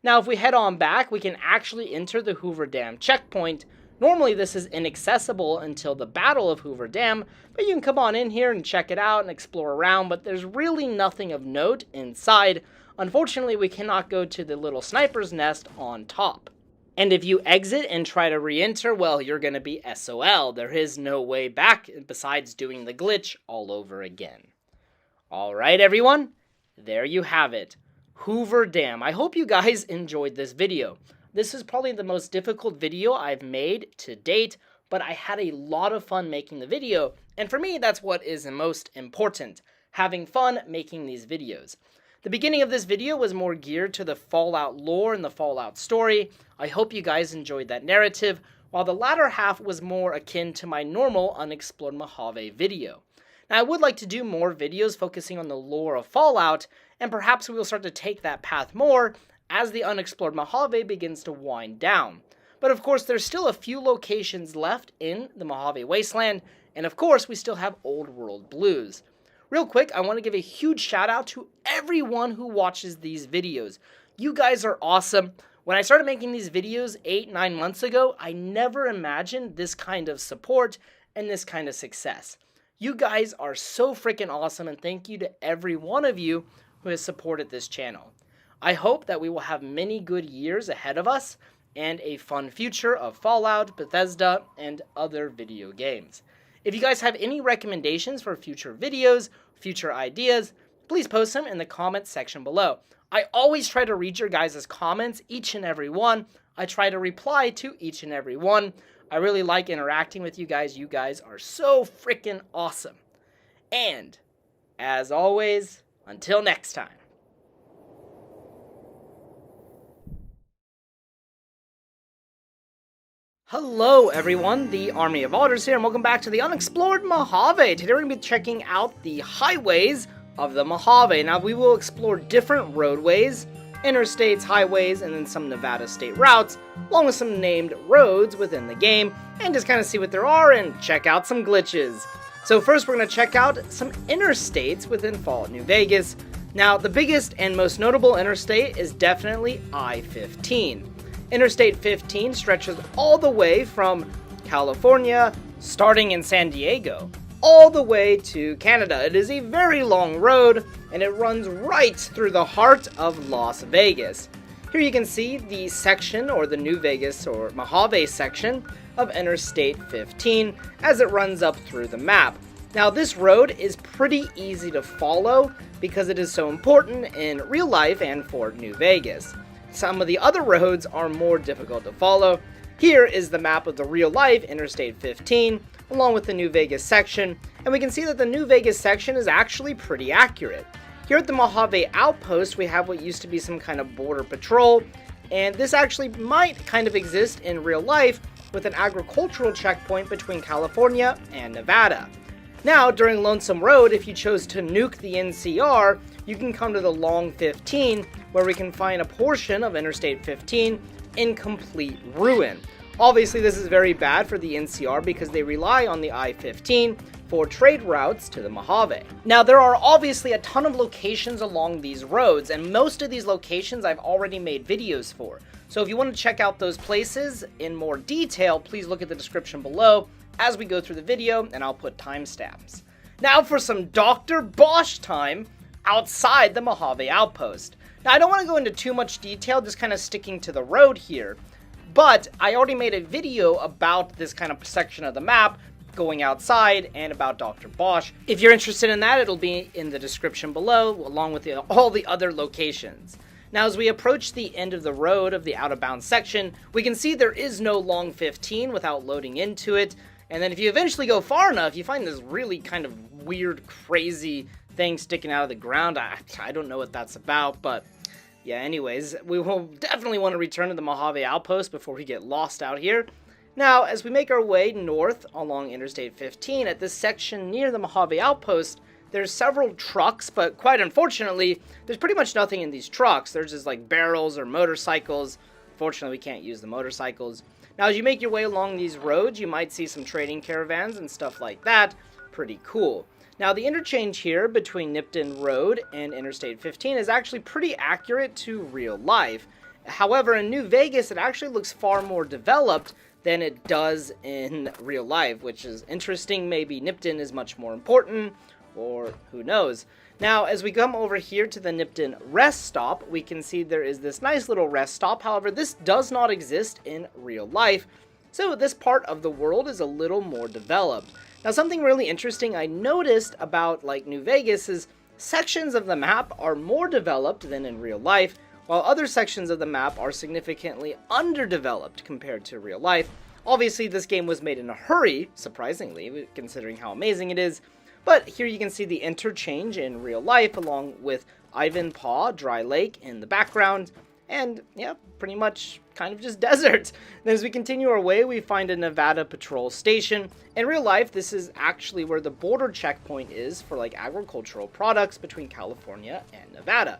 Now, if we head on back, we can actually enter the Hoover Dam checkpoint. Normally, this is inaccessible until the Battle of Hoover Dam, but you can come on in here and check it out and explore around, but there's really nothing of note inside. Unfortunately, we cannot go to the little sniper's nest on top. And if you exit and try to re-enter, well, you're going to be SOL. There is no way back besides doing the glitch all over again. Alright everyone, there you have it. Hoover Dam. I hope you guys enjoyed this video. This is probably the most difficult video I've made to date, but I had a lot of fun making the video, and for me, that's what is most important, having fun making these videos. The beginning of this video was more geared to the Fallout lore and the Fallout story. I hope you guys enjoyed that narrative, while the latter half was more akin to my normal Unexplored Mojave video. Now, I would like to do more videos focusing on the lore of Fallout, and perhaps we will start to take that path more as the Unexplored Mojave begins to wind down. But of course, there's still a few locations left in the Mojave Wasteland, and of course, we still have Old World Blues. Real quick, I want to give a huge shout out to everyone who watches these videos. You guys are awesome. When I started making these videos 8-9 months ago, I never imagined this kind of support and this kind of success. You guys are so freaking awesome, and thank you to every one of you who has supported this channel. I hope that we will have many good years ahead of us and a fun future of Fallout, Bethesda, and other video games. If you guys have any recommendations for future videos, future ideas, please post them in the comments section below. I always try to read your guys' comments, each and every one. I try to reply to each and every one. I really like interacting with you guys. You guys are so freaking awesome. And, as always, until next time. Hello everyone, the Army of Otters here, and welcome back to the Unexplored Mojave. Today we're going to be checking out the highways of the Mojave. Now we will explore different roadways, interstates, highways, and then some Nevada state routes, along with some named roads within the game, and just kind of see what there are and check out some glitches. So first we're going to check out some interstates within Fallout New Vegas. Now the biggest and most notable interstate is definitely I-15. Interstate 15 stretches all the way from California, starting in San Diego, all the way to Canada. It is a very long road, and it runs right through the heart of Las Vegas. Here you can see the section, or the New Vegas or Mojave section of Interstate 15 as it runs up through the map. Now this road is pretty easy to follow because it is so important in real life and for New Vegas. Some of the other roads are more difficult to follow. Here is the map of the real-life Interstate 15, along with the New Vegas section, and we can see that the New Vegas section is actually pretty accurate. Here at the Mojave Outpost, we have what used to be some kind of border patrol, and this actually might kind of exist in real life with an agricultural checkpoint between California and Nevada. Now, during Lonesome Road, if you chose to nuke the NCR, you can come to the Long 15, where we can find a portion of Interstate 15 in complete ruin. Obviously, this is very bad for the NCR because they rely on the I-15 for trade routes to the Mojave. Now, there are obviously a ton of locations along these roads, and most of these locations I've already made videos for. So if you want to check out those places in more detail, please look at the description below as we go through the video, and I'll put timestamps. Now for some Dr. Bosch time outside the Mojave Outpost. Now, I don't want to go into too much detail, just kind of sticking to the road here, but I already made a video about this kind of section of the map, going outside, and about Dr. Bosch. If you're interested in that, it'll be in the description below, along with all the other locations. Now, as we approach the end of the road of the out-of-bounds section, we can see there is no long 15 without loading into it. And then if you eventually go far enough, you find this really kind of weird, crazy thing sticking out of the ground. I don't know what that's about, but yeah, anyways, we will definitely want to return to the Mojave Outpost before we get lost out here. Now, as we make our way north along Interstate 15, at this section near the Mojave Outpost, there's several trucks, but quite unfortunately, there's pretty much nothing in these trucks. There's just like barrels or motorcycles. Fortunately, we can't use the motorcycles. Now, as you make your way along these roads, you might see some trading caravans and stuff like that. Pretty cool. Now, the interchange here between Nipton Road and Interstate 15 is actually pretty accurate to real life. However, in New Vegas, it actually looks far more developed than it does in real life, which is interesting. Maybe Nipton is much more important, or who knows. Now, as we come over here to the Nipton rest stop, we can see there is this nice little rest stop. However, this does not exist in real life, so this part of the world is a little more developed. Now, something really interesting I noticed about like New Vegas is sections of the map are more developed than in real life, while other sections of the map are significantly underdeveloped compared to real life. Obviously, this game was made in a hurry, surprisingly, considering how amazing it is. But here you can see the interchange in real life, along with Ivanpah Dry Lake in the background, and yeah, pretty much kind of just desert. Then as we continue our way, we find a Nevada patrol station. In real life, this is actually where the border checkpoint is for like agricultural products between California and Nevada.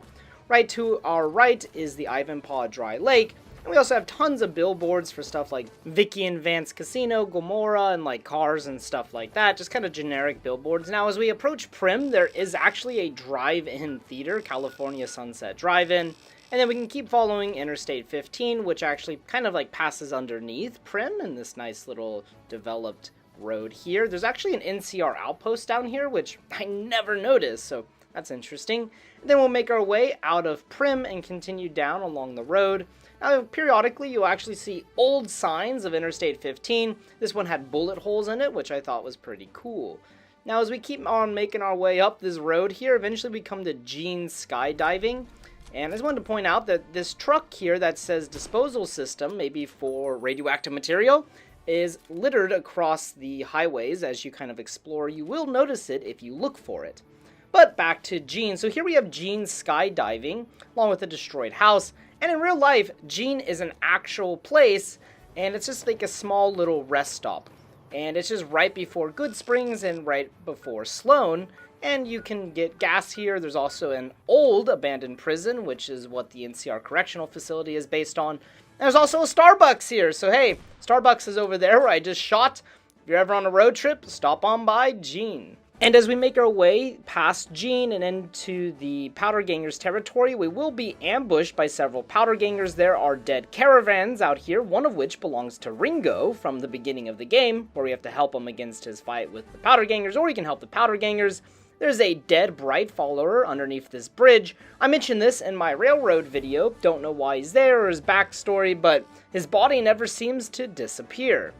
Right to our right is the Ivanpah Dry Lake, and we also have tons of billboards for stuff like Vicky and Vance Casino, Gomorrah, and like cars and stuff like that, just kind of generic billboards. Now, as we approach Primm, there is actually a drive-in theater, California Sunset Drive-In, and then we can keep following Interstate 15, which actually kind of like passes underneath Primm in this nice little developed road here. There's actually an NCR outpost down here, which I never noticed, so that's interesting. And then we'll make our way out of Primm and continue down along the road. Now, periodically, you'll actually see old signs of Interstate 15. This one had bullet holes in it, which I thought was pretty cool. Now, as we keep on making our way up this road here, eventually we come to Gene's Skydiving. And I just wanted to point out that this truck here that says disposal system, maybe for radioactive material, is littered across the highways as you kind of explore. You will notice it if you look for it. But back to Gene. So here we have Gene's Skydiving, along with a destroyed house. And in real life, Gene is an actual place, and it's just like a small little rest stop. And it's just right before Good Springs and right before Sloan. And you can get gas here. There's also an old abandoned prison, which is what the NCR Correctional Facility is based on. There's also a Starbucks here. So hey, Starbucks is over there where I just shot. If you're ever on a road trip, stop on by Gene. And as we make our way past Gene and into the Powder Gangers territory, we will be ambushed by several Powder Gangers. There are dead caravans out here, one of which belongs to Ringo from the beginning of the game, where we have to help him against his fight with the Powder Gangers, or we can help the Powder Gangers. There's a dead Bright follower underneath this bridge. I mentioned this in my railroad video. Don't know why he's there or his backstory, but his body never seems to disappear.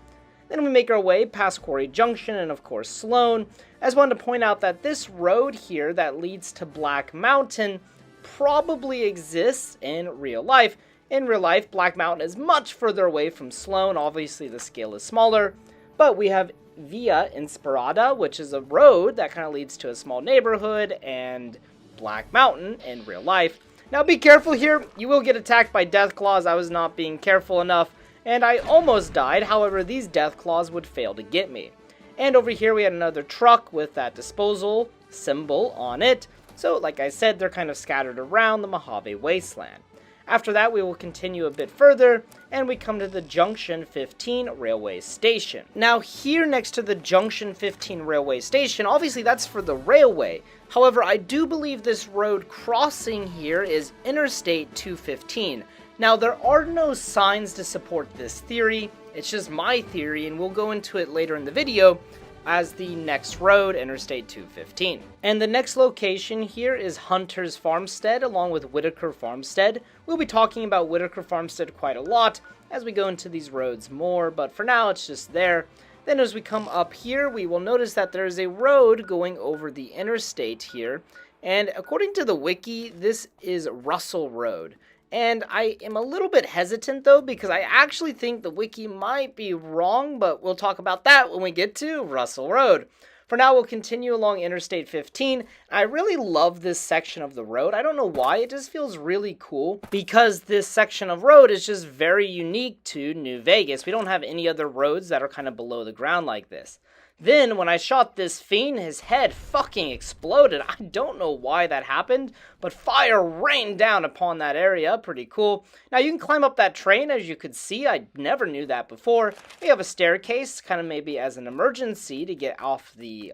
Then we make our way past Quarry Junction and, of course, Sloan. I just wanted to point out that this road here that leads to Black Mountain probably exists in real life. In real life, Black Mountain is much further away from Sloan. Obviously, the scale is smaller. But we have Via Inspirada, which is a road that kind of leads to a small neighborhood, and Black Mountain in real life. Now, be careful here. You will get attacked by Deathclaws. I was not being careful enough, and I almost died. However, these Deathclaws would fail to get me. And over here we had another truck with that disposal symbol on it. So, like I said, they're kind of scattered around the Mojave Wasteland. After that, we will continue a bit further, and we come to the Junction 15 railway station. Now, here next to the Junction 15 railway station, obviously that's for the railway. However, I do believe this road crossing here is Interstate 215. Now, there are no signs to support this theory. It's just my theory, and we'll go into it later in the video. as the next road, Interstate 215. And the next location here is Hunter's Farmstead along with Whitaker Farmstead. We'll be talking about Whitaker Farmstead quite a lot as we go into these roads more, but for now it's just there. Then as we come up here, we will notice that there is a road going over the interstate here, and according to the wiki, this is Russell Road. And I am a little bit hesitant though, because I actually think the wiki might be wrong, but we'll talk about that when we get to Russell Road. For now, we'll continue along Interstate 15. I really love this section of the road. I don't know why, it just feels really cool, because this section of road is just very unique to New Vegas. We don't have any other roads that are kind of below the ground like this. Then, when I shot this fiend, his head fucking exploded. I don't know why that happened, but fire rained down upon that area. Pretty cool. Now, you can climb up that train, as you could see. I never knew that before. We have a staircase, kind of maybe as an emergency to get off the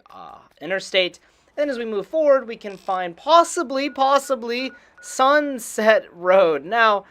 interstate. Then, as we move forward, we can find possibly Sunset Road. Now,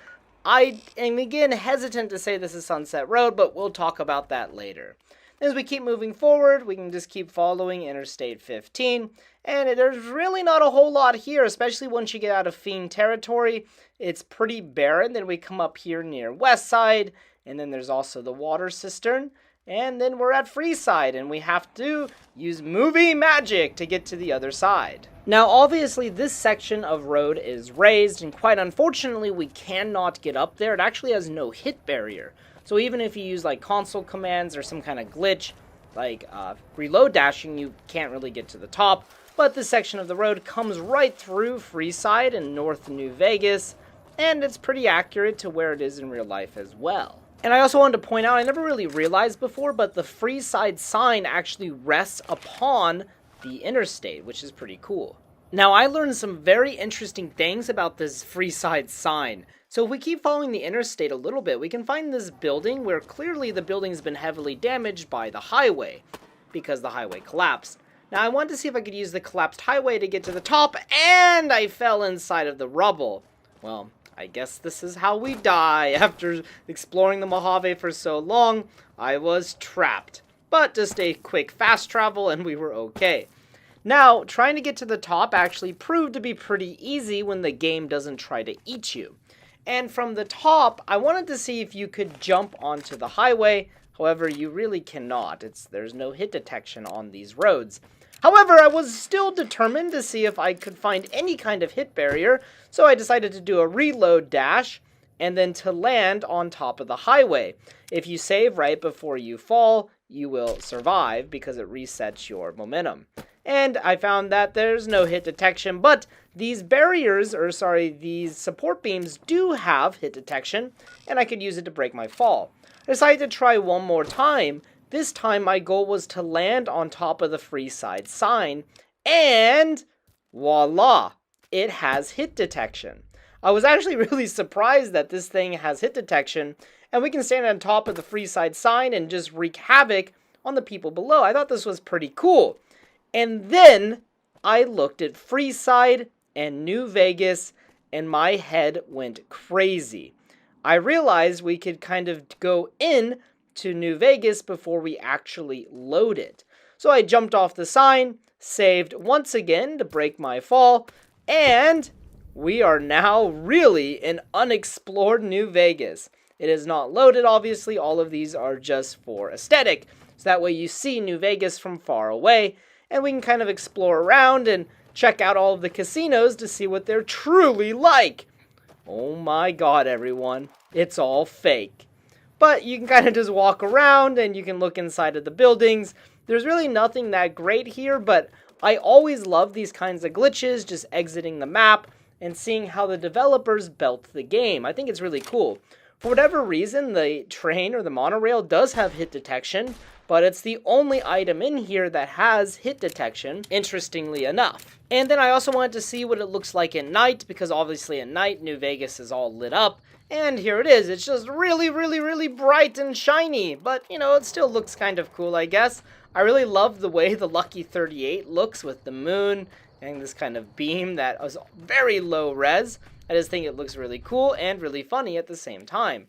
I am again hesitant to say this is Sunset Road, but we'll talk about that later. As we keep moving forward, we can just keep following Interstate 15, and there's really not a whole lot here, especially once you get out of Fiend territory. It's pretty barren. Then we come up here near West Side, and then there's also the water cistern, and then we're at Freeside, and we have to use movie magic to get to the other side. Now, obviously, this section of road is raised, and quite unfortunately, we cannot get up there. It actually has no hit barrier. So even if you use like console commands or some kind of glitch, like reload dashing, you can't really get to the top. But this section of the road comes right through Freeside in North New Vegas, and it's pretty accurate to where it is in real life as well. And I also wanted to point out, I never really realized before, but the Freeside sign actually rests upon the interstate, which is pretty cool. Now, I learned some very interesting things about this Freeside sign. So if we keep following the interstate a little bit, we can find this building where clearly the building's been heavily damaged by the highway, because the highway collapsed. Now, I wanted to see if I could use the collapsed highway to get to the top, and I fell inside of the rubble. Well, I guess this is how we die. After exploring the Mojave for so long, I was trapped. But just a quick fast travel, and we were okay. Now, trying to get to the top actually proved to be pretty easy when the game doesn't try to eat you. And from the top, I wanted to see if you could jump onto the highway. However, you really cannot. There's no hit detection on these roads. However, I was still determined to see if I could find any kind of hit barrier, so I decided to do a reload dash and then to land on top of the highway. If you save right before you fall, you will survive because it resets your momentum. And I found that there's no hit detection, but these these support beams do have hit detection, and I could use it to break my fall. I decided to try one more time. This time my goal was to land on top of the Freeside sign, and voila, it has hit detection. I was actually really surprised that this thing has hit detection, and we can stand on top of the Freeside sign and just wreak havoc on the people below. I thought this was pretty cool. And then I looked at Freeside and New Vegas, and my head went crazy. I realized we could kind of go in to New Vegas before we actually load it. So I jumped off the sign, saved once again to break my fall, and we are now really in unexplored New Vegas. It is not loaded, obviously. All of these are just for aesthetic. So that way you see New Vegas from far away, and we can kind of explore around and check out all of the casinos to see what they're truly like. Oh my god, everyone. It's all fake. But you can kind of just walk around and you can look inside of the buildings. There's really nothing that great here, but I always love these kinds of glitches, just exiting the map and seeing how the developers built the game. I think it's really cool. For whatever reason, the train or the monorail does have hit detection, but it's the only item in here that has hit detection, interestingly enough. And then I also wanted to see what it looks like at night, because obviously at night, New Vegas is all lit up. And here it is. It's just really, really, really bright and shiny. But, you know, it still looks kind of cool, I guess. I really love the way the Lucky 38 looks with the moon and this kind of beam that is very low res. I just think it looks really cool and really funny at the same time.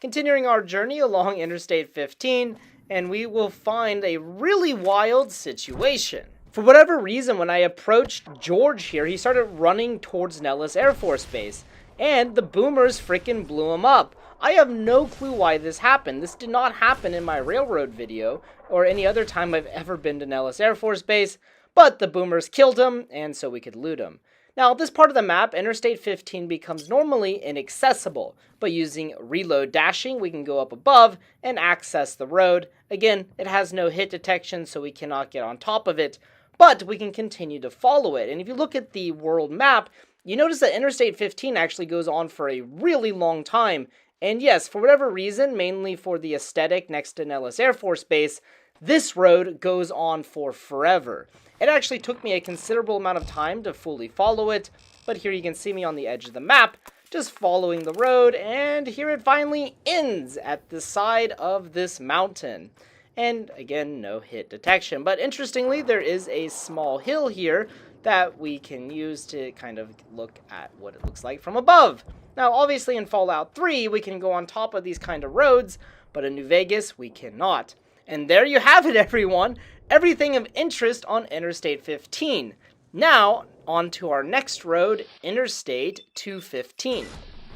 Continuing our journey along Interstate 15, and we will find a really wild situation. For whatever reason, when I approached George here, he started running towards Nellis Air Force Base, and the boomers frickin' blew him up. I have no clue why this happened. This did not happen in my railroad video, or any other time I've ever been to Nellis Air Force Base, but the boomers killed him, and so we could loot him. Now, this part of the map, Interstate 15 becomes normally inaccessible, but using reload dashing, we can go up above and access the road. Again, it has no hit detection, so we cannot get on top of it, but we can continue to follow it. And if you look at the world map, you notice that Interstate 15 actually goes on for a really long time. And yes, for whatever reason, mainly for the aesthetic next to Nellis Air Force Base, this road goes on for forever. It actually took me a considerable amount of time to fully follow it, but here you can see me on the edge of the map, just following the road, and here it finally ends at the side of this mountain. And again, no hit detection. But interestingly, there is a small hill here that we can use to kind of look at what it looks like from above. Now, obviously in Fallout 3, we can go on top of these kind of roads, but in New Vegas, we cannot. And there you have it, everyone. Everything of interest on Interstate 15. Now, on to our next road, Interstate 215.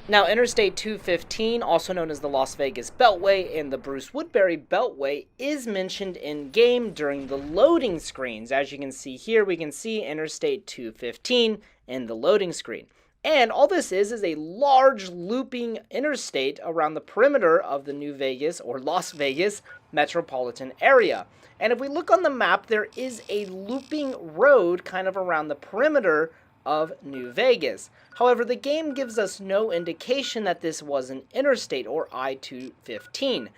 Now, Interstate 215, also known as the Las Vegas Beltway and the Bruce Woodbury Beltway, is mentioned in-game during the loading screens. As you can see here, we can see Interstate 215 in the loading screen. And all this is a large looping interstate around the perimeter of the New Vegas, or Las Vegas, metropolitan area. And if we look on the map, there is a looping road kind of around the perimeter of New Vegas. However, the game gives us no indication that this was an interstate, or I-215.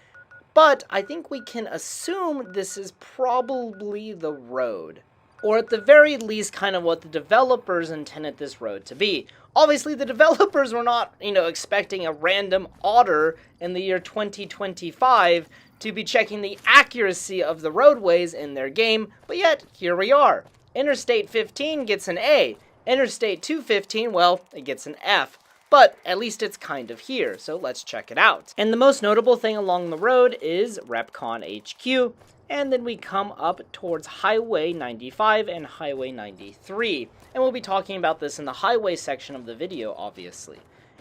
But I think we can assume this is probably the road. Or at the very least, kind of what the developers intended this road to be. Obviously, the developers were not, expecting a random otter in the year 2025 to be checking the accuracy of the roadways in their game, but yet, here we are. Interstate 15 gets an A. Interstate 215, well, it gets an F. But at least it's kind of here, so let's check it out. And the most notable thing along the road is RepCon HQ, and then we come up towards Highway 95 and Highway 93. And we'll be talking about this in the highway section of the video, obviously.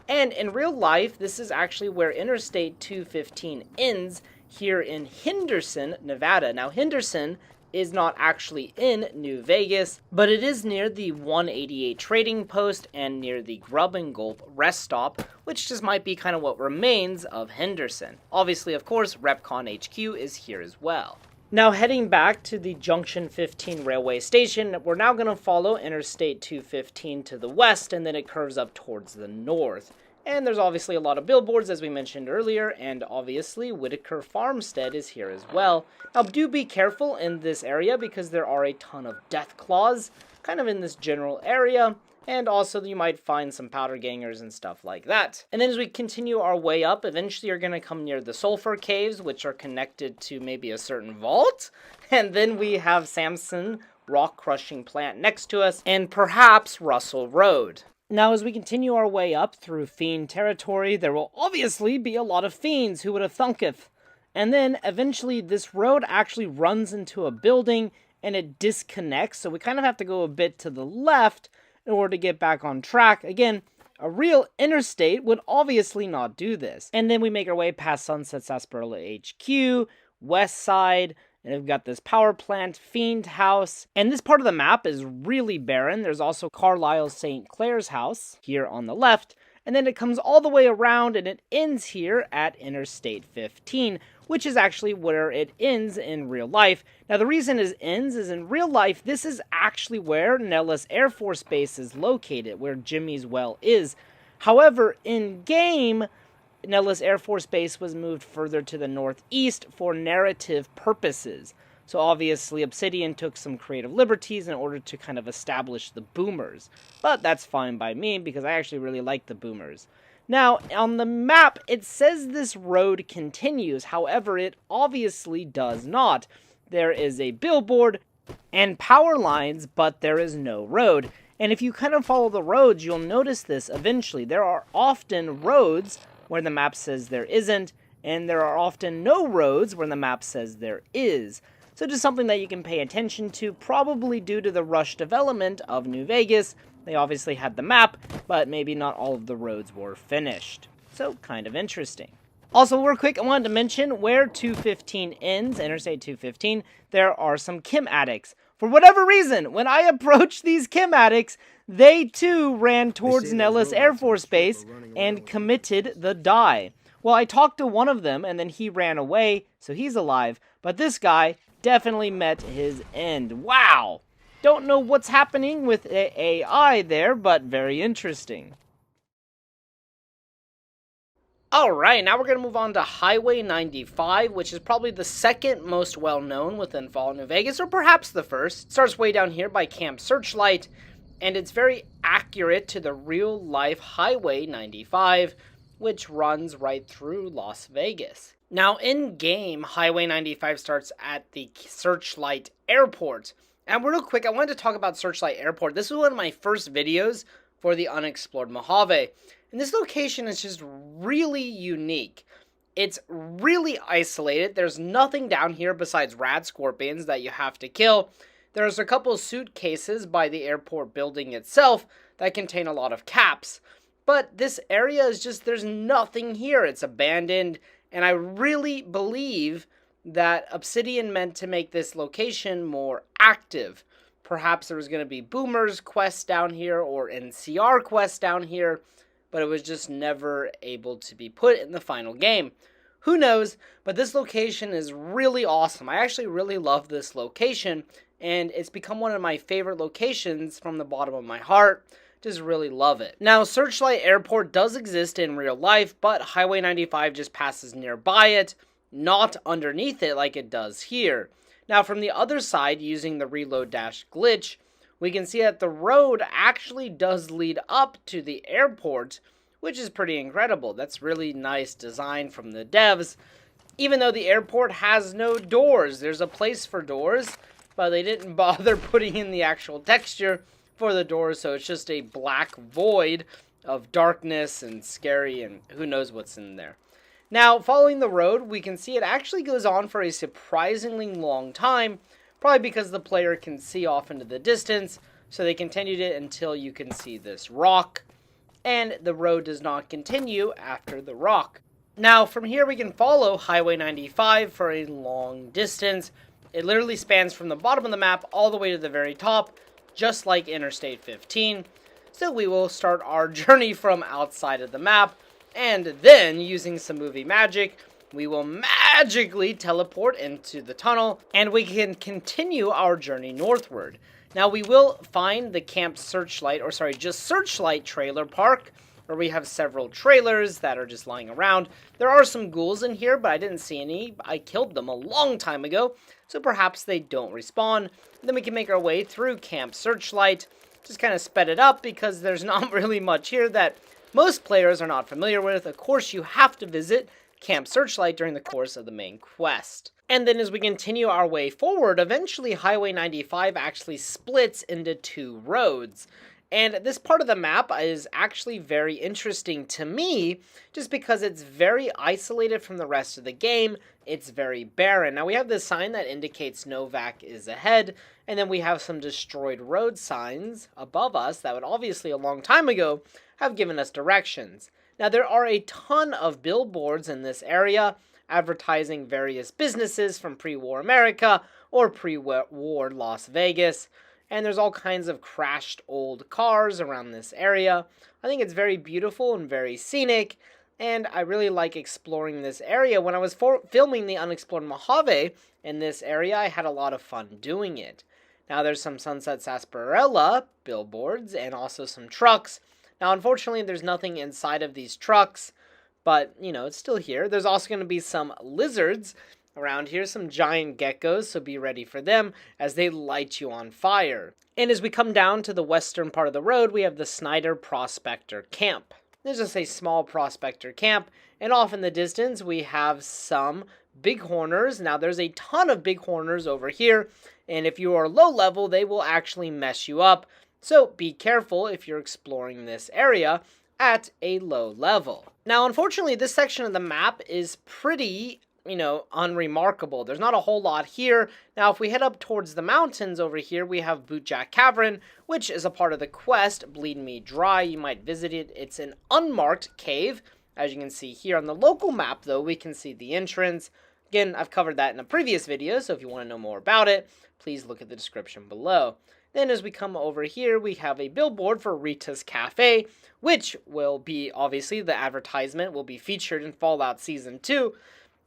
And in real life, this is actually where Interstate 215 ends, here in Henderson, Nevada. Now, Henderson is not actually in New Vegas, but it is near the 188 trading post and near the Grub and Gulp rest stop, which just might be kind of what remains of Henderson. Obviously, of course, RepCon HQ is here as well. Now, heading back to the Junction 15 railway station, we're now going to follow Interstate 215 to the west, and then it curves up towards the north. And there's obviously a lot of billboards, as we mentioned earlier, and obviously Whitaker Farmstead is here as well. Now, do be careful in this area because there are a ton of death claws kind of in this general area, and also you might find some powder gangers and stuff like that. And then as we continue our way up, eventually you're going to come near the sulfur caves, which are connected to maybe a certain vault, and then we have Samson rock crushing plant next to us, and perhaps Russell Road. Now, as we continue our way up through Fiend territory, there will obviously be a lot of Fiends, who would have thunketh. And then, eventually, this road actually runs into a building, and it disconnects, so we kind of have to go a bit to the left in order to get back on track. Again, a real interstate would obviously not do this. And then we make our way past Sunset Sarsaparilla HQ, West Side, and we've got this power plant, Fiend House, and this part of the map is really barren. There's also Carlisle's St. Clair's house here on the left, and then it comes all the way around and it ends here at Interstate 15, which is actually where it ends in real life. Now, the reason it ends is in real life, this is actually where Nellis Air Force Base is located, where Jimmy's Well is. However, in game, Nellis Air Force Base was moved further to the northeast for narrative purposes. So obviously Obsidian took some creative liberties in order to kind of establish the boomers. But that's fine by me because I actually really like the boomers. Now, on the map, it says this road continues. However, it obviously does not. There is a billboard and power lines, but there is no road. And if you kind of follow the roads, you'll notice this eventually. There are often roads where the map says there isn't, and there are often no roads where the map says there is. So just something that you can pay attention to, probably due to the rush development of New Vegas. They obviously had the map, but maybe not all of the roads were finished. So kind of interesting. Also, real quick, I wanted to mention where 215 ends, Interstate 215, there are some chem addicts. For whatever reason, when I approached these chem addicts, they too ran towards Nellis Air Force Base and committed the die. Well, I talked to one of them, and then he ran away, so he's alive. But this guy definitely met his end. Wow! Don't know what's happening with AI there, but very interesting. Alright, now we're going to move on to Highway 95, which is probably the second most well-known within Fallout New Vegas, or perhaps the first. It starts way down here by Camp Searchlight, and it's very accurate to the real-life Highway 95, which runs right through Las Vegas. Now, in-game, Highway 95 starts at the Searchlight Airport. And real quick, I wanted to talk about Searchlight Airport. This was one of my first videos for the Unexplored Mojave. And this location is just really unique. It's really isolated. There's nothing down here besides rad scorpions that you have to kill. There's a couple suitcases by the airport building itself that contain a lot of caps. But this area is just, there's nothing here. It's abandoned. And I really believe that Obsidian meant to make this location more active. Perhaps there was going to be Boomers quests down here or NCR quests down here, but it was just never able to be put in the final game. Who knows, but this location is really awesome. I actually really love this location, and it's become one of my favorite locations from the bottom of my heart. Just really love it. Now, Searchlight Airport does exist in real life, but Highway 95 just passes nearby it, not underneath it like it does here. Now, from the other side, using the reload dash glitch, we can see that the road actually does lead up to the airport, which is pretty incredible. That's really nice design from the devs. Even though the airport has no doors, there's a place for doors, but they didn't bother putting in the actual texture for the doors, so it's just a black void of darkness and scary, and who knows what's in there. Now, following the road, we can see it actually goes on for a surprisingly long time, probably because the player can see off into the distance, so they continued it until you can see this rock, and the road does not continue after the rock. Now, from here we can follow Highway 95 for a long distance. It literally spans from the bottom of the map all the way to the very top, just like Interstate 15. So we will start our journey from outside of the map, and then, using some movie magic, we will magically teleport into the tunnel, and we can continue our journey northward. Now, we will find the Camp Searchlight, just Searchlight Trailer Park, where we have several trailers that are just lying around. There are some ghouls in here, but I didn't see any. I killed them a long time ago, so perhaps they don't respawn. Then we can make our way through Camp Searchlight. Just kind of sped it up because there's not really much here that most players are not familiar with. Of course, you have to visit Camp Searchlight during the course of the main quest. And then as we continue our way forward, eventually Highway 95 actually splits into two roads. And this part of the map is actually very interesting to me, just because it's very isolated from the rest of the game. It's very barren. Now we have this sign that indicates Novac is ahead, and then we have some destroyed road signs above us that would obviously a long time ago have given us directions. Now there are a ton of billboards in this area advertising various businesses from pre-war America or pre-war Las Vegas. And there's all kinds of crashed old cars around this area. I think it's very beautiful and very scenic, and I really like exploring this area. When I was filming the Unexplored Mojave in this area, I had a lot of fun doing it. Now there's some Sunset Sarsaparilla billboards and also some trucks. Now unfortunately there's nothing inside of these trucks, but you know, it's still here. There's also going to be some lizards around here, some giant geckos, so be ready for them as they light you on fire. And as we come down to the western part of the road, we have the Snyder Prospector Camp. There's just a small prospector camp, and off in the distance we have some bighorners. Now there's a ton of bighorners over here, and if you are low level, they will actually mess you up. So be careful if you're exploring this area, at a low level. Now, unfortunately, this section of the map is pretty, unremarkable. There's not a whole lot here. Now, if we head up towards the mountains over here, we have Bootjack Cavern, which is a part of the quest, Bleed Me Dry. You might visit it. It's an unmarked cave. As you can see here on the local map, though, we can see the entrance. Again, I've covered that in a previous video, so if you want to know more about it, please look at the description below. Then as we come over here, we have a billboard for Rita's Cafe, which will be, obviously, the advertisement will be featured in Fallout Season 2.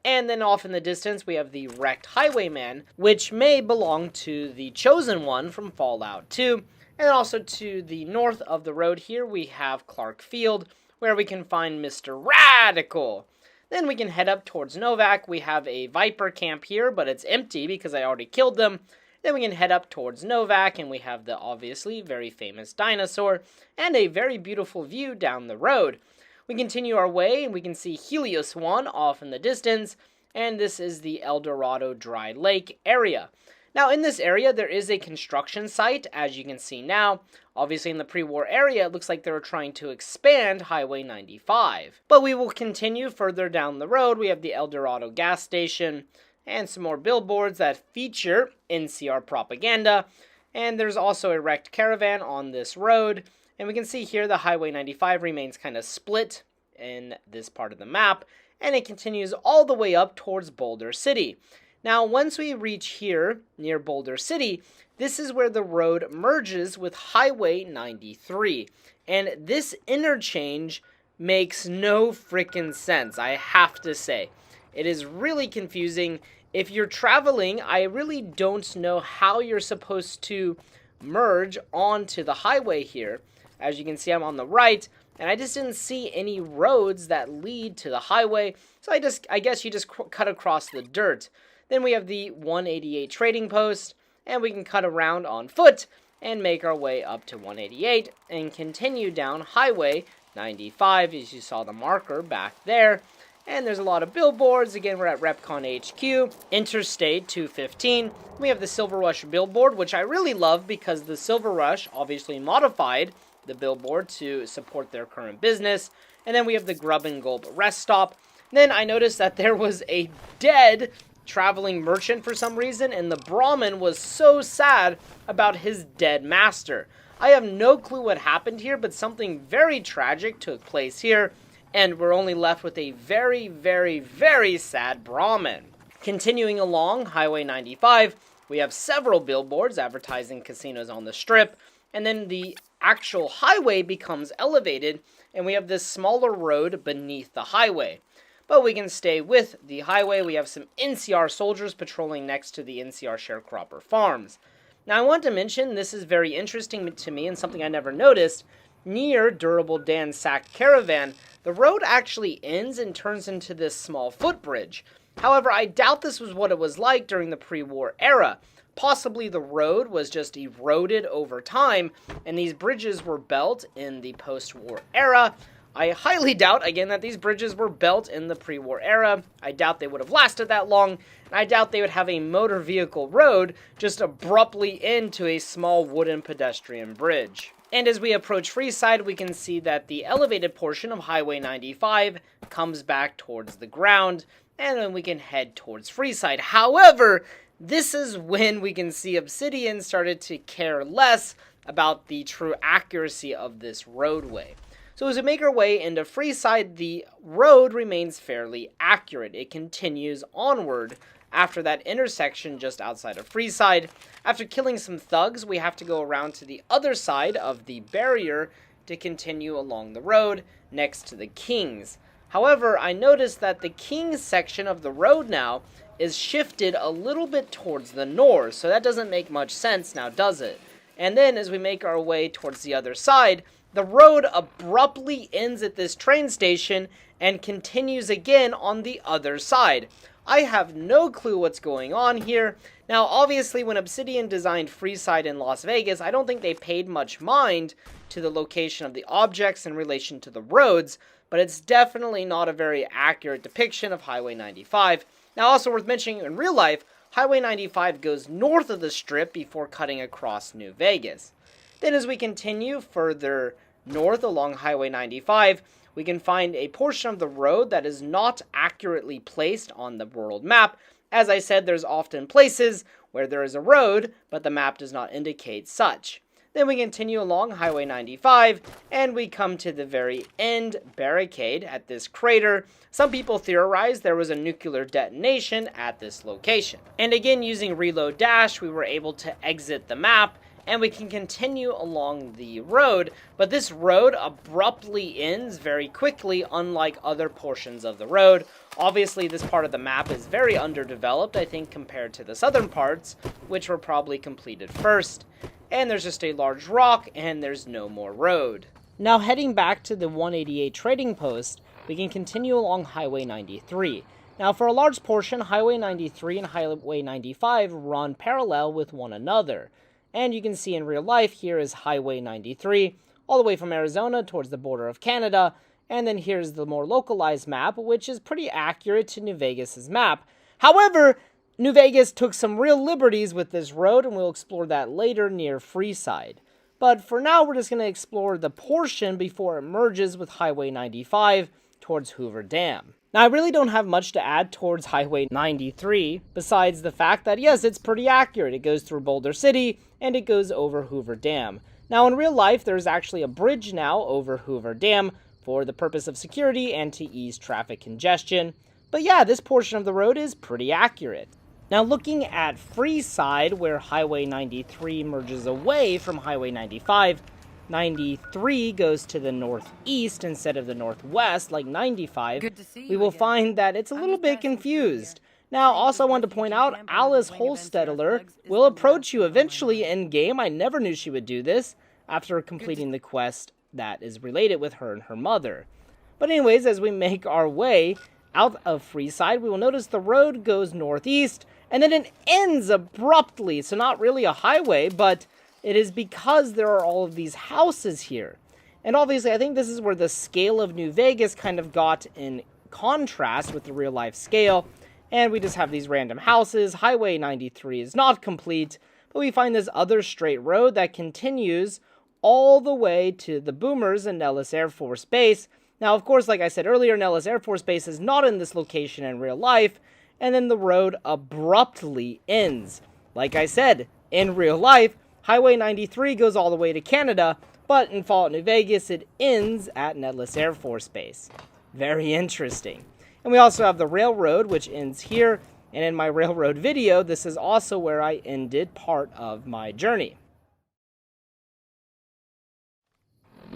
And then off in the distance, we have the wrecked Highwayman, which may belong to the Chosen One from Fallout 2. And also to the north of the road here, we have Clark Field, where we can find Mr. Radical. Then we can head up towards Novac. We have a Viper camp here, but it's empty because I already killed them. Then we can head up towards Novac, and we have the obviously very famous dinosaur, and a very beautiful view down the road. We continue our way, and we can see Helios 1 off in the distance, and this is the El Dorado Dry Lake area. Now, in this area, there is a construction site, as you can see now. Obviously, in the pre-war area, it looks like they were trying to expand Highway 95. But we will continue further down the road. We have the El Dorado gas station, and some more billboards that feature NCR propaganda. And there's also a wrecked caravan on this road. And we can see here the Highway 95 remains kind of split in this part of the map. And it continues all the way up towards Boulder City. Now, once we reach here near Boulder City, this is where the road merges with Highway 93. And this interchange makes no freaking sense, I have to say. It is really confusing. If you're traveling, I really don't know how you're supposed to merge onto the highway here. As you can see, I'm on the right, and I just didn't see any roads that lead to the highway. So I guess you just cut across the dirt. Then we have the 188 trading post, and we can cut around on foot and make our way up to 188 and continue down Highway 95, as you saw the marker back there. And there's a lot of billboards. Again, we're at Repcon HQ, Interstate 215. We have the Silver Rush billboard, which I really love because the Silver Rush obviously modified the billboard to support their current business. And then we have the Grub and Gulp rest stop. Then I noticed that there was a dead traveling merchant for some reason, and the Brahmin was so sad about his dead master. I have no clue what happened here, but something very tragic took place here. And we're only left with a very, very, very sad Brahmin. Continuing along Highway 95, we have several billboards advertising casinos on the strip. And then the actual highway becomes elevated, and we have this smaller road beneath the highway. But we can stay with the highway. We have some NCR soldiers patrolling next to the NCR Sharecropper Farms. Now, I want to mention, this is very interesting to me and something I never noticed. Near Durable Dan's Sack Caravan, the road actually ends and turns into this small footbridge. However, I doubt this was what it was like during the pre-war era. Possibly the road was just eroded over time, and these bridges were built in the post-war era. I highly doubt, again, that these bridges were built in the pre-war era. I doubt they would have lasted that long, and I doubt they would have a motor vehicle road just abruptly into a small wooden pedestrian bridge. And as we approach Freeside, we can see that the elevated portion of Highway 95 comes back towards the ground, and then we can head towards Freeside. However, this is when we can see Obsidian started to care less about the true accuracy of this roadway. So as we make our way into Freeside, the road remains fairly accurate. It continues onward after that intersection just outside of Freeside. After killing some thugs, we have to go around to the other side of the barrier to continue along the road next to the Kings. However, I noticed that the Kings section of the road now is shifted a little bit towards the north, so that doesn't make much sense now, does it? And then as we make our way towards the other side, the road abruptly ends at this train station and continues again on the other side. I have no clue what's going on here. Now, obviously, when Obsidian designed Freeside in Las Vegas, I don't think they paid much mind to the location of the objects in relation to the roads, but it's definitely not a very accurate depiction of Highway 95. Now, also worth mentioning, in real life, Highway 95 goes north of the strip before cutting across New Vegas. Then as we continue further north along Highway 95, we can find a portion of the road that is not accurately placed on the world map. As I said, there's often places where there is a road, but the map does not indicate such. Then we continue along Highway 95, and we come to the very end barricade at this crater. Some people theorize there was a nuclear detonation at this location. And again, using Reload Dash, we were able to exit the map, and we can continue along the road, but this road abruptly ends very quickly, unlike other portions of the road. Obviously, this part of the map is very underdeveloped, I think, compared to the southern parts, which were probably completed first. And there's just a large rock, and there's no more road. Now, heading back to the 188 trading post, we can continue along Highway 93. Now, for a large portion, Highway 93 and Highway 95 run parallel with one another. And you can see in real life, here is Highway 93, all the way from Arizona towards the border of Canada. And then here's the more localized map, which is pretty accurate to New Vegas's map. However, New Vegas took some real liberties with this road, and we'll explore that later near Freeside. But for now, we're just going to explore the portion before it merges with Highway 95 towards Hoover Dam. Now, I really don't have much to add towards Highway 93, besides the fact that, yes, it's pretty accurate. It goes through Boulder City, and it goes over Hoover Dam. Now, in real life, there's actually a bridge now over Hoover Dam for the purpose of security and to ease traffic congestion. But yeah, this portion of the road is pretty accurate. Now, looking at Freeside, where Highway 93 merges away from Highway 95, 93 goes to the northeast instead of the northwest like 95, we will find that it's a little bit confused. Now, also I wanted to point out, Alice Holstedler will approach you eventually in-game. I never knew she would do this after completing the quest that is related with her and her mother. But anyways, as we make our way out of Freeside, we will notice the road goes northeast, and then it ends abruptly. So not really a highway, but it is because there are all of these houses here. And obviously, I think this is where the scale of New Vegas kind of got in contrast with the real-life scale. And we just have these random houses. Highway 93 is not complete, but we find this other straight road that continues all the way to the Boomers and Nellis Air Force Base. Now, of course, like I said earlier, Nellis Air Force Base is not in this location in real life, and then the road abruptly ends. Like I said, in real life, Highway 93 goes all the way to Canada, but in Fallout New Vegas, it ends at Nellis Air Force Base. Very interesting. And we also have the railroad, which ends here, and in my railroad video, this is also where I ended part of my journey.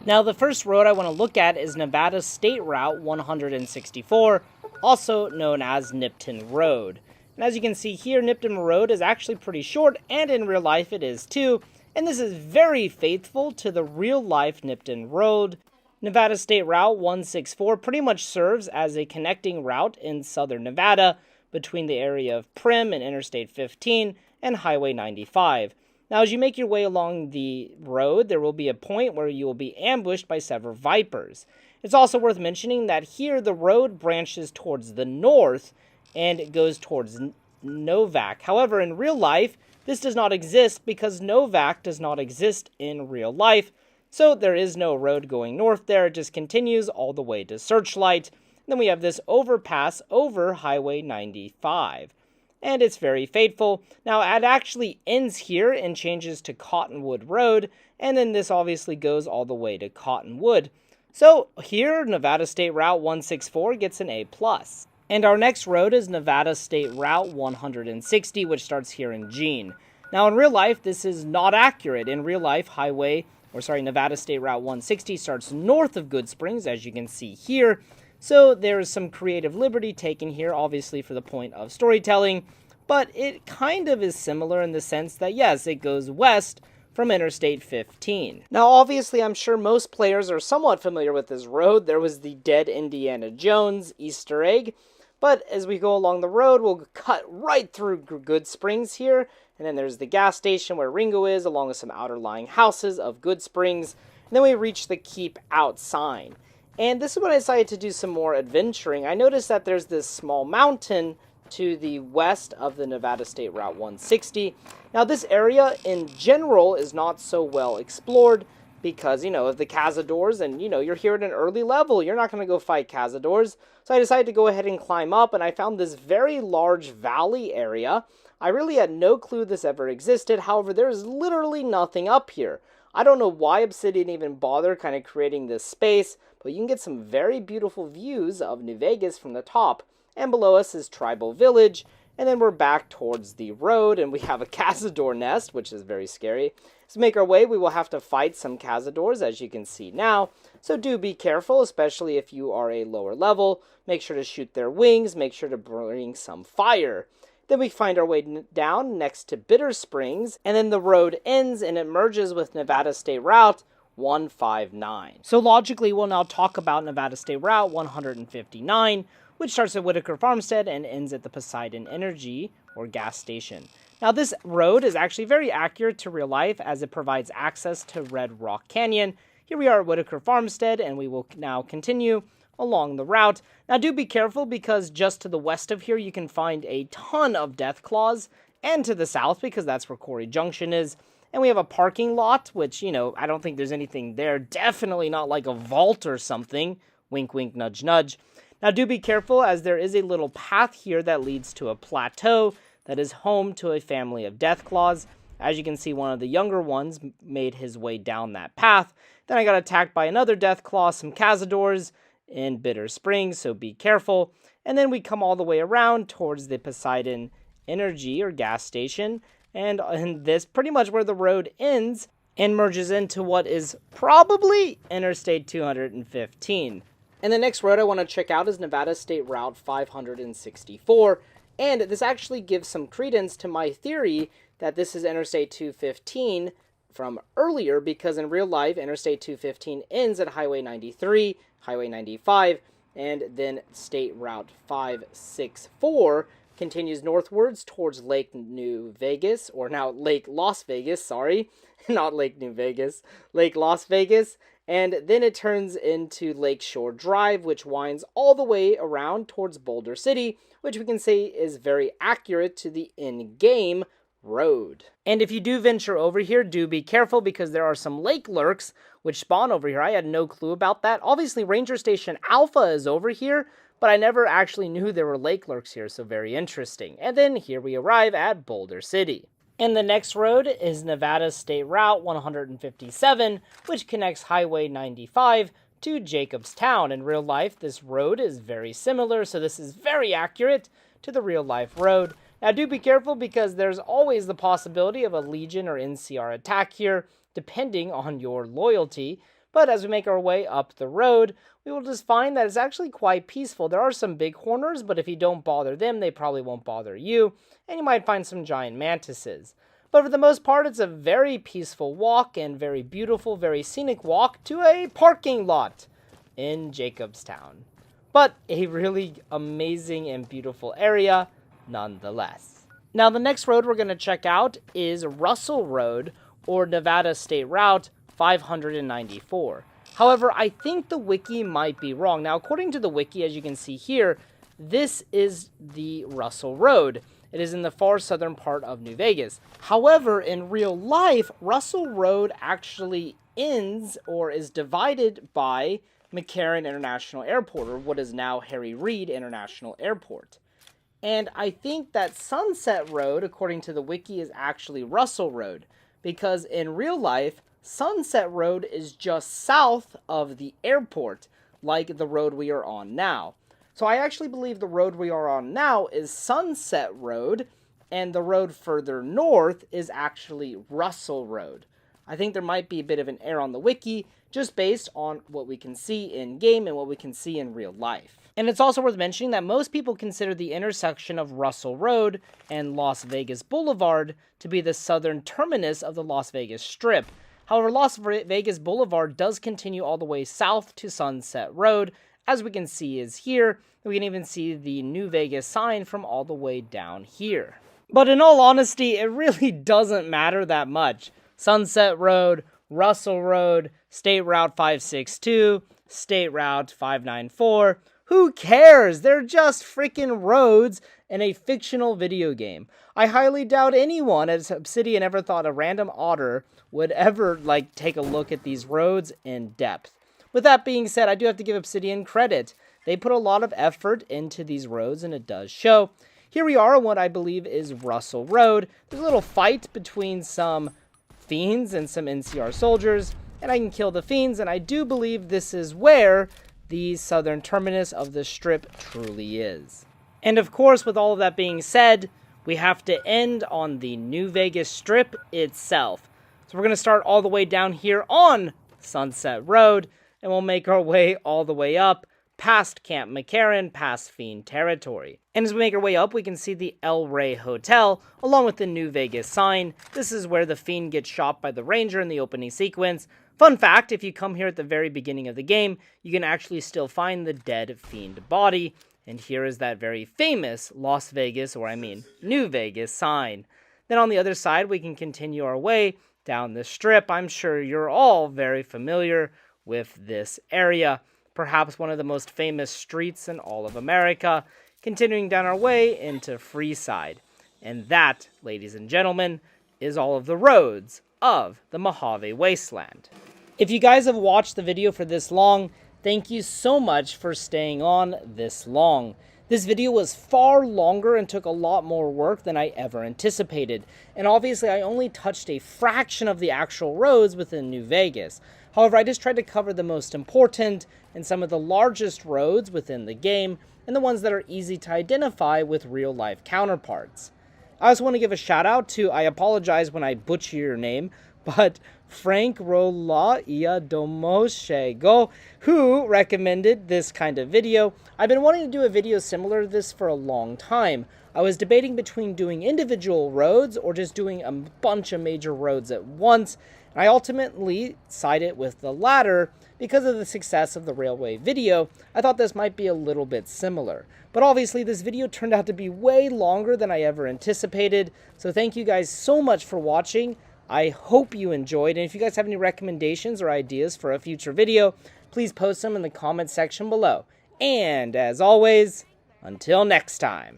Now, the first road I want to look at is Nevada State Route 164, also known as Nipton Road. And as you can see here, Nipton Road is actually pretty short, and in real life it is too, and this is very faithful to the real-life Nipton Road. Nevada State Route 164 pretty much serves as a connecting route in southern Nevada between the area of Primm and Interstate 15 and Highway 95. Now, as you make your way along the road, there will be a point where you will be ambushed by several Vipers. It's also worth mentioning that here the road branches towards the north and it goes towards Novac. However, in real life, this does not exist because Novac does not exist in real life. So there is no road going north there. It just continues all the way to Searchlight. Then we have this overpass over Highway 95. And it's very faithful. Now, it actually ends here and changes to Cottonwood Road. And then this obviously goes all the way to Cottonwood. So here, Nevada State Route 164 gets an A+. And our next road is Nevada State Route 160, which starts here in Jean. Now, in real life, this is not accurate. In real life, Nevada State Route 160 starts north of Good Springs, as you can see here. So there is some creative liberty taken here, obviously for the point of storytelling, but it kind of is similar in the sense that, yes, it goes west from Interstate 15. Now, obviously, I'm sure most players are somewhat familiar with this road. There was the Dead Indiana Jones Easter egg, but as we go along the road, we'll cut right through Good Springs here, and then there's the gas station where Ringo is, along with some outer-lying houses of Good Springs, and then we reach the Keep Out sign. And this is when I decided to do some more adventuring. I noticed that there's this small mountain to the west of the Nevada State Route 160. Now, this area in general is not so well explored. because, of the cazadors, and, you're here at an early level. You're not going to go fight cazadors. So I decided to go ahead and climb up, and I found this very large valley area. I really had no clue this ever existed. However, there's literally nothing up here. I don't know why Obsidian even bothered kind of creating this space, but you can get some very beautiful views of New Vegas from the top. And below us is Tribal Village, and then we're back towards the road, and we have a cazador nest, which is very scary. To make our way, we will have to fight some cazadors, as you can see now. So do be careful, especially if you are a lower level. Make sure to shoot their wings. Make sure to bring some fire. Then we find our way down next to Bitter Springs, and then the road ends and it merges with Nevada State Route 159. So logically, we'll now talk about Nevada State Route 159, which starts at Whitaker Farmstead and ends at the Poseidon Energy or gas station. Now, this road is actually very accurate to real life as it provides access to Red Rock Canyon. Here we are at Whitaker Farmstead, and we will now continue along the route. Now, do be careful because just to the west of here, you can find a ton of death claws, and to the south because that's where Quarry Junction is. And we have a parking lot, which, I don't think there's anything there. Definitely not like a vault or something. Wink, wink, nudge, nudge. Now, do be careful as there is a little path here that leads to a plateau that is home to a family of deathclaws. As you can see, one of the younger ones made his way down that path. Then I got attacked by another deathclaw, some cazadors in Bitter Springs, so be careful. And then we come all the way around towards the Poseidon Energy or gas station. And this pretty much where the road ends and merges into what is probably Interstate 215. And the next road I want to check out is Nevada State Route 564. And this actually gives some credence to my theory that this is Interstate 215 from earlier, because in real life, Interstate 215 ends at Highway 93, Highway 95, and then State Route 564 continues northwards towards Lake New Vegas, or now Lake Las Vegas, sorry, not Lake New Vegas, Lake Las Vegas, and then it turns into Lakeshore Drive, which winds all the way around towards Boulder City, which we can say is very accurate to the in-game road. And if you do venture over here, do be careful because there are some lake lurks which spawn over here. I had no clue about that. Obviously, Ranger Station Alpha is over here, but I never actually knew there were lake lurks here, so very interesting. And then here we arrive at Boulder City. And the next road is Nevada State Route 157, which connects Highway 95 to Jacobstown. In real life, this road is very similar, so this is very accurate to the real life road. Now, do be careful because there's always the possibility of a Legion or NCR attack here, depending on your loyalty. But as we make our way up the road, we will just find that it's actually quite peaceful. There are some bighorners, but if you don't bother them, they probably won't bother you. And you might find some giant mantises. But for the most part, it's a very peaceful walk and very beautiful, very scenic walk to a parking lot in Jacobstown. But a really amazing and beautiful area nonetheless. Now, the next road we're going to check out is Russell Road, or Nevada State Route 594. However, I think the wiki might be wrong. Now, according to the wiki, as you can see here, this is the Russell Road. It is in the far southern part of New Vegas. However, in real life, Russell Road actually ends or is divided by McCarran International Airport, or what is now Harry Reid International Airport. And I think that Sunset Road, according to the wiki, is actually Russell Road, because in real life, Sunset Road is just south of the airport, like the road we are on now. So I actually believe the road we are on now is Sunset Road, and the road further north is actually Russell Road. I think there might be a bit of an error on the wiki, just based on what we can see in-game and what we can see in real life. And it's also worth mentioning that most people consider the intersection of Russell Road and Las Vegas Boulevard to be the southern terminus of the Las Vegas Strip. However, Las Vegas Boulevard does continue all the way south to Sunset Road, as we can see is here. We can even see the New Vegas sign from all the way down here. But in all honesty, it really doesn't matter that much. Sunset Road, Russell Road, State Route 562, State Route 594. Who cares? They're just freaking roads in a fictional video game. I highly doubt anyone at Obsidian ever thought a random otter would ever, take a look at these roads in depth. With that being said, I do have to give Obsidian credit. They put a lot of effort into these roads, and it does show. Here we are on what I believe is Russell Road. There's a little fight between some fiends and some NCR soldiers, and I can kill the fiends, and I do believe this is where the southern terminus of the strip truly is. And of course, with all of that being said, we have to end on the New Vegas Strip itself. So we're going to start all the way down here on Sunset Road, and we'll make our way all the way up past Camp McCarran, past Fiend territory. And as we make our way up, we can see the El Rey Hotel, along with the New Vegas sign. This is where the Fiend gets shot by the Ranger in the opening sequence. Fun fact, if you come here at the very beginning of the game, you can actually still find the dead Fiend body. And here is that very famous Las Vegas, New Vegas sign. Then on the other side, we can continue our way down the strip. I'm sure you're all very familiar with this area. Perhaps one of the most famous streets in all of America. Continuing down our way into Freeside. And that, ladies and gentlemen, is all of the roads of the Mojave Wasteland. If you guys have watched the video for this long, thank you so much for staying on this long. This video was far longer and took a lot more work than I ever anticipated. And obviously I only touched a fraction of the actual roads within New Vegas. However, I just tried to cover the most important and some of the largest roads within the game, and the ones that are easy to identify with real-life counterparts. I also want to give a shout-out to, I apologize when I butcher your name, but Frank Rola Iadomoshego, who recommended this kind of video. I've been wanting to do a video similar to this for a long time. I was debating between doing individual roads or just doing a bunch of major roads at once, and I ultimately sided with the latter because of the success of the railway video. I thought this might be a little bit similar. But obviously this video turned out to be way longer than I ever anticipated, so thank you guys so much for watching. I hope you enjoyed, and if you guys have any recommendations or ideas for a future video, please post them in the comment section below. And as always, until next time.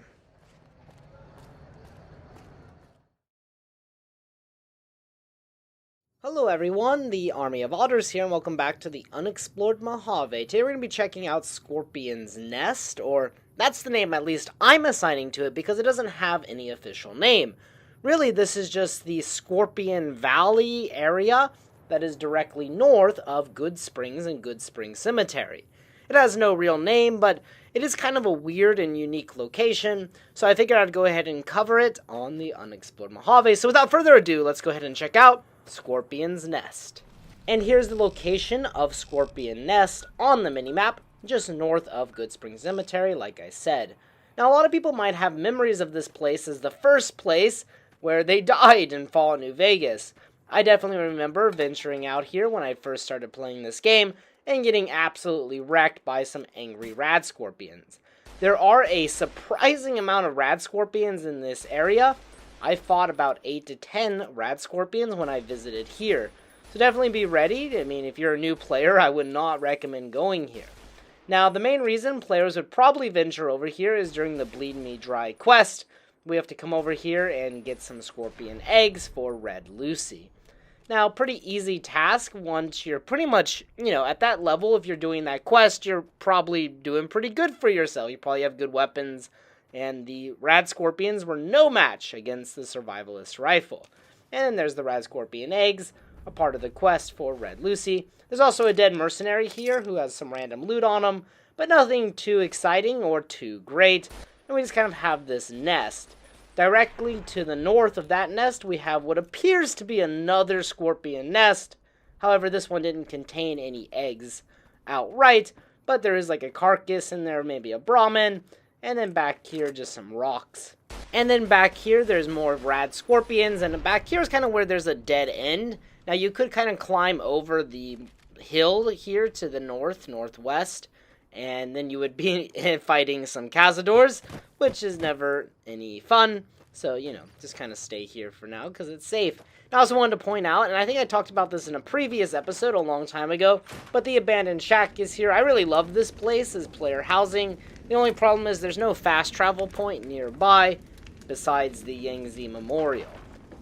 Hello everyone, the Army of Otters here, and welcome back to the Unexplored Mojave. Today we're going to be checking out Scorpion's Nest, or that's the name at least I'm assigning to it because it doesn't have any official name. Really, this is just the Scorpion Valley area that is directly north of Good Springs and Good Springs Cemetery. It has no real name, but it is kind of a weird and unique location, so I figured I'd go ahead and cover it on the Unexplored Mojave. So without further ado, let's go ahead and check out Scorpion's Nest. And here's the location of Scorpion Nest on the minimap, just north of Good Springs Cemetery, like I said. Now, a lot of people might have memories of this place as the first place where they died in Fallout New Vegas. I definitely remember venturing out here when I first started playing this game and getting absolutely wrecked by some angry rad scorpions. There are a surprising amount of rad scorpions in this area. I fought about 8 to 10 rad scorpions when I visited here. So definitely be ready. I mean, if you're a new player, I would not recommend going here. Now, the main reason players would probably venture over here is during the Bleed Me Dry quest. We have to come over here and get some scorpion eggs for Red Lucy. Now, pretty easy task once you're pretty much, at that level. If you're doing that quest, you're probably doing pretty good for yourself. You probably have good weapons. And the Rad Scorpions were no match against the Survivalist Rifle. And then there's the Rad Scorpion Eggs, a part of the quest for Red Lucy. There's also a dead mercenary here who has some random loot on him, but nothing too exciting or too great. And we just kind of have this nest. Directly to the north of that nest, we have what appears to be another Scorpion nest. However, this one didn't contain any eggs outright, but there is like a carcass in there, maybe a Brahmin. And then back here, just some rocks. And then back here, there's more rad scorpions. And back here is kind of where there's a dead end. Now, you could kind of climb over the hill here to the northwest. And then you would be fighting some cazadors, which is never any fun. So, just kind of stay here for now because it's safe. I also wanted to point out, and I think I talked about this in a previous episode a long time ago, but the Abandoned Shack is here. I really love this place as player housing. The only problem is there's no fast travel point nearby. besides the Yangtze Memorial.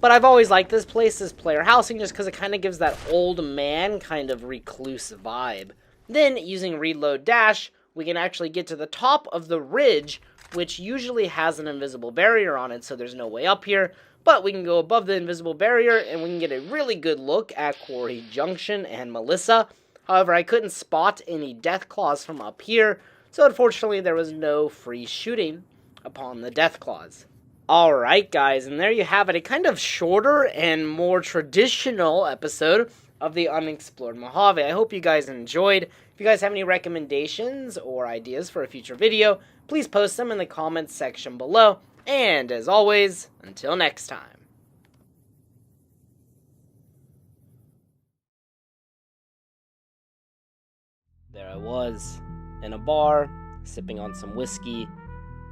But I've always liked this place as player housing just because it kind of gives that old man kind of recluse vibe. Then, using reload dash, we can actually get to the top of the ridge, which usually has an invisible barrier on it, so there's no way up here. But we can go above the invisible barrier, and we can get a really good look at Quarry Junction and Melissa. However, I couldn't spot any death claws from up here, so unfortunately there was no free shooting upon the death claws. Alright guys, and there you have it, a kind of shorter and more traditional episode of the Unexplored Mojave. I hope you guys enjoyed. If you guys have any recommendations or ideas for a future video, please post them in the comments section below. And as always, until next time. There I was, in a bar, sipping on some whiskey,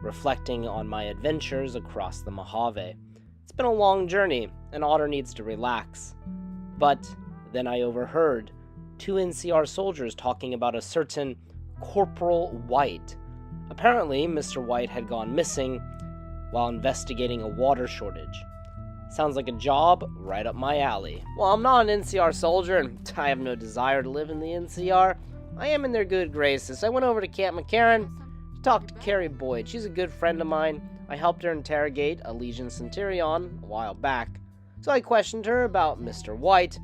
reflecting on my adventures across the Mojave. It's been a long journey, and Otter needs to relax. But then I overheard 2 NCR soldiers talking about a certain Corporal White. Apparently, Mr. White had gone missing while investigating a water shortage. Sounds like a job right up my alley. Well, I'm not an NCR soldier, and I have no desire to live in the NCR. I am in their good graces. I went over to Camp McCarran to talk to Carrie Boyd. She's a good friend of mine. I helped her interrogate a Legion Centurion a while back. So I questioned her about Mr. White,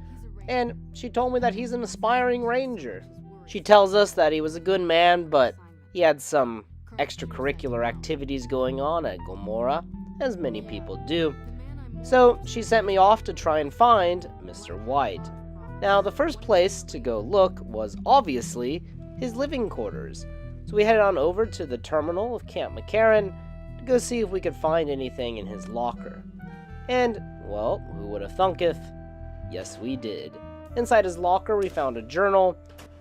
and she told me that he's an aspiring ranger. She tells us that he was a good man, but he had some extracurricular activities going on at Gomorrah, as many people do. So she sent me off to try and find Mr. White. Now, the first place to go look was obviously his living quarters. So we headed on over to the terminal of Camp McCarran to go see if we could find anything in his locker. And, well, who would have thunketh? Yes, we did. Inside his locker, we found a journal,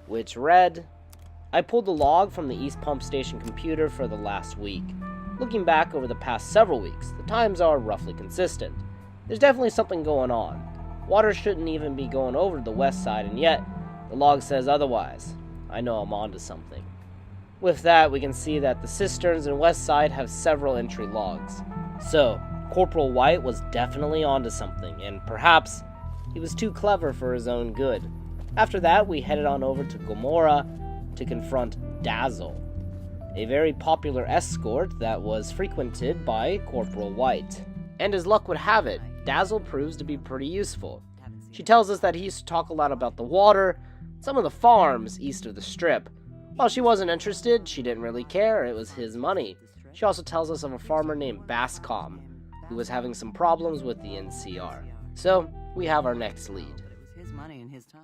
which read, I pulled the log from the East Pump Station computer for the last week. Looking back over the past several weeks, the times are roughly consistent. There's definitely something going on. Water shouldn't even be going over to the west side, and yet, the log says otherwise. I know I'm onto something. With that, we can see that the cisterns and west side have several entry logs. So, Corporal White was definitely onto something, and perhaps he was too clever for his own good. After that, we headed on over to Gomorrah to confront Dazzle, a very popular escort that was frequented by Corporal White. And as luck would have it, Dazzle proves to be pretty useful. She tells us that he used to talk a lot about the water, some of the farms east of the Strip. While she wasn't interested, she didn't really care, it was his money. She also tells us of a farmer named Bascom, who was having some problems with the NCR. So, we have our next lead.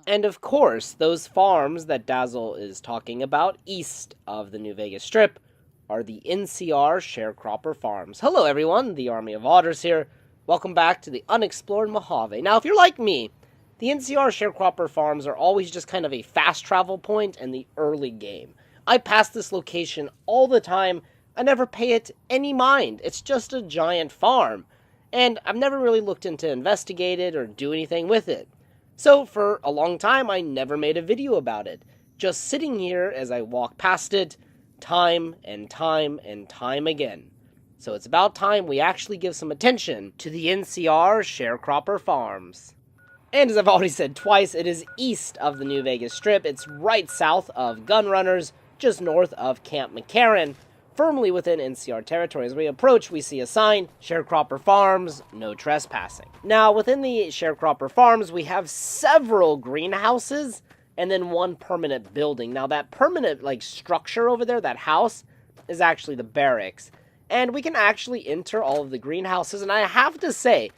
And of course, those farms that Dazzle is talking about east of the New Vegas Strip are the NCR Sharecropper Farms. Hello everyone, the Army of Otters here. Welcome back to the Unexplored Mojave. Now, if you're like me, the NCR Sharecropper Farms are always just kind of a fast travel point in the early game. I pass this location all the time. I never pay it any mind. It's just a giant farm. And I've never really looked into investigate it or do anything with it. So for a long time, I never made a video about it. Just sitting here as I walk past it, time and time and time again. So it's about time we actually give some attention to the NCR Sharecropper Farms. And as I've already said twice, it is east of the New Vegas Strip. It's right south of Gunrunners, just north of Camp McCarran, firmly within NCR territory. As we approach, we see a sign, Sharecropper Farms, no trespassing. Now, within the Sharecropper Farms, we have several greenhouses and then one permanent building. Now, that permanent, structure over there, that house, is actually the barracks. And we can actually enter all of the greenhouses, and I have to say,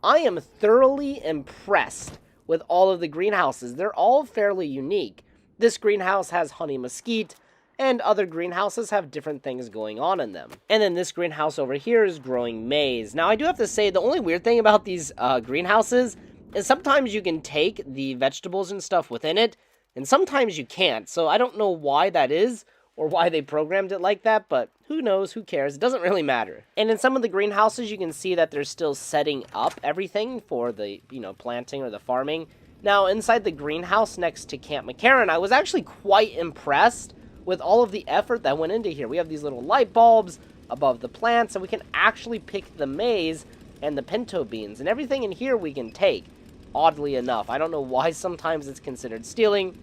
I am thoroughly impressed with all of the greenhouses. They're all fairly unique. This greenhouse has honey mesquite, and other greenhouses have different things going on in them. And then this greenhouse over here is growing maize. Now, I do have to say, the only weird thing about these greenhouses is sometimes you can take the vegetables and stuff within it, and sometimes you can't. So I don't know why that is, or why they programmed it like that, but who knows, who cares, it doesn't really matter. And in some of the greenhouses, you can see that they're still setting up everything for the, planting or the farming. Now, inside the greenhouse next to Camp McCarran, I was actually quite impressed with all of the effort that went into here. We have these little light bulbs, above the plants, and we can actually pick the maize and the pinto beans, and everything in here we can take, oddly enough. I don't know why sometimes it's considered stealing,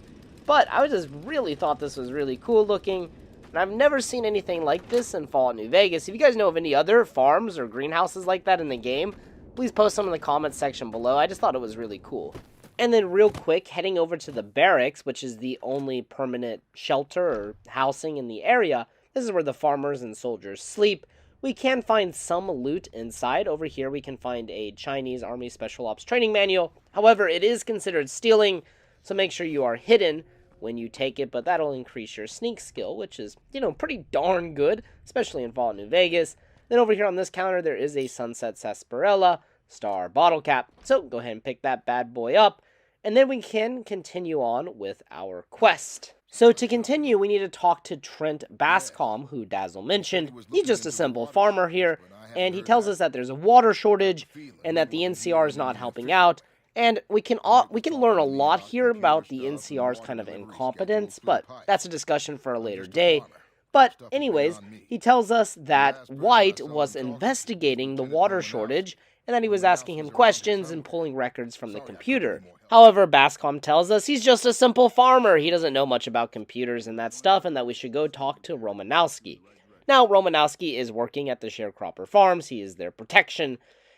but I just really thought this was really cool looking, and I've never seen anything like this in Fallout New Vegas. If you guys know of any other farms or greenhouses like that in the game, please post them in the comments section below. I just thought it was really cool. And then real quick, heading over to the barracks, which is the only permanent shelter or housing in the area. This is where the farmers and soldiers sleep. We can find some loot inside. Over here we can find a Chinese Army Special Ops training manual. However, it is considered stealing, so make sure you are hidden when you take it, but that'll increase your sneak skill, which is, pretty darn good, especially in Fallout New Vegas. Then over here on this counter, there is a Sunset Sarsaparilla Star bottle cap, so go ahead and pick that bad boy up, and then we can continue on with our quest. So to continue, we need to talk to Trent Bascom, who Dazzle mentioned. He's just a simple farmer here, and he tells us that there's a water shortage, and that the NCR is not helping out. And we can learn a lot here about the NCR's kind of incompetence, but that's a discussion for a later day. But anyways, he tells us that White was investigating the water shortage, and that he was asking him questions and pulling records from the computer. However, Bascom tells us he's just a simple farmer. He doesn't know much about computers and that stuff, and that we should go talk to Romanowski. Now, Romanowski is working at the Sharecropper Farms. He is their protection.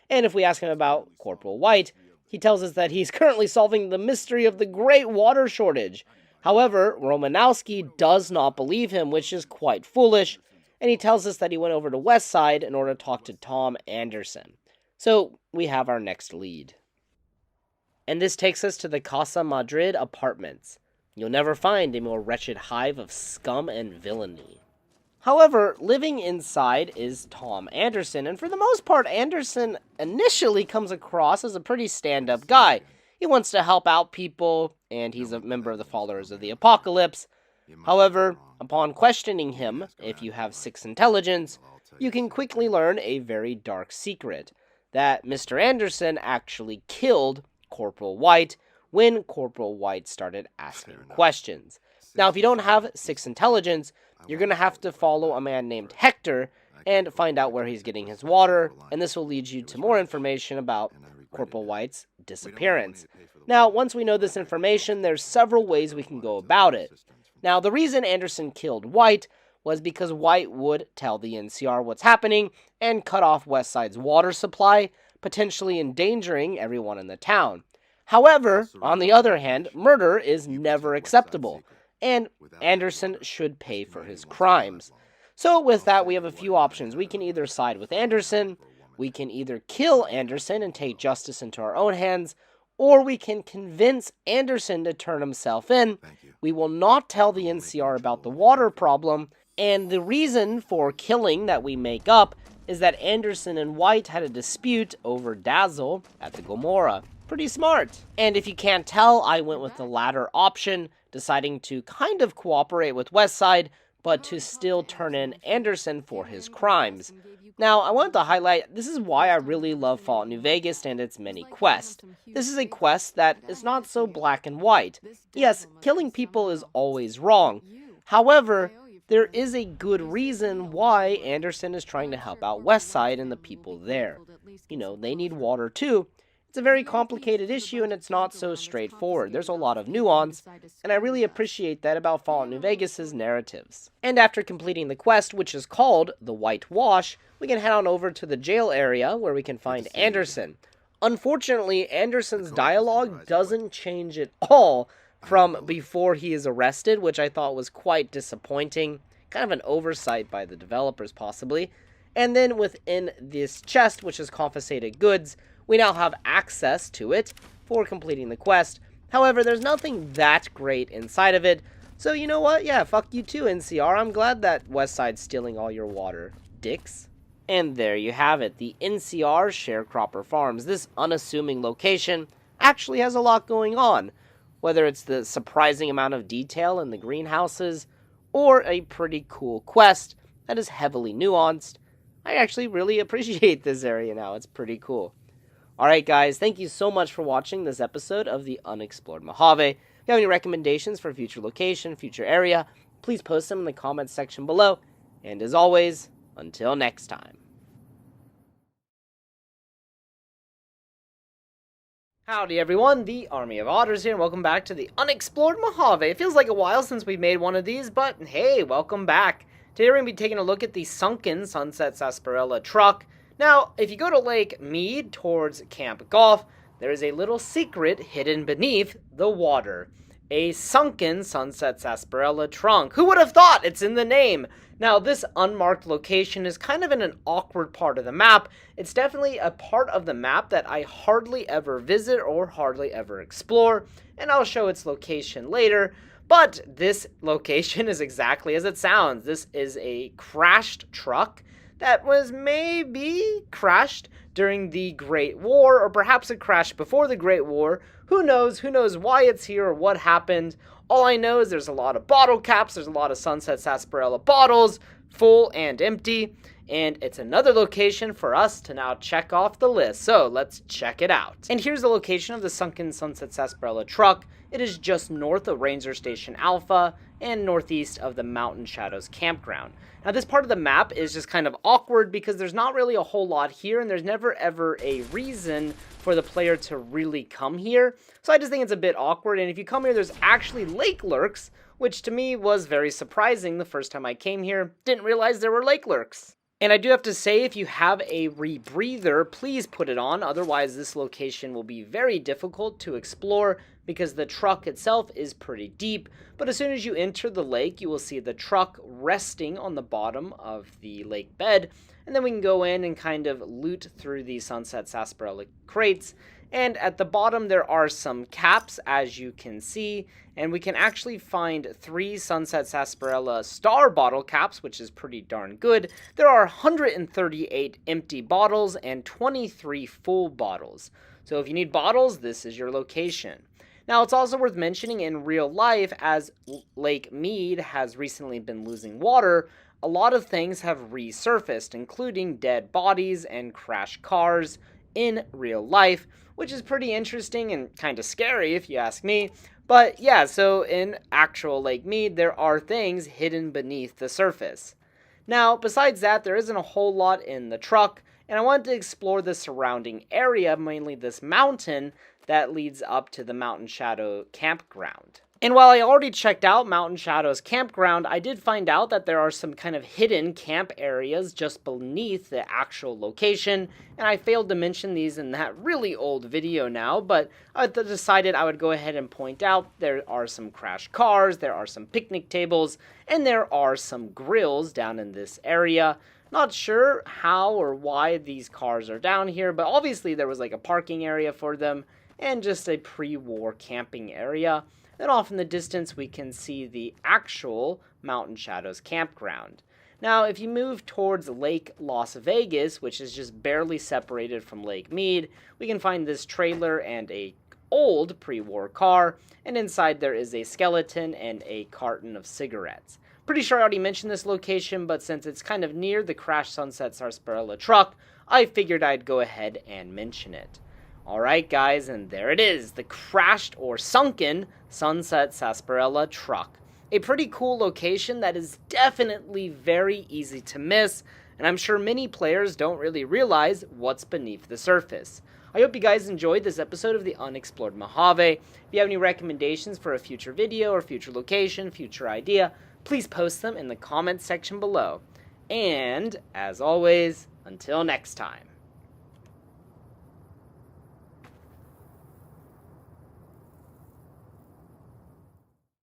And if we ask him about Corporal White, he tells us that he's currently solving the mystery of the great water shortage. However, Romanowski does not believe him, which is quite foolish, and he tells us that he went over to Westside in order to talk to Tom Anderson. So, we have our next lead. And this takes us to the Casa Madrid apartments. You'll never find a more wretched hive of scum and villainy. However, living inside is Tom Anderson, and for the most part, Anderson initially comes across as a pretty stand-up guy. He wants to help out people, and he's a member of the Followers of the Apocalypse. However, upon questioning him, if you have 6 intelligence, you can quickly learn a very dark secret, that Mr. Anderson actually killed Corporal White when Corporal White started asking questions. Now, if you don't have 6 intelligence, you're going to have to follow a man named Hector and find out where he's getting his water, and this will lead you to more information about Corporal White's disappearance. Now, once we know this information, there's several ways we can go about it. Now, the reason Anderson killed White was because White would tell the NCR what's happening and cut off Westside's water supply, potentially endangering everyone in the town. However, on the other hand, murder is never acceptable, and Anderson should pay for his crimes. So with that, we have a few options. We can either side with Anderson, we can either kill Anderson and take justice into our own hands, or we can convince Anderson to turn himself in. We will not tell the NCR about the water problem, and the reason for killing that we make up is that Anderson and White had a dispute over Dazzle at the Gomorrah. Pretty smart. And if you can't tell, I went with the latter option, deciding to kind of cooperate with Westside, but to still turn in Anderson for his crimes. Now, I wanted to highlight, this is why I really love Fallout New Vegas and its many quests. This is a quest that is not so black and white. Yes, killing people is always wrong. However, there is a good reason why Anderson is trying to help out Westside and the people there. They need water too. It's a very complicated issue, and it's not so straightforward. There's a lot of nuance, and I really appreciate that about Fallout New Vegas' narratives. And after completing the quest, which is called the White Wash, we can head on over to the jail area where we can find Anderson. Unfortunately, Anderson's dialogue doesn't change at all from before he is arrested, which I thought was quite disappointing. Kind of an oversight by the developers, possibly. And then within this chest, which is confiscated goods, we now have access to it for completing the quest. However, there's nothing that great inside of it. So you know what? Yeah, fuck you too, NCR. I'm glad that Westside's stealing all your water, dicks. And there you have it, the NCR Sharecropper Farms. This unassuming location actually has a lot going on. Whether it's the surprising amount of detail in the greenhouses, or a pretty cool quest that is heavily nuanced. I actually really appreciate this area now. It's pretty cool. Alright guys, thank you so much for watching this episode of the Unexplored Mojave. If you have any recommendations for future location, future area, please post them in the comments section below. And as always, Until next time. Howdy everyone, the Army of Otters here, and welcome back to the Unexplored Mojave. It feels like a while since we've made one of these, but hey, welcome back. Today we're going to be taking a look at the Sunken Sunset Sarsaparilla truck. Now, if you go to Lake Mead towards Camp Golf, there is a little secret hidden beneath the water. A Sunken Sunset Sarsaparilla trunk. Who would have thought? It's in the name. Now, this unmarked location is kind of in an awkward part of the map. It's definitely a part of the map that I hardly ever visit or hardly ever explore, and I'll show its location later. But this location is exactly as it sounds. This is a crashed truck that was maybe crashed during the Great War, or perhaps it crashed before the Great War. Who knows? Who knows why it's here or what happened? All I know is there's a lot of bottle caps, there's a lot of Sunset Sarsaparilla bottles, full and empty, and it's another location for us to now check off the list. So let's check it out. And here's the location of the Sunken Sunset Sarsaparilla truck. It is just north of Ranger Station Alpha and northeast of the Mountain Shadows campground. Now this part of the map is just kind of awkward because there's not really a whole lot here, and there's never ever a reason for the player to really come here. So I just think it's a bit awkward, and if you come here, there's actually lake lurks, which to me was very surprising the first time I came here. Didn't realize there were lake lurks. And I do have to say, if you have a rebreather, please put it on, otherwise this location will be very difficult to explore because the truck itself is pretty deep. But as soon as you enter the lake, you will see the truck resting on the bottom of the lake bed, and then we can go in and kind of loot through the Sunset Sarsaparilla crates. And at the bottom there are some caps, as you can see, and we can actually find 3 Sunset Sarsaparilla star bottle caps, which is pretty darn good. There are 138 empty bottles and 23 full bottles. So if you need bottles, this is your location. Now, it's also worth mentioning in real life, as Lake Mead has recently been losing water, a lot of things have resurfaced, including dead bodies and crashed cars in real life, which is pretty interesting and kind of scary if you ask me. But yeah, so in actual Lake Mead, there are things hidden beneath the surface. Now, besides that, there isn't a whole lot in the truck, and I wanted to explore the surrounding area, mainly this mountain that leads up to the Mountain Shadow campground. And while I already checked out Mountain Shadow's campground, I did find out that there are some kind of hidden camp areas just beneath the actual location, and I failed to mention these in that really old video now, but I decided I would go ahead and point out there are some crashed cars, there are some picnic tables, and there are some grills down in this area. Not sure how or why these cars are down here, but obviously there was like a parking area for them, and just a pre-war camping area. Then off in the distance, we can see the actual Mountain Shadows campground. Now, if you move towards Lake Las Vegas, which is just barely separated from Lake Mead, we can find this trailer and a old pre-war car, and inside there is a skeleton and a carton of cigarettes. Pretty sure I already mentioned this location, but since it's kind of near the crashed Sunset Sarsaparilla truck, I figured I'd go ahead and mention it. Alright guys, and there it is, the crashed or sunken Sunset Sarsaparilla truck. A pretty cool location that is definitely very easy to miss, and I'm sure many players don't really realize what's beneath the surface. I hope you guys enjoyed this episode of the Unexplored Mojave. If you have any recommendations for a future video or future location, future idea, please post them in the comments section below. And, as always, until next time.